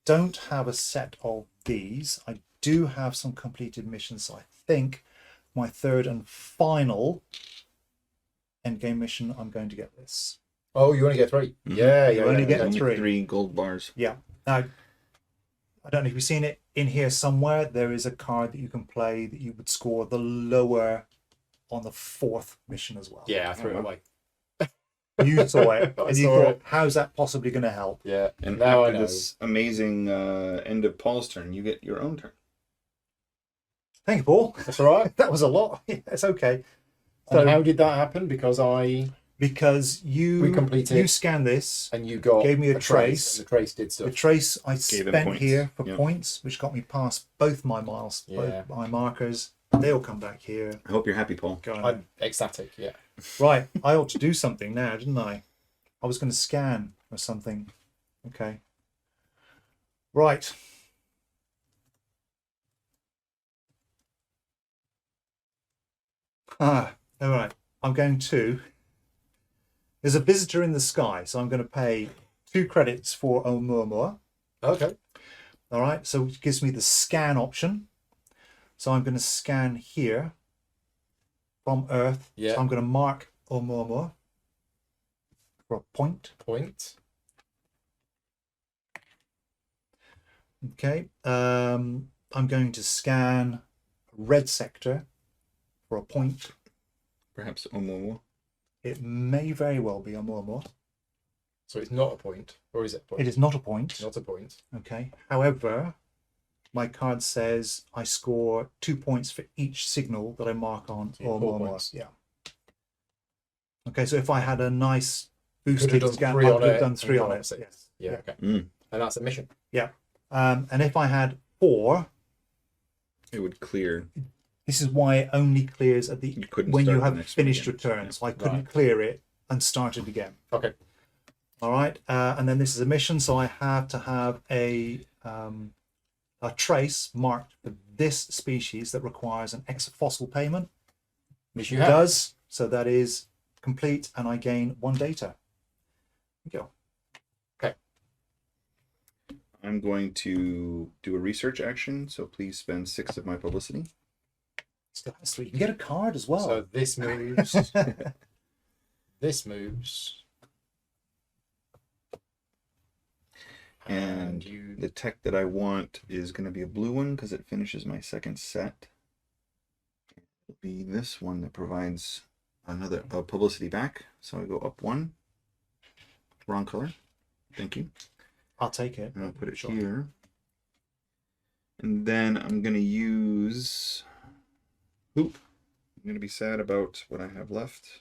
don't have a set of these. I do have some completed missions. So I think my third and final endgame mission, I'm going to get this. Oh, you only get 3. Mhm. Yeah, You only get Only 3. 3 gold bars. Yeah. Now, I don't know if you've seen it in here somewhere. There is a card that you can play that you would score the lower on the 4th mission as well. Yeah, I threw it away. You saw it. I And you saw thought, it. how's that possibly going to help? Yeah, And now I after know. this amazing end of Paul's turn, you get your own turn. Thank you, Paul. That's all right. That was a lot. Yeah, it's okay. So So, how did that happen? Because because We completed- you scanned this, and you got Gave me a trace. and the trace did the stuff. trace I him spent points. here for Yeah. points, which got me past both my Yeah. both my markers. They'll come back here. I hope you're happy, Paul. Go on. I'm ecstatic. Yeah. Right, I ought to do something now, didn't I? I was going to scan or something. Okay. Right. All right. I'm going to. There's a visitor in the sky, so I'm going to pay 2 credits for Oumuamua. Okay. All right. So it gives me the scan option. So I'm going to scan here from Earth. Yeah. So I'm going to mark Oumuamua for a point. Okay. I'm going to scan red sector for a point. Perhaps Oumuamua. It may very well be Oumuamua. So it's not a point, or is it a point? It is not a point. Not a point. Okay. However, my card says I score 2 points for each signal that I mark on Yeah, 4 Oumuamua. points. Yeah. Okay. So if I had a nice Could have boosted done scan, 3 I on could have it. done and 3 on gone it. 6. Yes. Yeah. Yeah. Okay. Mm. And that's a mission. Yeah. And if I had 4, It would clear. this is why it only clears at the You couldn't when you start the have next one finished your again. turn. Yeah. So I couldn't Right. clear it and start it again. Okay. All right. And then this is a mission, so I have to have a trace marked for this species that requires an exafossil payment, which You it have. does. So that is complete, and I gain 1 data. There you go. I'm going to do a research action, so please spend 6 of my publicity. Still has 3. You can get a card as well. So this moves. This moves. And you. the tech that I want is going to be a blue one because it finishes my second set. It'll be this one that provides another publicity back. So I go up 1. Wrong color. Thank you. I'll take it. And I'll put it Sure. here. And then I'm going to use hoop. I'm going to be sad about what I have left.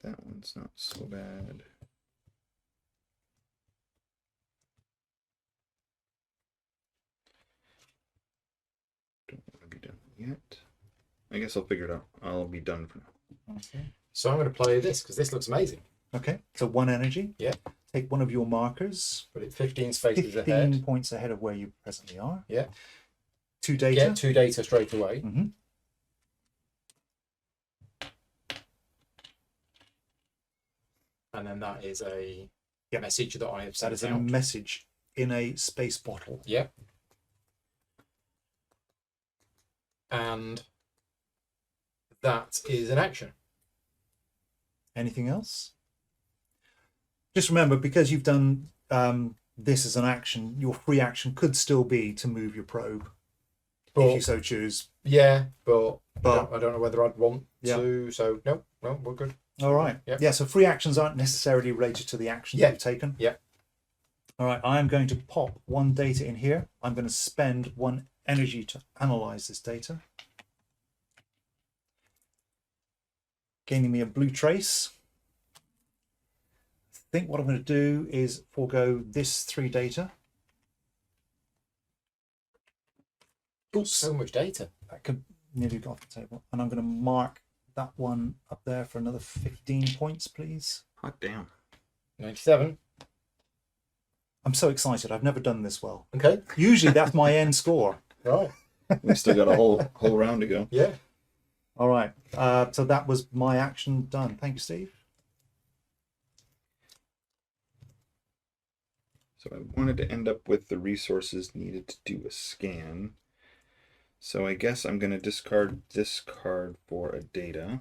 That one's not so bad. Don't want to be done yet. I guess I'll figure it out. I'll be done for now. Okay. So I'm going to play this because this looks amazing. Okay. So 1 energy. Yeah. Take one of your markers. Put it 15 spaces 15 ahead. points ahead of where you presently are. Yeah. 2 data. Get 2 data straight away. Mhm. And then that is a Yep. message that I have That sent is a out. message in a space bottle. Yep. And that is an action. Anything else? Just remember, because you've done this as an action, your free action could still be to move your probe, if you But, so choose. yeah, but But- I don't know whether I'd want Yeah. to. So no, we're good. All right. Yep. Yeah, so free actions aren't necessarily related to the action Yeah. you've taken. Yeah. All right, I am going to pop 1 data in here. I'm going to spend 1 energy to analyze this data. Gaining me a blue trace. I think what I'm going to do is forego this 3 data. Oops, So much data. that could nearly go off the table. And I'm going to mark that one up there for another 15 points, please. Hot damn. 97. I'm so excited. I've never done this well. Okay. Usually that's my end score. Right. We still got a whole round to go. Yeah. All right. So that was my action done. Thank you, Steve. So I wanted to end up with the resources needed to do a scan. So I guess I'm going to discard this card for a data.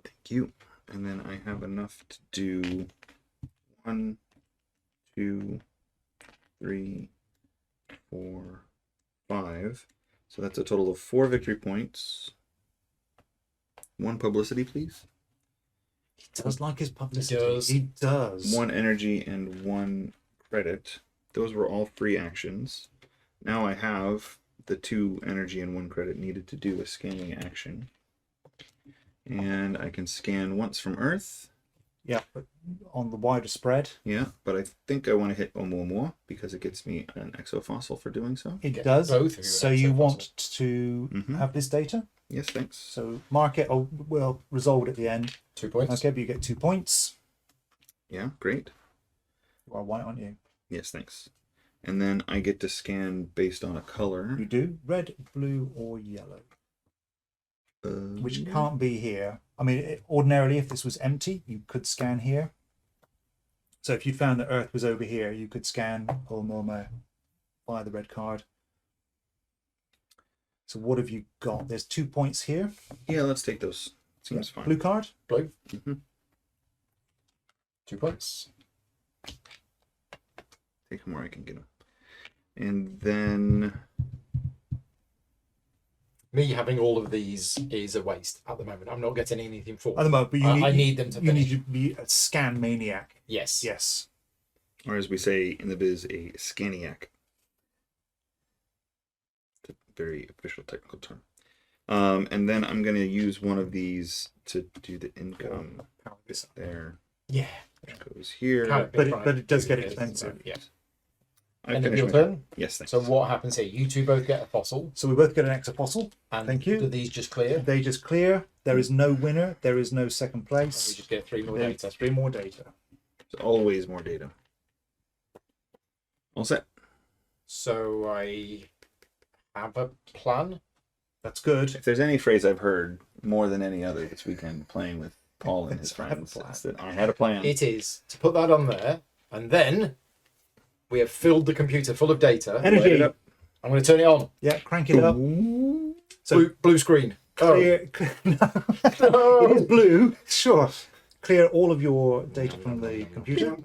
Thank you. And then I have enough to do 1, 2, 3, 4, 5. So that's a total of 4 victory points. 1 publicity, please. He does like his publicity. does. He does. 1 energy and 1 credit. Those were all free actions. Now I have the 2 energy and 1 credit needed to do a scanning action. And I can scan once from Earth Yeah, but on the wider spread. Yeah, but I think I want to hit Oumuamua because it gets me an exofossil for doing so. It Get does. both of you an So you exofossil. want to Mhm. have this data. Yes, thanks. So mark it. Oh, we'll resolve it at the end. 2 points. Okay, but you get 2 points. Yeah, great. You are white, aren't you? Yes, thanks. And then I get to scan based on a color. You do red, blue, or yellow, which can't be here. I mean, ordinarily, if this was empty, you could scan here. So if you found that Earth was over here, you could scan Oumuamua via the red card. So what have you got? There's 2 points here. Yeah, let's take those. Seems Yeah. fine. Blue card. Blue. Mhm. 2 points. Take them where I can get them. And then Me having all of these is a waste at the moment. I'm not getting anything for At the moment, but you I need them to You finish. need to be a scan maniac. Yes. Yes. or as we say in the biz, a scaniac. It's a very official technical term. And then I'm going to use one of these to do the income. Power this up. There, Yeah. which goes here. Kind of But been it- trying but it does to get do this, expensive. Yeah. I End of finished your my turn. Yes, thanks. So what happens here? You two both get a fossil. So we both get an exofossil. And Thank you. do these just clear? They just clear. There is no winner. There is no second And we place. just get 3 more There's data. 3 more data. There's always more data. All set. So I have a plan. That's good. If there's any phrase I've heard more than any other this weekend playing with Paul and his It's I have a friends, plan. it's that I had a plan. It is to put that on there, and then we have filled the computer full of data. Light Energy. it up. I'm going to turn it on. Yeah, crank it up. So Blue screen. clear. No, it is blue. Sure. Clear all of your data from the computer.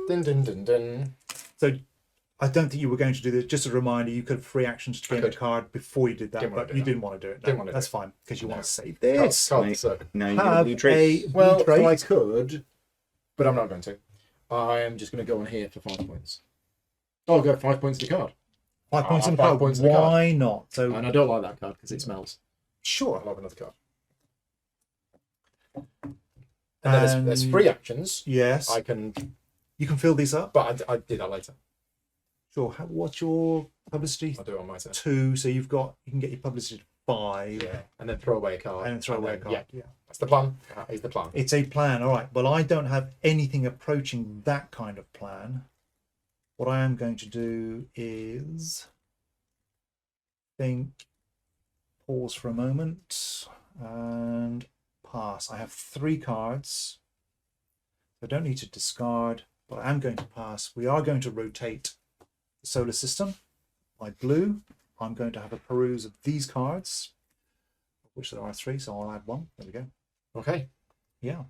Dun, dun, dun, dun. So I don't think you were going to do this. Just a reminder, you could have free actions to gain a could. card before you did that, Didn't wanna but do you that. didn't want to do it. No, Didn't wanna do that's it. fine because you want No. to save Can't- this. can't suck. Now you get a Have blue trace. a blue Well, trait. I could, but I'm not going to. I am just going to go on here for 5 points. Oh, I'll go 5 points to the card. 5 points in the 5 card. points in the card. Why not? So And I don't like that card because it smells. sure. I'll have another card. And then there's free actions. Yes, I can, you can fill these up. but I do that later. Sure. What's your publicity? I'll do it on my turn. 2. So you can get your publicity to 5. Yeah, and then throw away a card. And then throw away a then- card. Yeah, Yeah. that's the plan. That is the plan. It's a plan. All right. Well, I don't have anything approaching that kind of plan. What I am going to do is think, pause for a moment, and pass. I have 3 cards. I don't need to discard, but I am going to pass. We are going to rotate the solar system by blue. I'm going to have a peruse of these cards, of which there are 3, so I'll add 1. There we go. Okay. Yeah.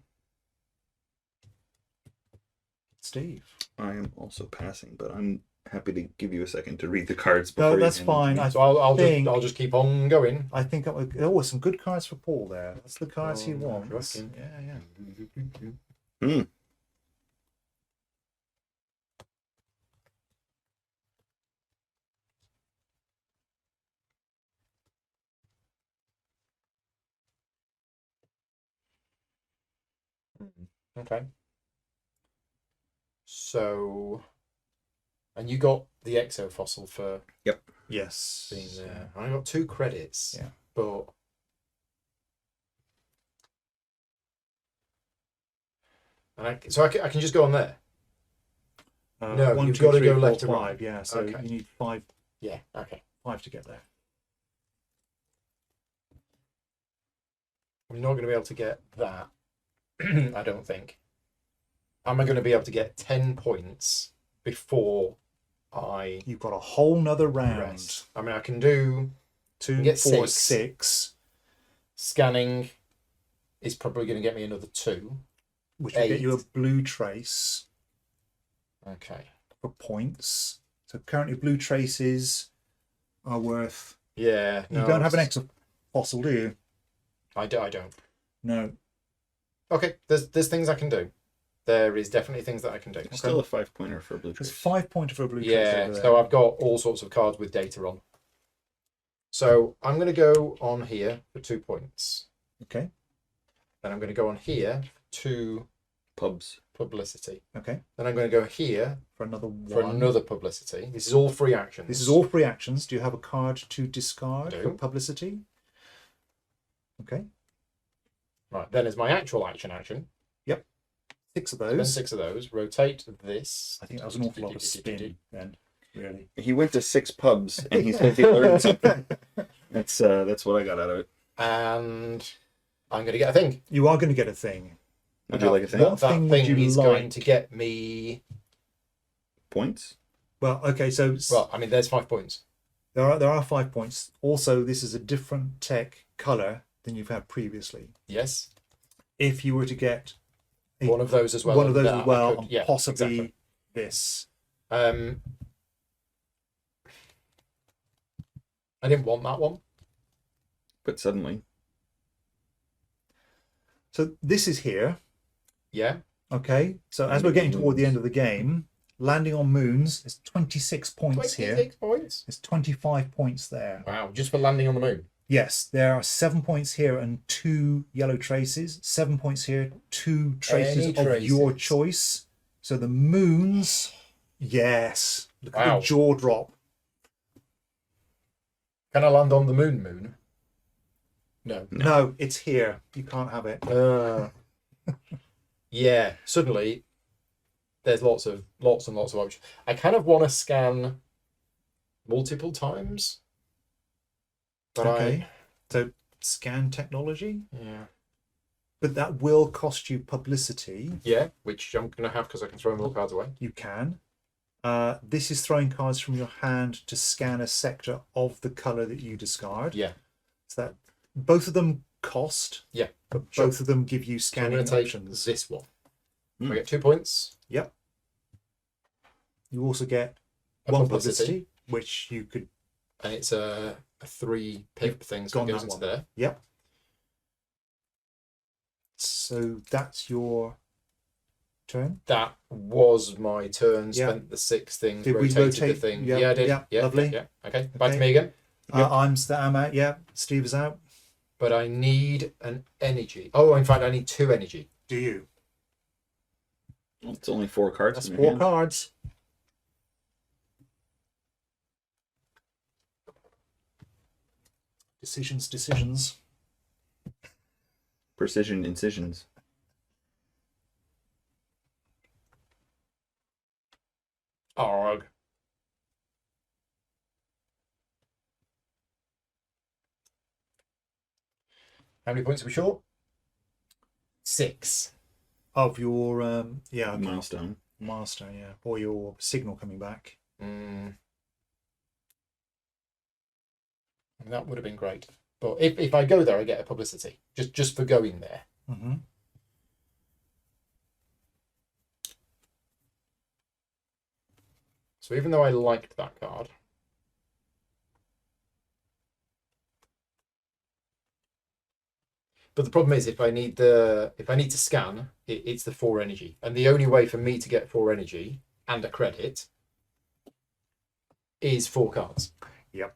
Steve. I am also passing, but I'm happy to give you a second to read the cards before No, you that's hand them to fine. me. I So I'll think- just keep on going. I think oh, some good cards for Paul there. That's the cards he Oh, wants. okay. Yeah, yeah. Hmm. Okay. So, and you got the exofossil for Yes. being there. I got 2 credits. Yeah. But so I can just go on there. No, 1, you've 2, gotta 3, go 4, left to 5. right. Yeah, so Okay. you need 5 Yeah. Okay. to get there. I'm not going to be able to get that. I don't think. Am I going to be able to get 10 points before I You've got a whole nother round. rest? I mean, I can do 2, Get 4, 6. 6, scanning. Is probably going to get me another 2. which will get you a 8. blue trace Okay. for points. So currently blue traces are worth... Yeah. You don't have an extra fossil, do you? I don't. No. Okay. There's things I can do. There is definitely things that I can do. Still a 5-pointer for a blue There's trace. 5 pointer for a blue trace Yeah. over there. So I've got all sorts of cards with data on. So I'm going to go on here for 2 points. Okay. Then I'm going to go on here to Pubs. publicity. Okay. Then I'm going to go here For another one. for another publicity. This is all free actions. This is all free actions. Do you have a card to discard I for do. publicity? Okay. Right, then is my actual action. 6 of Then those. 6 of those. Rotate this. I think that was an awful lot of spin then, really. He went to 6 pubs and he said he learned something. That's what I got out of it. And I'm going to get a thing. You are going to get a thing. Would you like a thing? What That thing thing would you is like? going to get me... Points? Well, okay, so Well, I mean, there's 5 points. there are 5 points. Also, this is a different tech color than you've had previously. Yes. If you were to get One of those as well. one of those that as I well, could- and yeah, possibly exactly. this. I didn't want that one. But suddenly. So this is here. Yeah. Okay, so as we're getting toward the end of the game, landing on moons is 26 points here. 26 points. There's 25 points there. Wow, just for landing on the moon. Yes, there are 7 points here and 2 yellow traces. 7 points here, 2 traces Any of your traces. choice. So the moons, yes. Look at Wow. the jaw drop. Can I land on the moon? No. No, it's here. You can't have it. Yeah, suddenly there's lots and lots of options. I kind of want to scan multiple times. But Okay. So scan technology, yeah. but that will cost you publicity. Yeah, which I'm going to have because I can throw more cards away. You can. This is throwing cards from your hand to scan a sector of the color that you discard. Yeah. So that both of them cost. Yeah. But Sure. both of them give you So I'm scanning going to take options. this one. Hmm. I get 2 points. Yep. You also get A one publicity. publicity, which you could. And it's a 3 pip thing, so gone it goes that into one. there. Yep. So that's your turn. That was my turn. Yeah. Spent the 6 things, Did we rotated the rotate? thing. Yeah, Yeah, I did. yeah, Yeah, lovely. Yeah. Okay, back Okay. to me again. I'm out. Yeah. Steve is out. But I need an energy. Oh, in fact, I need 2 energy. Do you? Well, it's only 4 cards. That's in your 4 hand. cards. Decisions. Precision incisions. Arg. How many points are we short? 6. Of your okay. Milestone. Master, yeah, or your signal coming back. That would have been great. But if I go there, I get a publicity. Just for going there. Mm-hmm. So even though I liked that card, but the problem is if I need to scan, it's the 4 energy, and the only way for me to get 4 energy and a credit is 4 cards. Yep.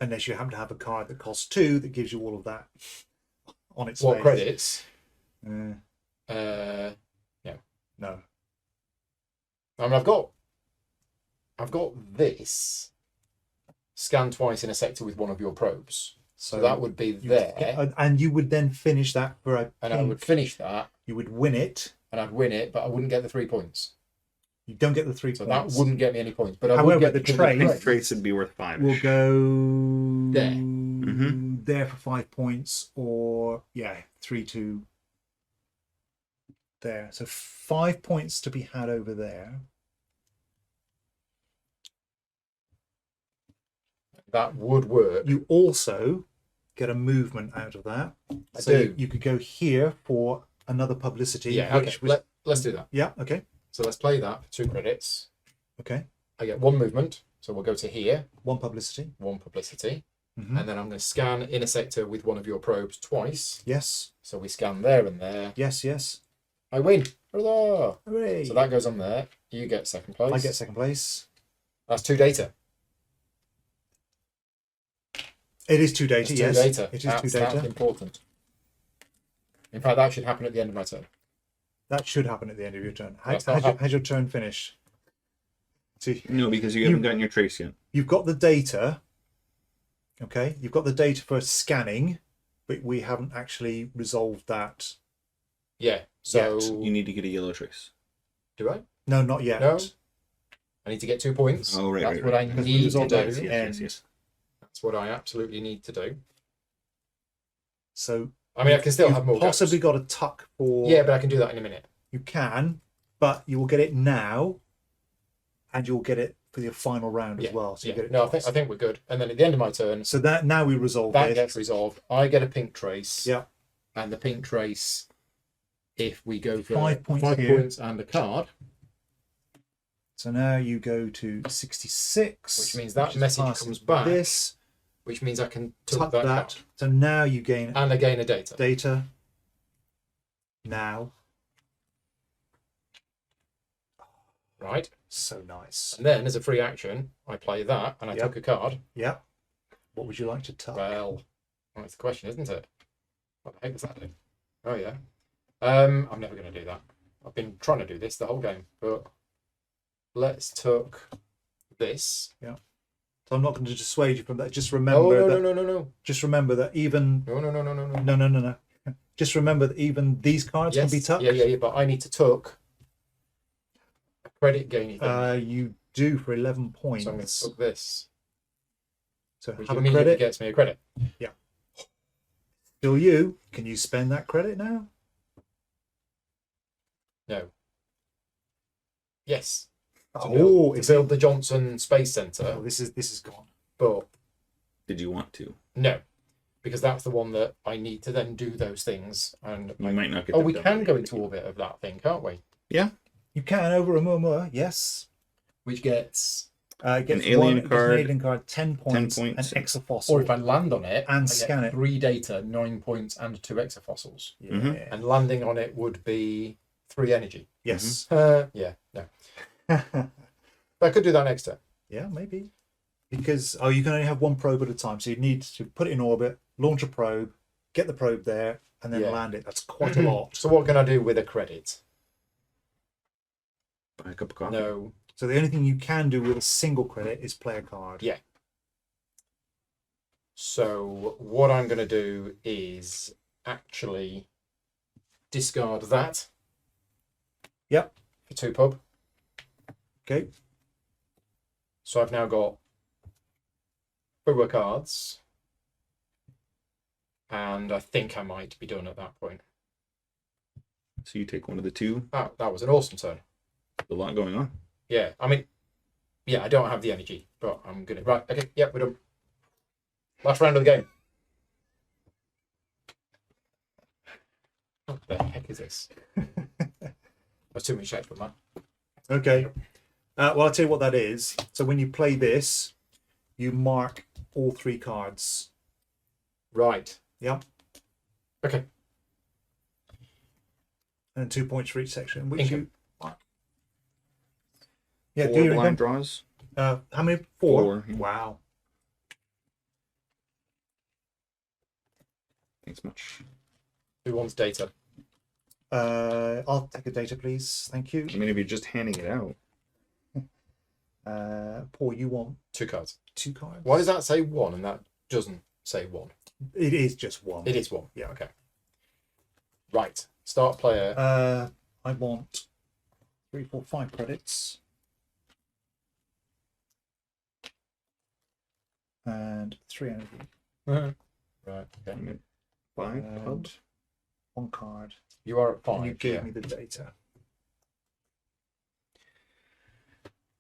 Unless you happen to have a card that costs 2 that gives you all of that on its What face. credits? No. I mean, I've got this scan twice in a sector with one of your probes, so that would be there, and you would then finish that for a and I pink. would finish that, You would win it. and I'd win it, but I wouldn't get the 3 points. You don't get the 3 So points. that wouldn't get me any points. But I However, would get the because trace- of The trace would be worth 5. We'll go There. there for 5 points, or 3 to there. So 5 points to be had over there. That would work. You also get a movement out of that. I So do. you could go here for another publicity. Yeah, okay. which was, Let's do that. yeah, okay. So let's play that for 2 credits. Okay. I get 1 movement, so we'll go to here, One publicity. 1 publicity, Mhm. and then I'm going to scan in a sector with one of your probes twice. Yes. So we scan there and there. Yes. I win. Hurrah! Hooray. So that goes on there. You get 2nd place. I get 2nd place. That's 2 data. It is 2 data, It's 2 yes. data. It is That's 2 data. important. In fact, that should happen at the end of my turn. That should happen at the end of your turn. That's not How's your turn finish? See, No, because you haven't gotten your trace yet. you've got the data. Okay, you've got the data for scanning, but we haven't actually resolved that. Yeah. So You need to get a yellow trace. do I? No, not yet. No. I need to get 2 points. Oh, right, That's right, what right. I Because we need to resolved do. that at the Yes, end. yes. That's what I absolutely need to do. So I mean, I can still you've have more possibly goes. got a tuck for. Yeah, but I can do that in a minute. You can, but you will get it now, and you'll get it for your final round Yeah. as well. So you Yeah. get it. No, I twice. think we're good. And then at the end of my turn, So that now we resolve that this. gets resolved. I get a pink trace. Yeah. And the pink trace, if we go for 5 points 5 here. points and a card, So now you go to 66, which means that which is message passing comes back. This which means I can tuck tuck that. that card. So now you gain And I gain a data. data. Now, Right? so nice. And then as a free action, I play that and I Yep. took a card. Yeah. What would you like to tuck? Well, that's the question, isn't it? What the heck does that do? Oh yeah. I'm never going to do that. I've been trying to do this the whole game, but let's tuck this. So I'm not going to dissuade you from that. Just Oh remember no that. no no no no Just remember that even no no no no no no. no. Just remember that even these cards can be tucked. Yeah. But I need to tuck a credit gain thing. You do for 11 points. So I'm going to tuck this, So which have a immediately credit. gets me a credit. Still you. Can you spend that credit now? No. Yes. To Oh, to build the Johnson Space Center, Oh, this is gone. but Did you want to? no, because that's the one that I need to then do those things. And You might not get oh, them we done can by go the into end. orbit of that thing, can't we? You can over a Murmur, yes. Which gets, It gets An alien it gets card, an alien card, 10 points, 10 points. an exafossil. or if I land on it And I scan get it. 3 data, 9 points, and 2 exafossils. Yeah. Mhm. And landing on it would be 3 energy. Yes. Yeah, no. But I could do that next turn. Yeah, maybe. Because you can only have one probe at a time, so you need to put it in orbit, launch a probe, get the probe there, and then Yeah. land it. That's quite a lot. So what can I do with a credit? Buy a cup of coffee. No. So the only thing you can do with a single credit is play a card. Yeah. So what I'm going to do is actually discard that. Yep. For 2 pub. Okay. So I've now got 4 cards. And I think I might be done at that point. So you take one of the two. Oh, that was an awesome turn. A lot going on. Yeah, I mean, yeah, I don't have the energy, but I'm going to... Right, okay, yeah, we're done. Last round of the game. What the heck is this? That's too many checks for man. Okay. Well, I'll tell you what that is. So when you play this, you mark all 3 cards. Right. Yep. Okay. And 2 points for each section. Which Income. you mark. Yeah, 4 do your blind income. draws. How many? 4? 4, yeah. Wow. Thanks much. Who wants data? I'll take a data, please. Thank you. I mean, if you're just handing it out. Paul, you want 2 cards. 2 cards? Why does that say 1 and that doesn't say 1? It is just 1. It is 1. Yeah. Okay. Right. Start player. I want 3, 4, 5 credits. And 3 energy. Right. Okay. 5 And pub. 1 card. You are at 5. And you gave yeah. me the data.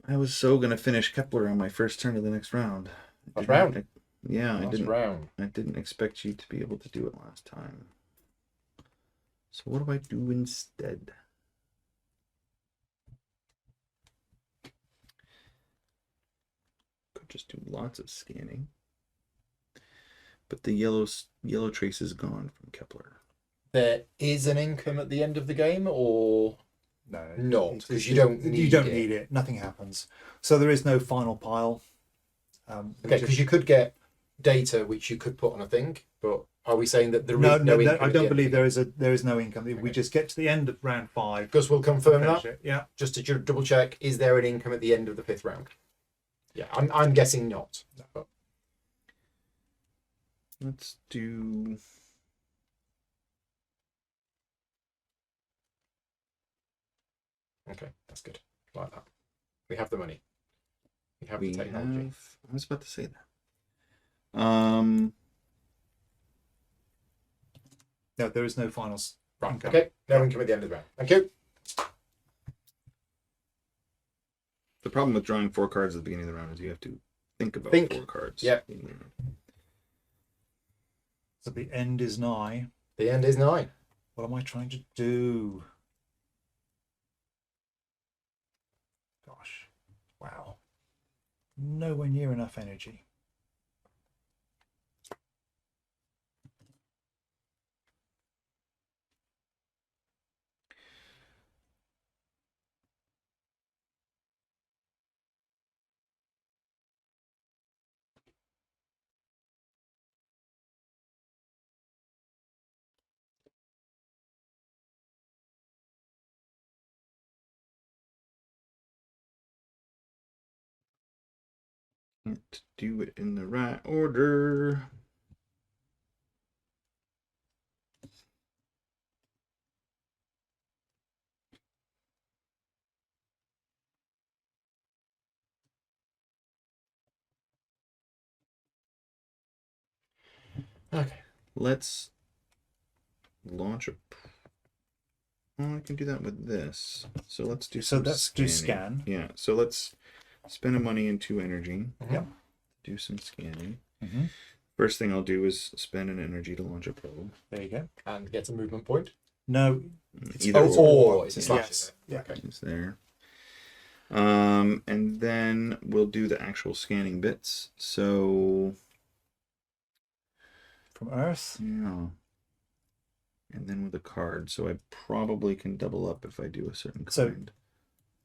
I was so gonna finish Kepler on my first turn of the next round. Last round? Yeah, Last round. I didn't expect you to be able to do it last time. So what do I do instead? Could just do lots of scanning. But the yellow trace is gone from Kepler. There is an income at the end of the game, or No. not, because you don't need You don't it. need it. Nothing happens. So there is no final pile. Okay, because you could get data which you could put on a thing, but are we saying that there is No, no income? I at don't the believe end? there is no income. We Okay. just get to the end of round 5. Gus will confirm finish that. it. Yeah. Just to double check, is there an income at the end of the 5th round? Yeah, I'm guessing not. But Let's do. okay, that's good. Like that. We have the money. We have We the technology. have. I was about to say that. No, there is no finals. Right. income. Okay. No income at the end of the round. Thank you. The problem with drawing 4 cards at the beginning of the round is you have to think about Think. 4 cards. Yep. So the end is nigh. The end is 9. What am I trying to do? Gosh. Wow. Nowhere near enough energy. Can't do it in the right order. Okay. Let's launch a. Well, I can do that with this. So let's do. So some let's do scanning. scan. Yeah. So let's spend a money into energy. Yep. Do some scanning. Mm-hmm. First thing I'll do is spend an energy to launch a probe. There you go. And get a movement point. No. Either Oh, or it's a slash. Yes. Is it? Yeah. Okay. It's there. And then we'll do the actual scanning bits. So From Earth. yeah. And then with a card. So I probably can double up if I do a certain So- kind.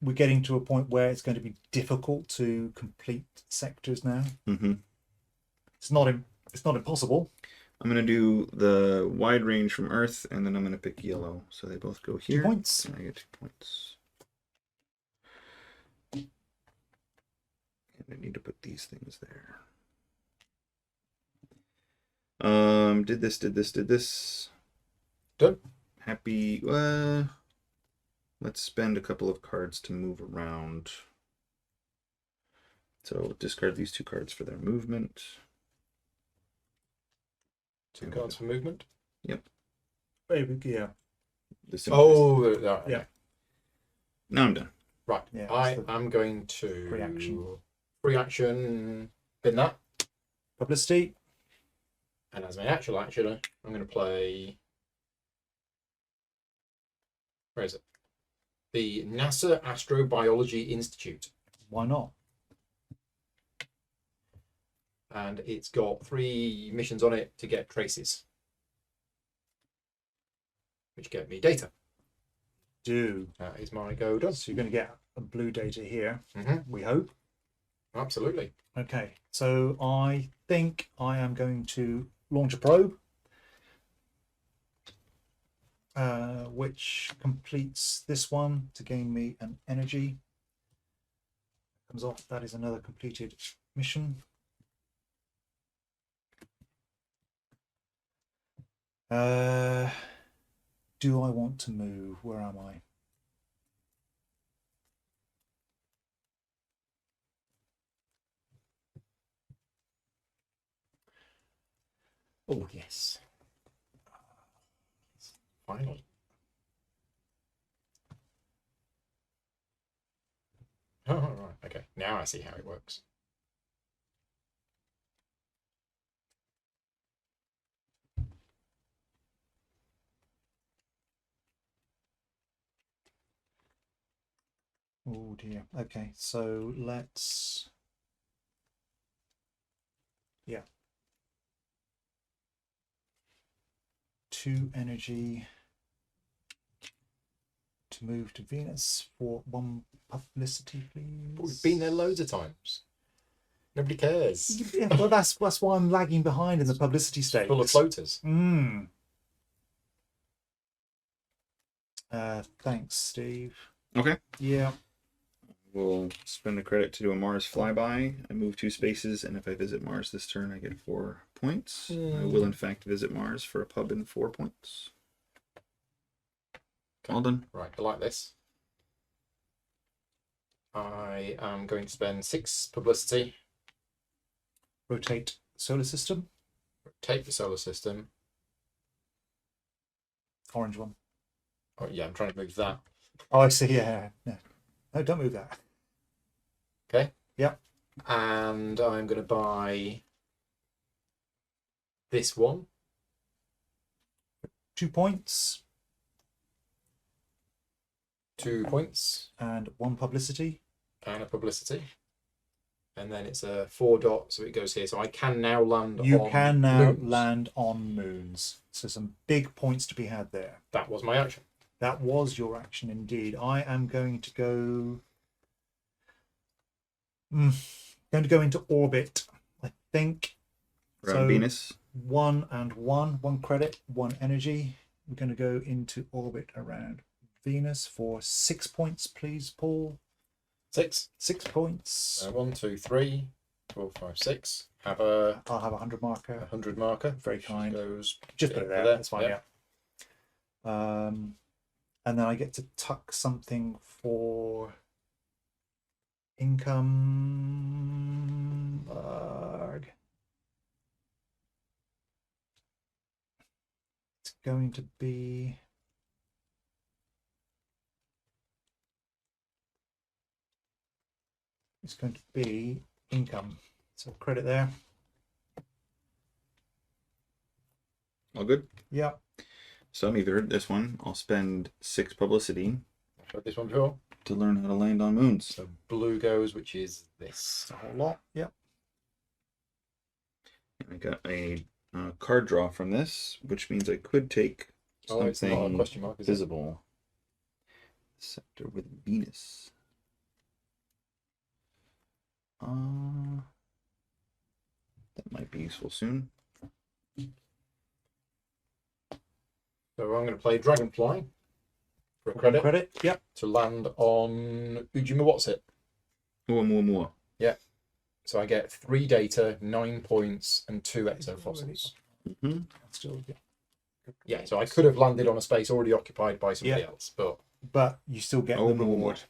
We're getting to a point where it's going to be difficult to complete sectors now. Mm-hmm. It's not impossible. I'm going to do the wide range from Earth, and then I'm going to pick yellow. So they both go 2 here. points. And I get 2 points. And I need to put these things there. Did this. Done. Happy. Let's spend a couple of cards to move around. So discard these 2 cards for their movement. 2 cards for movement. Maybe, yeah. The symbol is- Oh, right, Yeah. okay. Now I'm done. Right. Yeah, I it's the am going to free action. Free action. Bin that. Publicity. And as my actual action, I'm going to play. Where is it? The NASA Astrobiology Institute. Why not? And it's got 3 missions on it to get traces, which get me data. That is my go done. So you're going to get a blue data here, Mm-hmm. we hope. Absolutely. Okay, so I think I am going to launch a probe, which completes this one to gain me an energy. Comes off, that is another completed mission. Do I want to move? Where am I? Oh, yes. Finally. Oh, right. Okay. Now I see how it works. Oh dear. Okay, so let's. Yeah. 2 energy to move to Venus for 1 publicity, please. But we've been there loads of times. Nobody cares. Yeah, well, that's why I'm lagging behind in the publicity stakes. Full of floaters. Thanks, Steve. Okay. Yeah. We'll spend a credit to do a Mars flyby. I move 2 spaces, and if I visit Mars this turn, I get 4 points. I will, in fact, visit Mars for a pub and 4 points. Okay. Well done. Right, I like this. I am going to spend 6 publicity. Rotate solar system. Take the solar system. Orange one. Oh yeah, I'm trying to move that. Oh, I see. Yeah. No, don't move that. Okay. Yep. And I'm going to buy this one. 2 points 2 points and 1 publicity. and a publicity. And then it's a 4 dot, so it goes here. So I can now land You on can now moons. land on moons. So some big points to be had there. That was my action. That was your action indeed. I am going to go. Going to go into orbit. I think. Around Venus. 1 and 1. 1 credit, 1 energy. We're going to go into orbit around Venus for 6 points, please, Paul. 6. 6 points. 1, 2, 3, 4, 5, 6. Have a I'll have a 100 marker. 100 marker. Very kind. Goes Just put it there. That's fine. Yeah. And then I get to tuck something for income. It's going to be. It's going to be income. So credit there. All good. Yeah. So I'm either this one. I'll spend 6 publicity I've heard this one before. to learn how to land on moons. So blue goes, which is this. It's a whole lot. Yep. I got a card draw from this, which means I could take Oh, it's not a something question mark, is it? visible. Scepter with Venus. That might be useful soon. So I'm going to play Dragonfly for a credit, Credit. Yep. to land on Ujima. What's it? More. So I get 3 data, 9 points, and 2 exofossils. Mm-hmm. Still. Yeah, so I could have landed on a space already occupied by somebody else, But you still get Oh, the more. reward.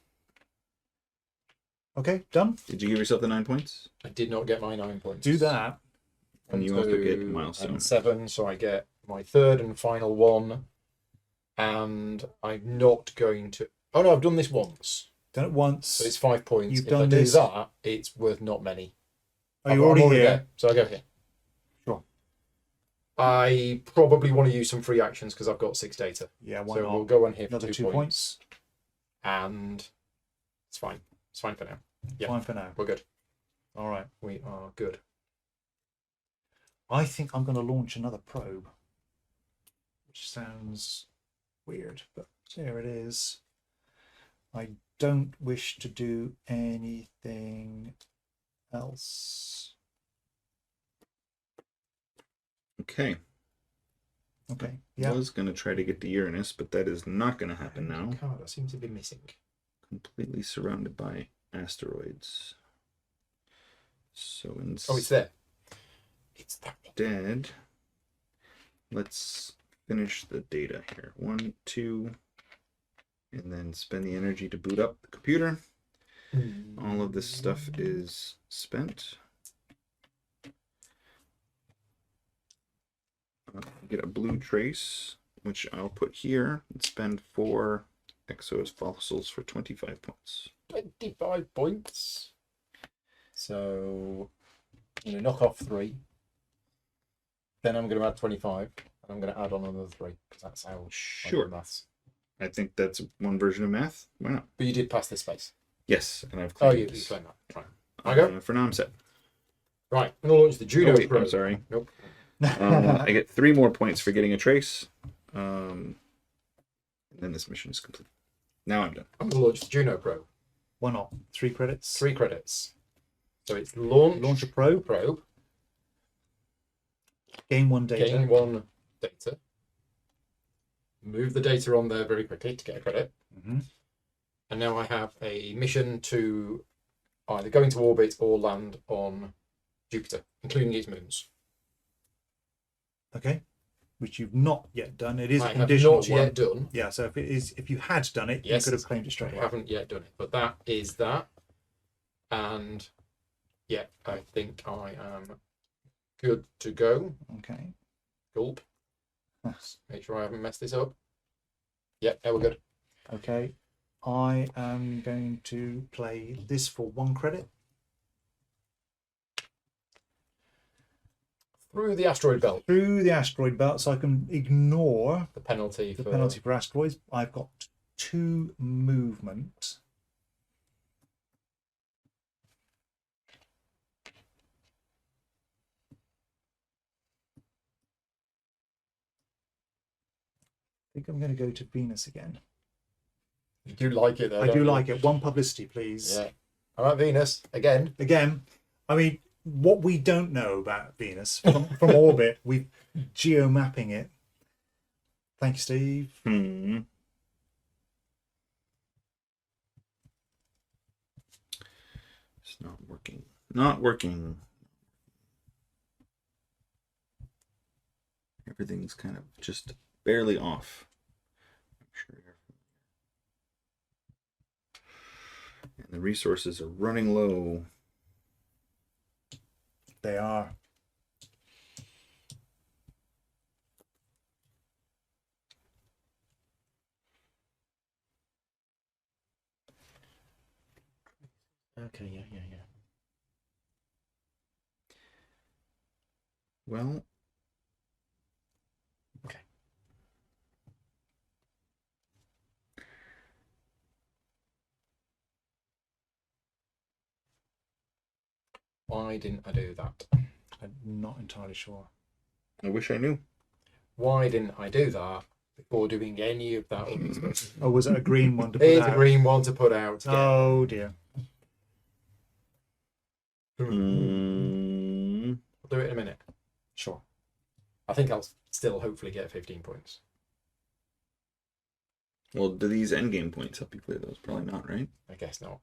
Okay, done. Did you give yourself the 9 points? I did not get my 9 points. Do that. And you also get a milestone. And 7, so I get my 3rd and final one. And I'm not going to. Oh no, I've done this once. Done it once. So it's 5 points. You've if I done do this. that, it's worth not many. Are you already here? there, so I go here. Sure. I probably want to use some free actions because I've got 6 data. Yeah, why So not? we'll go on here for Another 2 2 points. And it's fine. It's fine for now. Yeah. Fine for now. We're good. All right. We are good. I think I'm going to launch another probe, which sounds weird, but there it is. I don't wish to do anything else. Okay. Okay. I Yeah. was going to try to get to Uranus, but that is not going to happen now. Card I seem to be missing. Completely surrounded by asteroids. So Oh, it's there. It's that one. instead, let's finish the data here. 1, 2, and then spend the energy to boot up the computer. All of this stuff is spent. Get a blue trace, which I'll put here, and spend 4 exos fossils for 25 points. 25 points. So I'm going to knock off 3. Then I'm going to add 25. And I'm going to add on another 3 because that's how I Sure. do maths. I think that's one version of math. Why not? But you did pass this space. Yes, and I've Oh, claimed you this. claim that. Right. I go. For now, I'm set. Right. I'm going to launch the Juno Oh, wait, probe. I'm sorry. Nope. I get 3 more points for getting a trace. And then this mission is complete. Now I'm done. I'm going to launch the Juno probe. Why not? 3 credits. 3 credits. So it's launch a probe. Gain 1 data. Gain 1 data. Move the data on there very quickly to get a credit. Mm-hmm. And now I have a mission to either go into orbit or land on Jupiter, including its moons. Okay. Which you've not yet done. It is I a have conditional not one. yet done. Yeah, so if you had done it, Yes, you could have claimed it straight I away. haven't yet done it, but that is that. And yeah, I think I am good to go. Okay. Gulp. Make sure I haven't messed this up. Yeah, we're good. Okay. I am going to play this for 1 credit. Through the asteroid belt. Through the asteroid belt, so I can ignore The penalty the for penalty for asteroids. I've got 2 movement. I think I'm going to go to Venus again. You do like it, though. I don't do you? like it. 1 publicity, please. Yeah. I'm at Venus again. Again, I mean, what we don't know about Venus from orbit, we're geomapping it. Thank you, Steve. It's not working. Not working. Everything's kind of just barely off. I'm sure you're familiar. And the resources are running low. They are. Okay, yeah. Well, Okay. Why didn't I do that? I'm not entirely sure. I wish I knew. Why didn't I do that before doing any of that other stuff? Oh, was it a green one to put It's out? a green one to put out. Yeah. Oh dear. Mm. I'll do it in a minute. Sure. I think I'll still hopefully get 15 points. Well, do these endgame points help you clear those? Probably not, right? I guess not.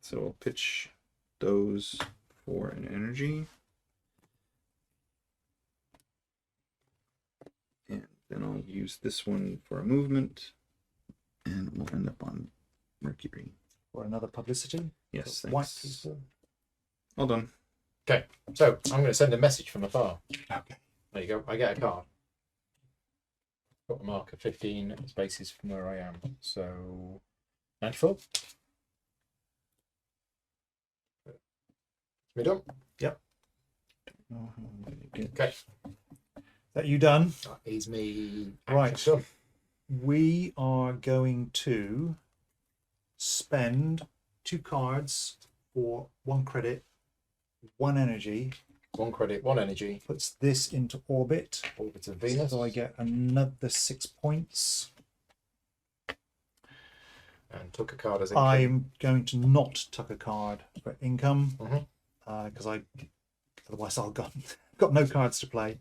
So I'll pitch those for an energy. And then I'll use this one for a movement. And we'll end up on Mercury. Or another publicity. Yes, So white thanks. people. All done. Okay, so I'm going to send a message from afar. Okay. There you go. I get a card. Got a marker 15 spaces from where I am. So 94. We done? Yep. Okay. Okay. That you done? That is me. Right. action done. We are going to spend 2 cards for 1 credit, 1 energy. 1 credit, 1 energy. Puts this into orbit. Orbit of Venus. So I get another 6 points. And took a card as income. I'm going to not tuck a card for income Mhm. because otherwise I'll got no cards to play.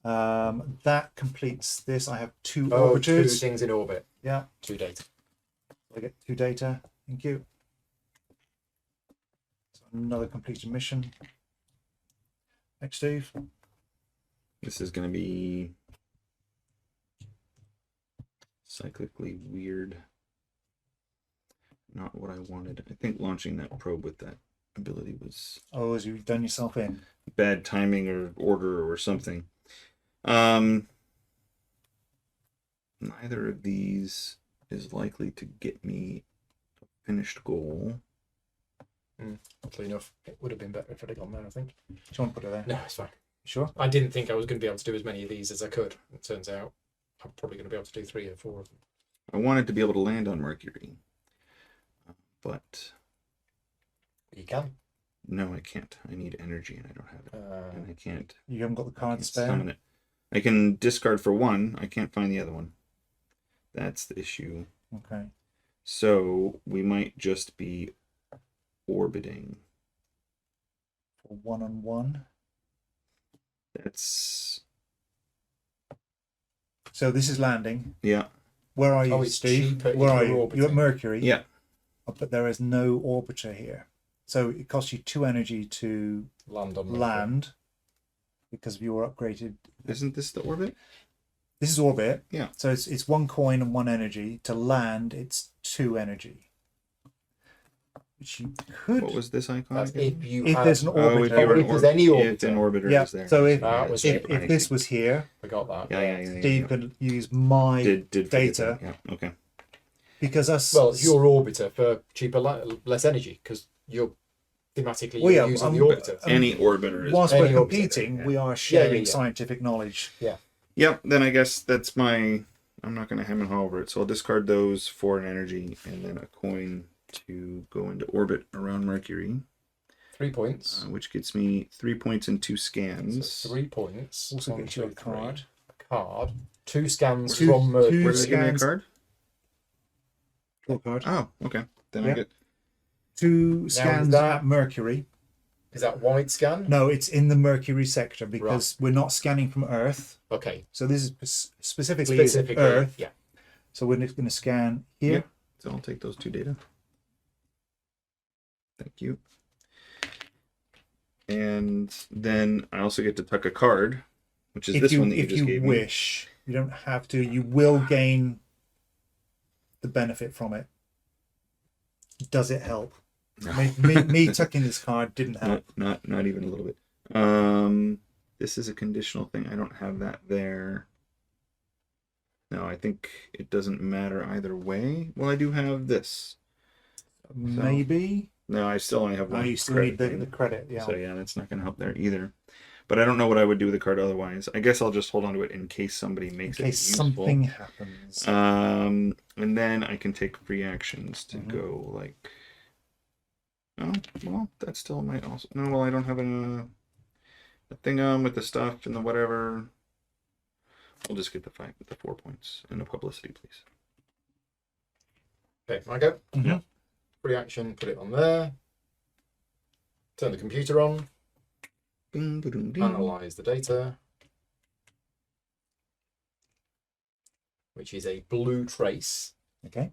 That completes this. I have 2 Oh, 2 orbiters. things in orbit. Yeah, 2 data. I get 2 data. Thank you. So another completed mission. Next, Steve. This is going to be cyclically weird. Not what I wanted. I think launching that probe with that ability was Oh, as you've done yourself in. bad timing or order or something. Neither of these is likely to get me a finished goal. Oddly enough, it would have been better if I'd have gone there, I think. Do you want to put it there? No, it's fine. Sure. I didn't think I was going to be able to do as many of these as I could. It turns out I'm probably going to be able to do 3 or 4 of them. I wanted to be able to land on Mercury. But You can. no, I can't. I need energy and I don't have it. And I can't You haven't got the card can't spare. summon it. I can discard for one. I can't find the other one. That's the issue. Okay. So we might just be orbiting. For 1-on-1. That's So this is landing. yeah. Where are you, Oh, it's Steve? cheaper if Where are you're you? orbiting. You're at Mercury. Yeah. But there is no orbiter here. So it costs you 2 energy to Land on Mercury. land because of your upgraded. Isn't this the orbit? This is orbit. Yeah. So it's 1 coin and 1 energy. To land, it's 2 energy. Which you could. What was this icon? That's again? if you If have, there's an Oh, orbiter. if, you have an if there's any If an orbiter. orbiter Yeah. is there. So if That was if this was here, Forgot that. Yeah. Steve could use my Did forget data that. Yeah. Okay. because us. Well, it's your orbiter for cheaper, less energy because you're thematically Well, yeah, using the but- orbiter. Any orbiter is. whilst any we're orbiter, competing, yeah. we are sharing yeah. scientific knowledge. Yep. Then I guess that's my. I'm not going to hem and haw over it, so I'll discard those for an energy and then a coin to go into orbit around Mercury, 3 points. which gets me 3 points and 2 scans. So 3 points. Also One, gets you a two, three. card. A card. 2 scans Two- from Mercury. two Where did they give me a scans. card? Draw card. Oh, okay. Then Yeah. I get 2 scans that- at Mercury. Is that wide scan? No, it's in the Mercury sector because we're not scanning from Earth. Okay. So this is specifically is Earth. Yeah. So we're just going to scan here. Yeah. So I'll take those 2 data. Thank you. And then I also get to tuck a card, which is If this you one that you if just you gave me. wish, you don't have to. You will gain the benefit from it. Does it help? Me tucking this card didn't help. Not even a little bit. This is a conditional thing. I don't have that there. No, I think it doesn't matter either way. Well, I do have this. Maybe. No, I still only have Oh, one. you still credit need thing. the credit. Yeah. So yeah, that's not going to help there either. But I don't know what I would do with the card otherwise. I guess I'll just hold on to it in case somebody In makes case it useful. something happens. And then I can take free actions to Mhm. go like. Oh well, that still might also. No, well I don't have a thing on with the stuff and the whatever. I'll just get the 4 points and the publicity, please. Okay, I go. Mhm. Free action, put it on there. Turn the computer on. Bing, ba-dum, ding. Analyze the data. Which is a blue trace. Okay.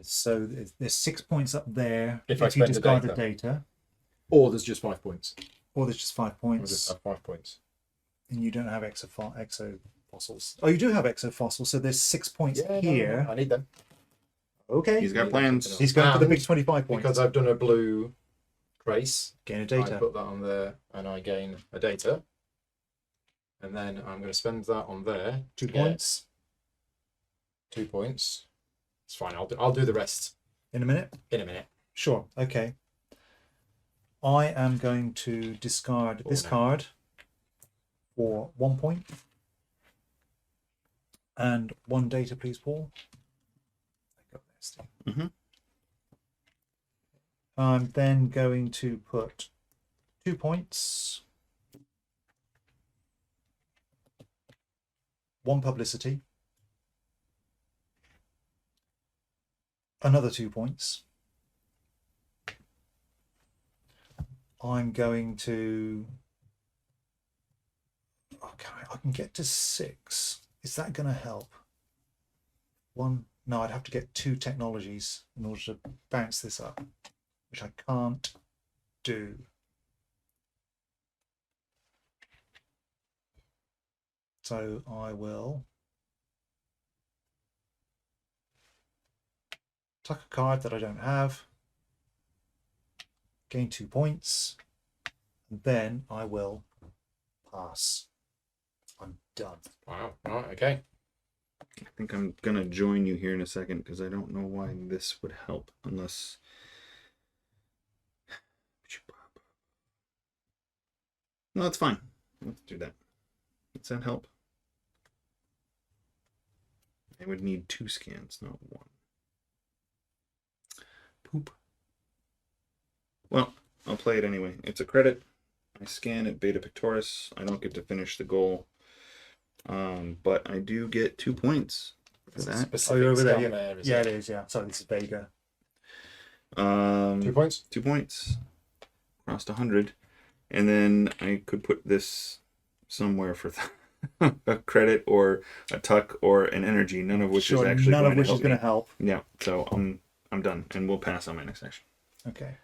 So there's 6 points up there If I you spend the discard the data. data, Or there's just 5 points. or there's just 5 Or just points, have 5 points. and you don't have exofossils. Oh, you do have exofossils, so there's 6 points here. I need them. Okay. He's got plans. He's going for the And big 25 points. Because I've done a blue trace. Gain a I data. put that on there and I gain a data. And then I'm going to spend that on there. 2 to get points 2 points. It's fine. I'll do the rest in a minute. in a minute. Sure. Okay. I am going to discard this now. card for 1 point. And 1 data, please, Paul. I got there, Steve. Mhm. I'm then going to put 2 points. 1 publicity. Another 2 points. I'm going to. Okay, I can get to 6. Is that going to help? 1. No, I'd have to get 2 technologies in order to bounce this up, which I can't do. So I will tuck a card that I don't have, gain 2 points, and then I will pass. I'm done. Wow. Right. Okay. I think I'm gonna join you here in a second because I don't know why this would help unless. No, it's fine. Let's do that. Does that help? I would need 2 scans, not 1. Poop. Well, I'll play it anyway. It's a credit. I scan at Beta Pictoris. I don't get to finish the goal, but I do get 2 points for It's a that. specific Oh, you're over there. scan Yeah, is yeah, it? it is. Yeah. Sorry, this is Vega. 2 points. 2 points. Crossed 100, and then I could put this somewhere for a credit or a tuck or an energy. None of which is actually none going of which to is help going me. to help. Yeah. So I'm done, and we'll pass on my next action. Okay.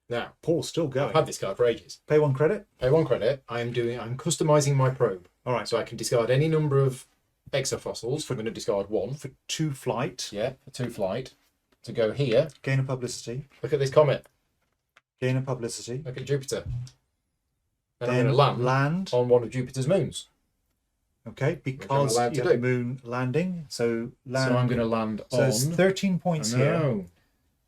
Now, Paul's still I've going. had this card for ages. Pay 1 credit. Pay 1 credit. I'm customizing my probe. All right. So I can discard any number of exofossils. I'm going to discard 1. For 2 flight, Yeah, for 2 flight. To go here. gain a publicity. Look at this comet. Gain a publicity. Look at Jupiter. And I'm Then going to land. on one of Jupiter's moons. Okay, because allowed you to have the do. moon landing. So land. So I'm going to land So on. it's 13 points here. No.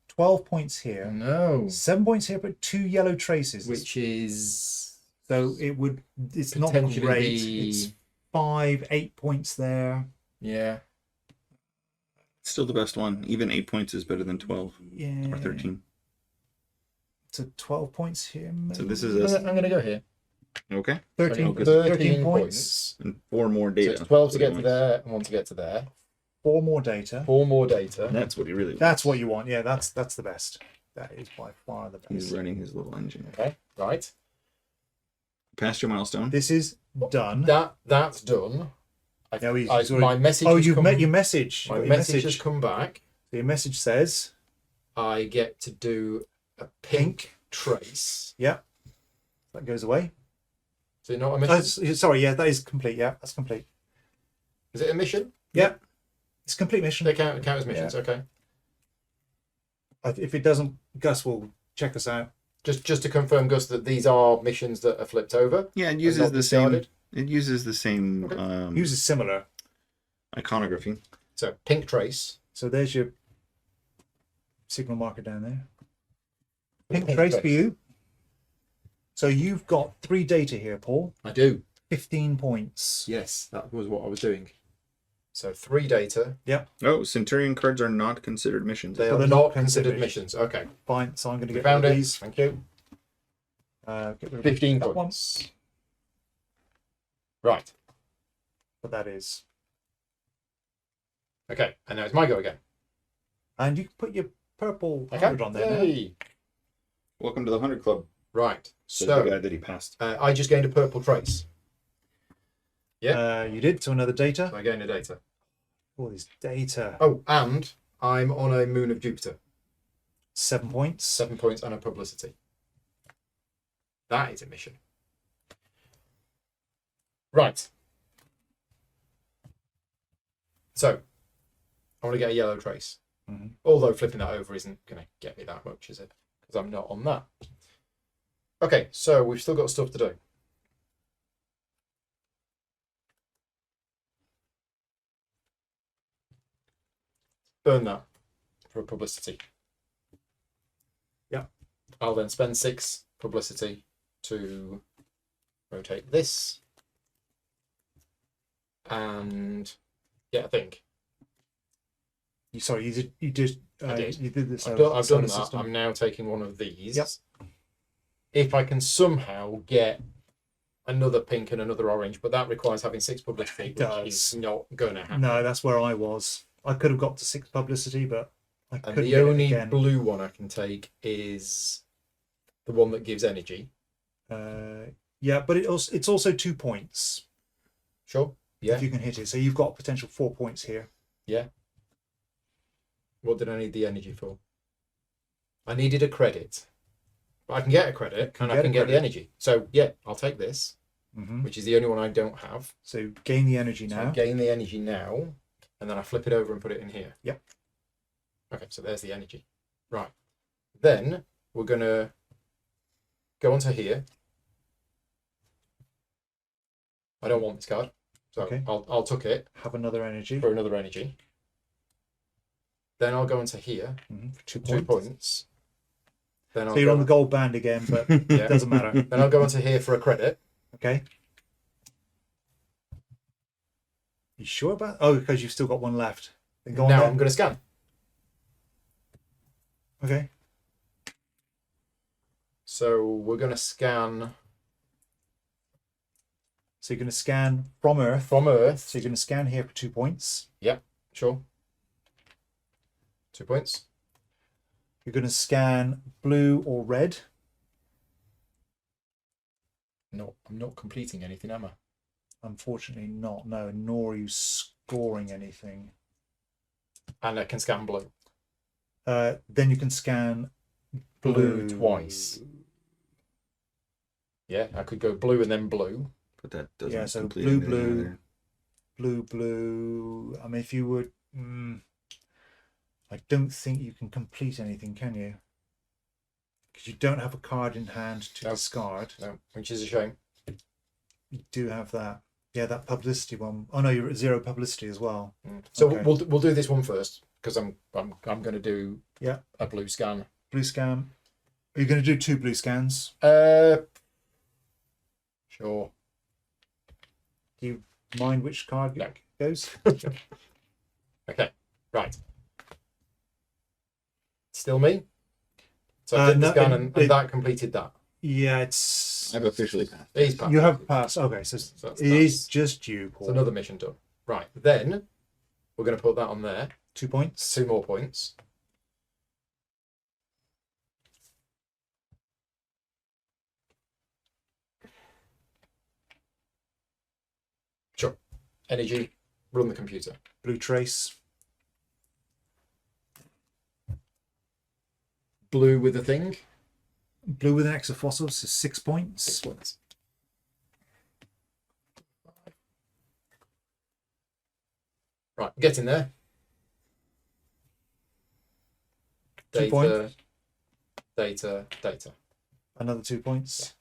12 points here. No. 7 points here, but 2 yellow traces. Which is. So it would. It's not Potentially great. be- It's 5, 8 points there. Yeah. Still the best one. Even 8 points is better than 12 Yeah. or 13. So 12 points here. So this I'm is going to go here. okay. 13, So 13 points. And 4 more So data. it's 12 to get to Points. there and 1 to get to there. 4 more data. 4 more data. That's what he really wants. That's what you want. Yeah, that's the best. That is by far the He's best. running his little engine. Okay, right. Passed your milestone. This is done. That's done. No, he's I, already- my message. Oh, has you've come, met your message. My You've got your message has come back. So your message says, I get to do a pink trace. yeah, that goes away. Is it not a Oh, mission? sorry, yeah, that is complete. Yeah, that's complete. Is it a mission? Yeah, it's a complete mission. They count as missions. Okay. If it doesn't, Gus will check us out. Just to confirm, Gus, that these are missions that are flipped over. Yeah, it and uses not the same. discarded. It uses the same Okay. Uses similar. iconography. So pink trace. So there's your signal marker down there. Pink Pink trace trace. for you. So you've got 3 data here, Paul. I do. 15 points. Yes, that was what I was doing. So 3 data. Oh, Centurion cards are not considered missions. They So are they're not not considered considered. missions. Okay. Fine. So I'm going to We get found rid of it. these. Thank you. Get rid of 15 that one. points. Right. But that is. Okay. And now it's my go again. And you can put your purple Okay. 100 on there now. Yay. Welcome to the 100 Club. Right. Says the guy So that he passed. I just gained a purple trace. Yeah. You did. So another data. So I gained a data. All these data. Oh, and I'm on a moon of Jupiter. 7 points. 7 points and a publicity. That is a mission. Right. So, I want to get a yellow trace. Mhm. Although flipping that over isn't going to get me that much, is it? Because I'm not on that. Okay, so we've still got stuff to do. Burn that for a publicity. Yeah. I'll then spend 6 publicity to rotate this and get a thing. Sorry, you did. I did. You did this. I've done solar that. system. I'm now taking one of these. Yep. If I can somehow get another pink and another orange, but that requires having 6 publicity, It which does. is not going to happen. No, that's where I was. I could have got to 6 publicity, but I And couldn't the get it only again. blue one I can take is the one that gives energy. Yeah, but it's also 2 points Sure. Yeah. if you can hit it. So you've got potential 4 points here. Yeah. What did I need the energy for? I needed a credit. But I can get a credit and I get can a get the credit. energy. So yeah, I'll take this, Hmm. which is the only one I don't have. So gain the energy So I now. gain the energy now, and then I flip it over and put it in here. Yep. Okay, so there's the energy. Right. Then we're gonna go onto here. I don't want this card, so Okay. I'll tuck it Have another energy for another energy. Then I'll go into here, for 2 2 points. points. Then I'll So you're go, on the gold band again, but yeah. it doesn't matter. Then I'll go into here for a credit. Okay. You sure about? Oh, because you've still got one left. Then go on Now there. I'm going to scan. Okay. So we're going to scan So you're going to scan from Earth. From Earth. So you're going to scan here for 2 points. Yep, sure. 2 points. You're going to scan blue or red. No, I'm not completing anything, am I? Unfortunately not, no, nor are you scoring anything. And I can scan blue. Then you can scan Blue twice. Yeah, I could go blue and then blue. But that doesn't. Yeah, so complete blue, anything blue, either. blue. I mean, if you would, I don't think you can complete anything, can you? Because you don't have a card in hand to No. discard. No, which is a shame. You do have that. Yeah, that publicity one. Oh no, you're at 0 publicity as well. So Okay. we'll do this one first because I'm going to do a blue scan. Blue scan. Are you going to do 2 blue scans? Sure. Do you mind which card No. goes? Okay, right. Still me. So I did the no, scan and and that completed that. Yeah, it's. I've officially passed. He's passed. You have passed. Okay, so that's- it is just you, Paul. It's another mission done. Right, then we're going to put that on there. 2 points. 2 more points. Sure. Energy, run the computer. Blue trace. Blue with the thing. Blue with an X of fossils, so 6 points. 6 points. Right, get in there. 2 points. Data. Another 2 points.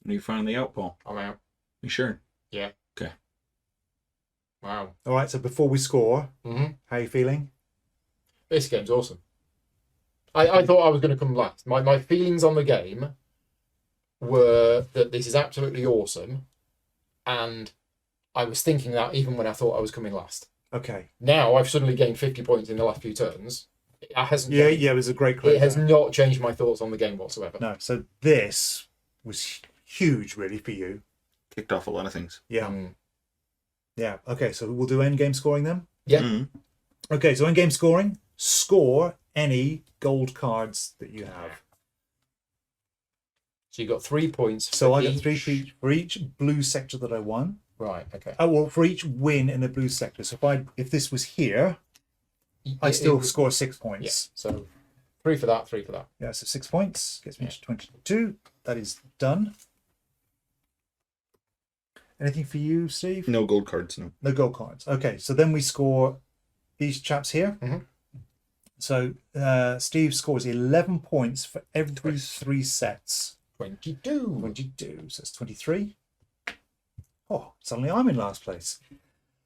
Are you finally out, Paul? I'm out. You sure? Yeah. Okay. Wow. All right, so before we score, Mm-hmm. how are you feeling? This game's awesome. I thought I was going to come last. My feelings on the game were that this is absolutely awesome, and I was thinking that even when I thought I was coming last. Okay. Now I've suddenly gained 50 points in the last few turns. It hasn't. Yeah, changed. yeah, it was a great close. It has not changed my thoughts on the game whatsoever. No, so this was huge, really, for you. Kicked off a lot of things. Yeah. Mm. Yeah. Okay, so we'll do end game scoring then. Yeah. Mhm. Okay, so end game scoring, score any gold cards that you have. So you got 3 points. So for I got each. for each blue sector that I won. Right. Okay. Oh, well, for each win in a blue sector. So if this was here, I still score 6 Yeah. points. So 3 for that. 3 for that. Yeah, so 6 points gets me to 22. That is done. Anything for you, Steve? No gold cards, no. No gold cards. Okay, so then we score these chaps here. Mhm. So Steve scores 11 points for every 3 sets. 22. 22, so it's 23. Oh, suddenly I'm in last place.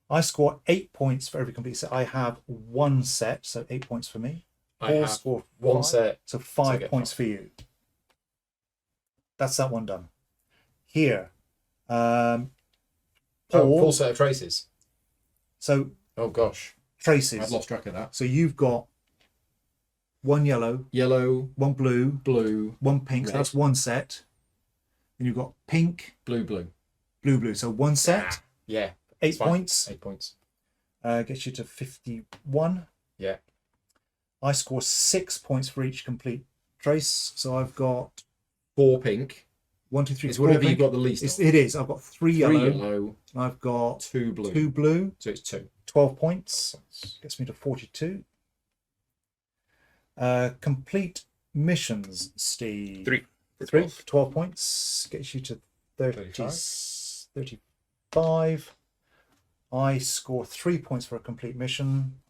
I score 8 points for every complete set. I have 1 set, so 8 points for me. I Paul have score 1 5, set. so So I 5 get points 5. for you. That's that one done. Here, Paul. Full set of traces. So Oh gosh, traces. I've lost track of that. So you've got 1 yellow, Yellow, 1 blue, blue, 1 pink. So Red. that's 1 set. Then you've got pink, blue. blue, blue. So 1 set, Yeah. 8 it's fine. points. 8 points. Gets you to 51. Yeah. I score 6 points for each complete trace. So I've got 4 pink. 1, 2, 3, It's 4 whatever pink. you've got the least of. It is. I've got 3 3 yellow. yellow, And I've got 2 blue. 2 blue. So it's 2. 12 points. Gets me to 42. Complete missions, Steve. 3 for 3. 12. 12 points. Gets you to 35. I score 3 points for a complete mission.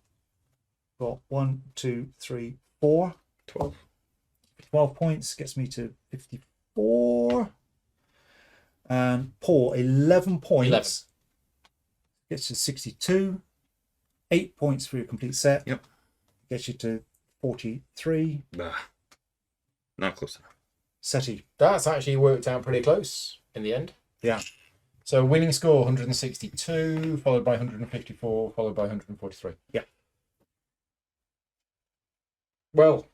Got 1, 2, 3, 4. 12. 12 points gets me to 54. And Paul, 11 points. 11. Gets you to 62. 8 points for your complete set. Yep. Gets you to 43. Not close enough. SETI. That's actually worked out pretty close in the end. Yeah. So winning score 162, followed by 154, followed by 143. Yeah. Well,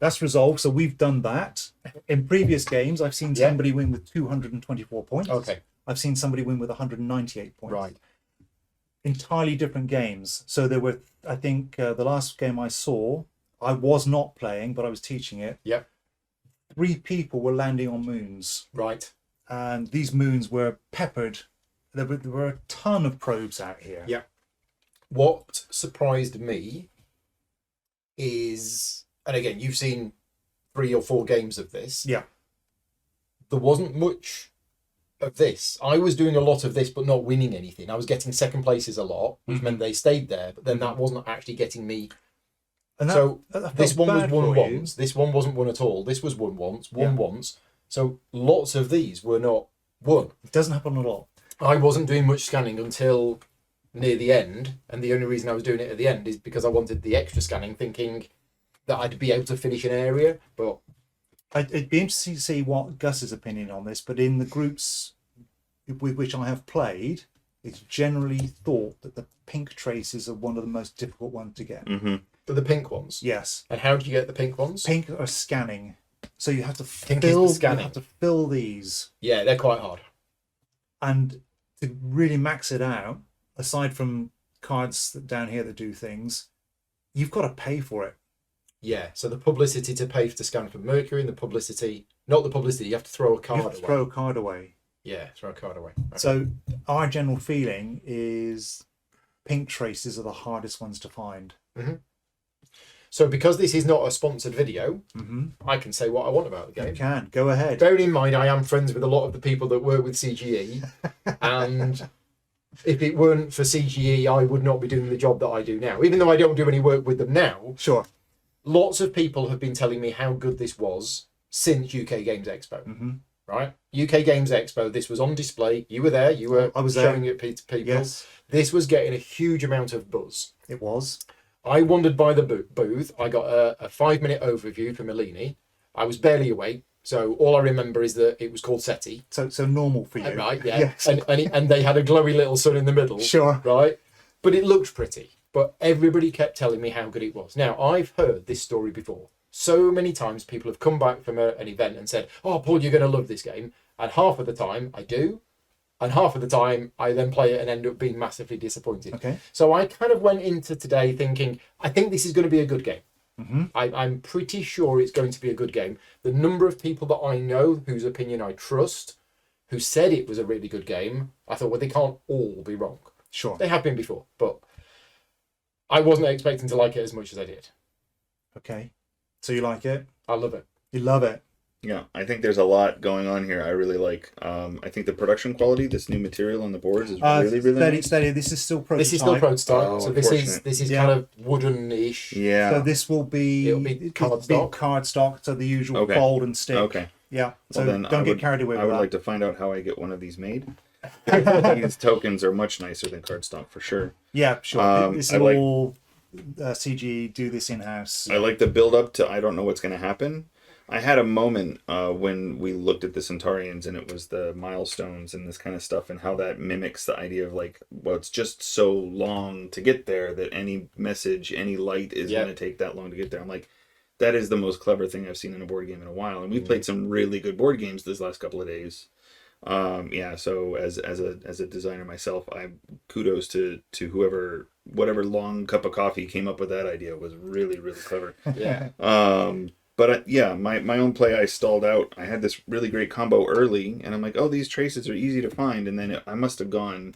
That's resolved. So we've done that. In previous games, I've seen Yeah. somebody win with 224 points. okay. I've seen somebody win with 198 points. Right. Entirely different games. So there were, I think, the last game I saw, I was not playing, but I was teaching it. Yep. 3 people were landing on moons, Right. and these moons were peppered. There were a ton of probes out here. Yeah. What surprised me is, and again, you've seen 3 or 4 games of this. Yeah. There wasn't much of this. I was doing a lot of this, but not winning anything. I was getting second places a lot, which meant they stayed there, but then that wasn't actually getting me. And that This felt one was bad won for you. once. This one wasn't won at all. This was won once, won Yeah. once. So lots of these were not won. It doesn't happen a lot. I wasn't doing much scanning until near the end, and the only reason I was doing it at the end is because I wanted the extra scanning, thinking that I'd be able to finish an area. But It'd be interesting to see what Gus's opinion on this, but in the groups with which I have played, it's generally thought that the pink traces are one of the most difficult ones to get. the pink ones. Yes. And how do you get the pink ones? Pink are scanning. So you have to Pink is the fill scanning. you have to fill these. Yeah, they're quite hard. And to really max it out, aside from cards down here that do things, you've got to pay for it. Yeah, so the publicity to pay to scan for Mercury, and the publicity, not the publicity, you have to throw a card You have to away. throw a card away. Yeah, throw a card away. Okay. So our general feeling is pink traces are the hardest ones to find. So because this is not a sponsored video, I can say what I want about the You game. can go ahead. Bearing in mind, I am friends with a lot of the people that work with CGE, and if it weren't for CGE, I would not be doing the job that I do now. Even though I don't do any work with them now, Sure. lots of people have been telling me how good this was since UK Games Expo. Right? UK Games Expo, this was on display. You were there. You were I was there. showing it to people. Yes, This was getting a huge amount of buzz. it was. I wandered by the booth. I got a 5-minute overview from Eleni. I was barely awake, so all I remember is that it was called SETI. So normal for you. Right, yeah. Yes. And they had a glowy little sun in the middle. Sure. Right? But it looked pretty. But everybody kept telling me how good it was. Now, I've heard this story before. So many times people have come back from an event and said, "Oh, Paul, you're going to love this game." And half of the time I do. And half of the time I then play it and end up being massively disappointed. Okay. So I kind of went into today thinking, I think this is going to be a good game. I'm pretty sure it's going to be a good game. The number of people that I know whose opinion I trust, who said it was a really good game, I thought, well, they can't all be wrong. Sure. They have been before, but I wasn't expecting to like it as much as I did. Okay. So you like it? I love it. You love it. Yeah, I think there's a lot going on here. I really like. I think the production quality, this new material on the boards is really nice. steady. This is still prototype. This is still prototype, Oh, so this unfortunate. is Yeah. kind of wooden-ish. Yeah. So this will be It'll be cardstock. cardstock, so the usual Okay. fold and stick. Okay. Yeah. So Well, then don't get carried away I with would that. like to find out how I get one of these made. These tokens are much nicer than cardstock for sure. Yeah, sure. This is I like- all CG. Do this in house. I like the build up to I don't know what's going to happen. I had a moment when we looked at the Centaurians and it was the milestones and this kind of stuff and how that mimics the idea of like, well, it's just so long to get there that any message, any light is Yeah. going to take that long to get there. I'm like, that is the most clever thing I've seen in a board game in a while. And we've played some really good board games this last couple of days. Yeah, so as a designer myself, I kudos to whatever long cup of coffee came up with that idea was really, really clever. Yeah. But yeah, my own play, I stalled out. I had this really great combo early, and I'm like, oh, these traces are easy to find. And then I must have gone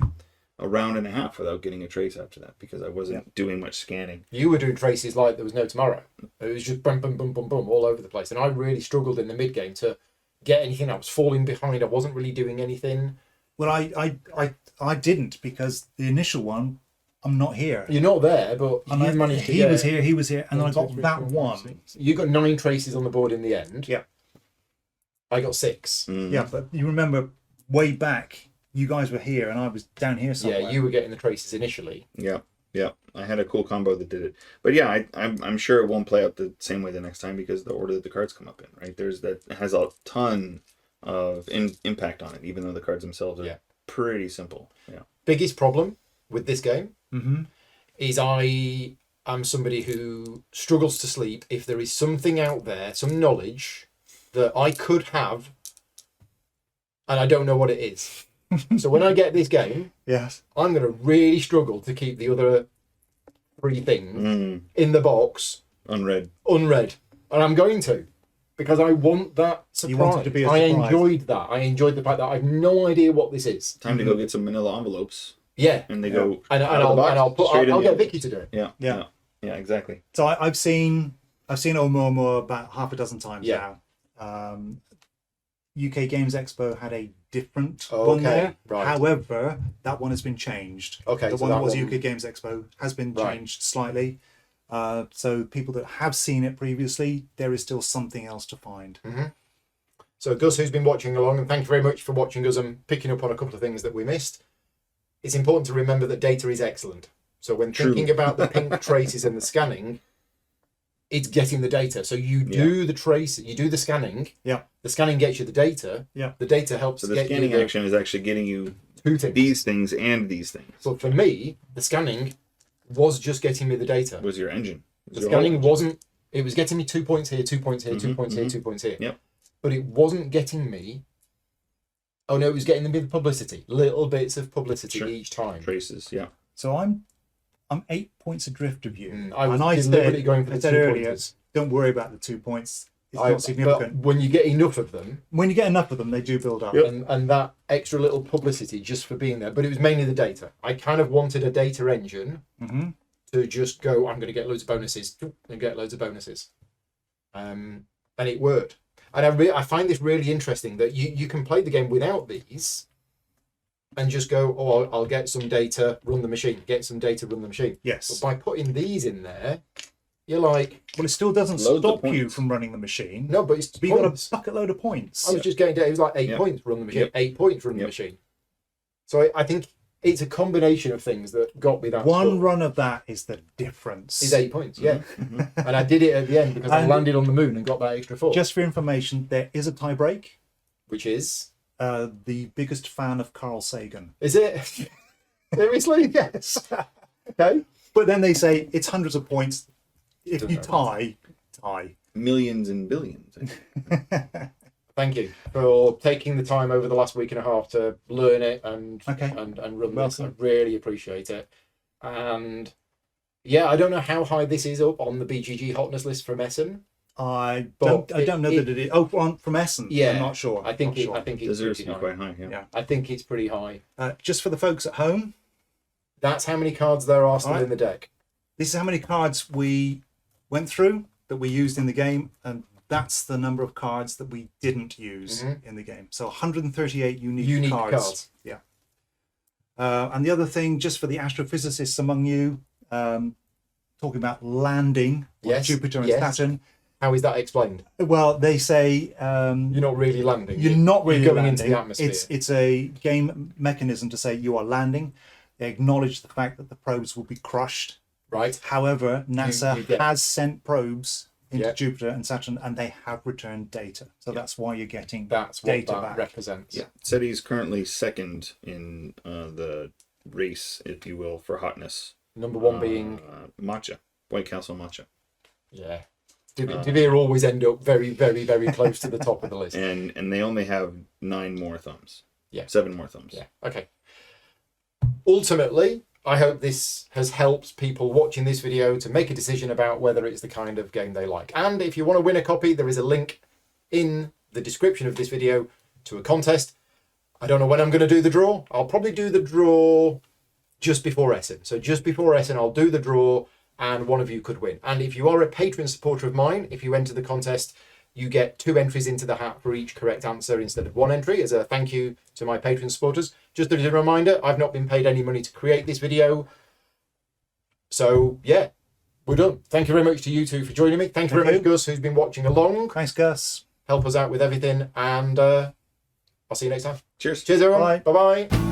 a round and a half without getting a trace after that because I wasn't doing much scanning. You were doing traces like there was no tomorrow. It was just boom, boom, boom, boom, boom all over the place. And I really struggled in the mid game to get anything. I was falling behind. I wasn't really doing anything. Well, I didn't because the initial one, I'm not here. You're not there, but And you managed to he get... was here, and I 1, 2, got 3, that 4, 5, one. 6. You got 9 traces on the board in the end. Yeah. I got 6. Yeah, but you remember way back, you guys were here, and I was down here somewhere. Yeah, you were getting the traces initially. Yeah. I had a cool combo that did it. But yeah, I'm sure it won't play out the same way the next time because the order that the cards come up in, right? That has a ton of impact on it, even though the cards themselves are pretty simple. Yeah. Biggest problem with this game is I am somebody who struggles to sleep if there is something out there, some knowledge that I could have, and I don't know what it is. So when I get this game, Yes. I'm going to really struggle to keep the other 3 things in the box Unread. unread. And I'm going to, because I want that surprise. You want it to be a I surprise. enjoyed that. I enjoyed the fact that I have no idea what this is. Time to go get some manila envelopes. Yeah. And they go And out of the box, I'll in get the Vicky to do it. Yeah, Yeah. yeah, exactly. So I've seen Oumuamua about half a dozen times Yeah. now. UK Games Expo had a different Okay, one there. right. However, that one has been changed. Okay, The so one that that was one- UK Games Expo has been Right. changed slightly. So people that have seen it previously, there is still something else to find. So Gus, who's been watching along, and thank you very much for watching us and picking up on a couple of things that we missed. It's important to remember that data is excellent. So when True. thinking about the pink traces and the scanning, it's getting the data. So you do the trace, you do the scanning. Yeah. The scanning gets you the data. Yeah. The data helps So the get scanning you the action is actually getting you 2 things. these things and these things. But for me, the scanning was just getting me the data. Was your engine. The scanning wasn't. It was getting me 2 points here, 2 points here, 2 points here, 2 points here. Yep. But it wasn't getting me. Oh no, it was getting me the publicity, little bits of publicity Sure. each time. Traces, yeah. So I'm 8 points adrift of you. I was and I deliberately said, going for the I said 2 earlier, pointers. don't worry about the 2 points. It's But not significant. when you get enough of them, When you get enough of them, they do build up. and that extra little publicity just for being there, but it was mainly the data. I kind of wanted a data engine to just go, I'm going to get loads of bonuses and get loads of bonuses. And it worked. And I find this really interesting that you can play the game without these and just go, oh, I'll get some data, run the machine, get some data, run the machine. Yes. But by putting these in there, you're like, Well, it still doesn't Loads of stop you points. from running the machine. no, but it's But you got points. a bucket load of points. I was just getting data. It was like 8 Yep. points run the machine, Yep. 8 points run the Yep. machine. So I think it's a combination of things that got me that One score. run of that is the difference. Is 8 points, yeah. And I did it at the end because I And- landed on the moon and got that extra 4. Just for information, there is a tie break. Which is The biggest fan of Carl Sagan. it? Seriously? Yes. Okay. But then they say it's hundreds of points. If you Doesn't tie. Millions and billions. Thank you for taking the time over the last week and a half to learn it and Okay. and run this. I Welcome. really appreciate it. And yeah, I don't know how high this is up on the BGG hotness list from Essen. I But don't know that it is. Oh, from Essen. Yeah, I'm not sure. I think Not sure. I think it's Deserves to pretty be high. quite high, yeah. Yeah. I think it's pretty high. Just for the folks at home, That's how many cards there are still Alright. in the deck. this is how many cards we went through that we used in the game, and that's the number of cards that we didn't use in the game. So 138 unique cards. Yeah. And the other thing, just for the astrophysicists among you, talking about landing on Yes, Jupiter and yes. Saturn. How is that explained? Well, they say You're not really landing. you're not really going landing. into the atmosphere. It's a game mechanism to say you are landing. They acknowledge the fact that the probes will be crushed. right. However, NASA you get- has sent probes into Yeah. Jupiter and Saturn, and they have returned data. So that's why you're getting That's what data that back. represents. Yeah. SETI is currently second in the race, if you will, for hotness. Number one being matcha. White Castle matcha. yeah. Devere always end up very, very, very close to the top of the list. And they only have 9 more thumbs. Yeah. 7 more thumbs. Yeah. Okay. Ultimately, I hope this has helped people watching this video to make a decision about whether it's the kind of game they like. And if you want to win a copy, there is a link in the description of this video to a contest. I don't know when I'm going to do the draw. I'll probably do the draw just before Essen. So just before Essen, I'll do the draw and one of you could win. And if you are a Patreon supporter of mine, if you enter the contest, you get 2 entries into the hat for each correct answer instead of 1 entry as a thank you to my Patreon supporters. Just as a reminder, I've not been paid any money to create this video. So, yeah, we're done. Thank you very much to you two for joining me. Thank you very much, Gus, who's been watching along. Thanks, Gus. Help us out with everything. And I'll see you next time. Cheers. Cheers, everyone. Bye. Bye-bye.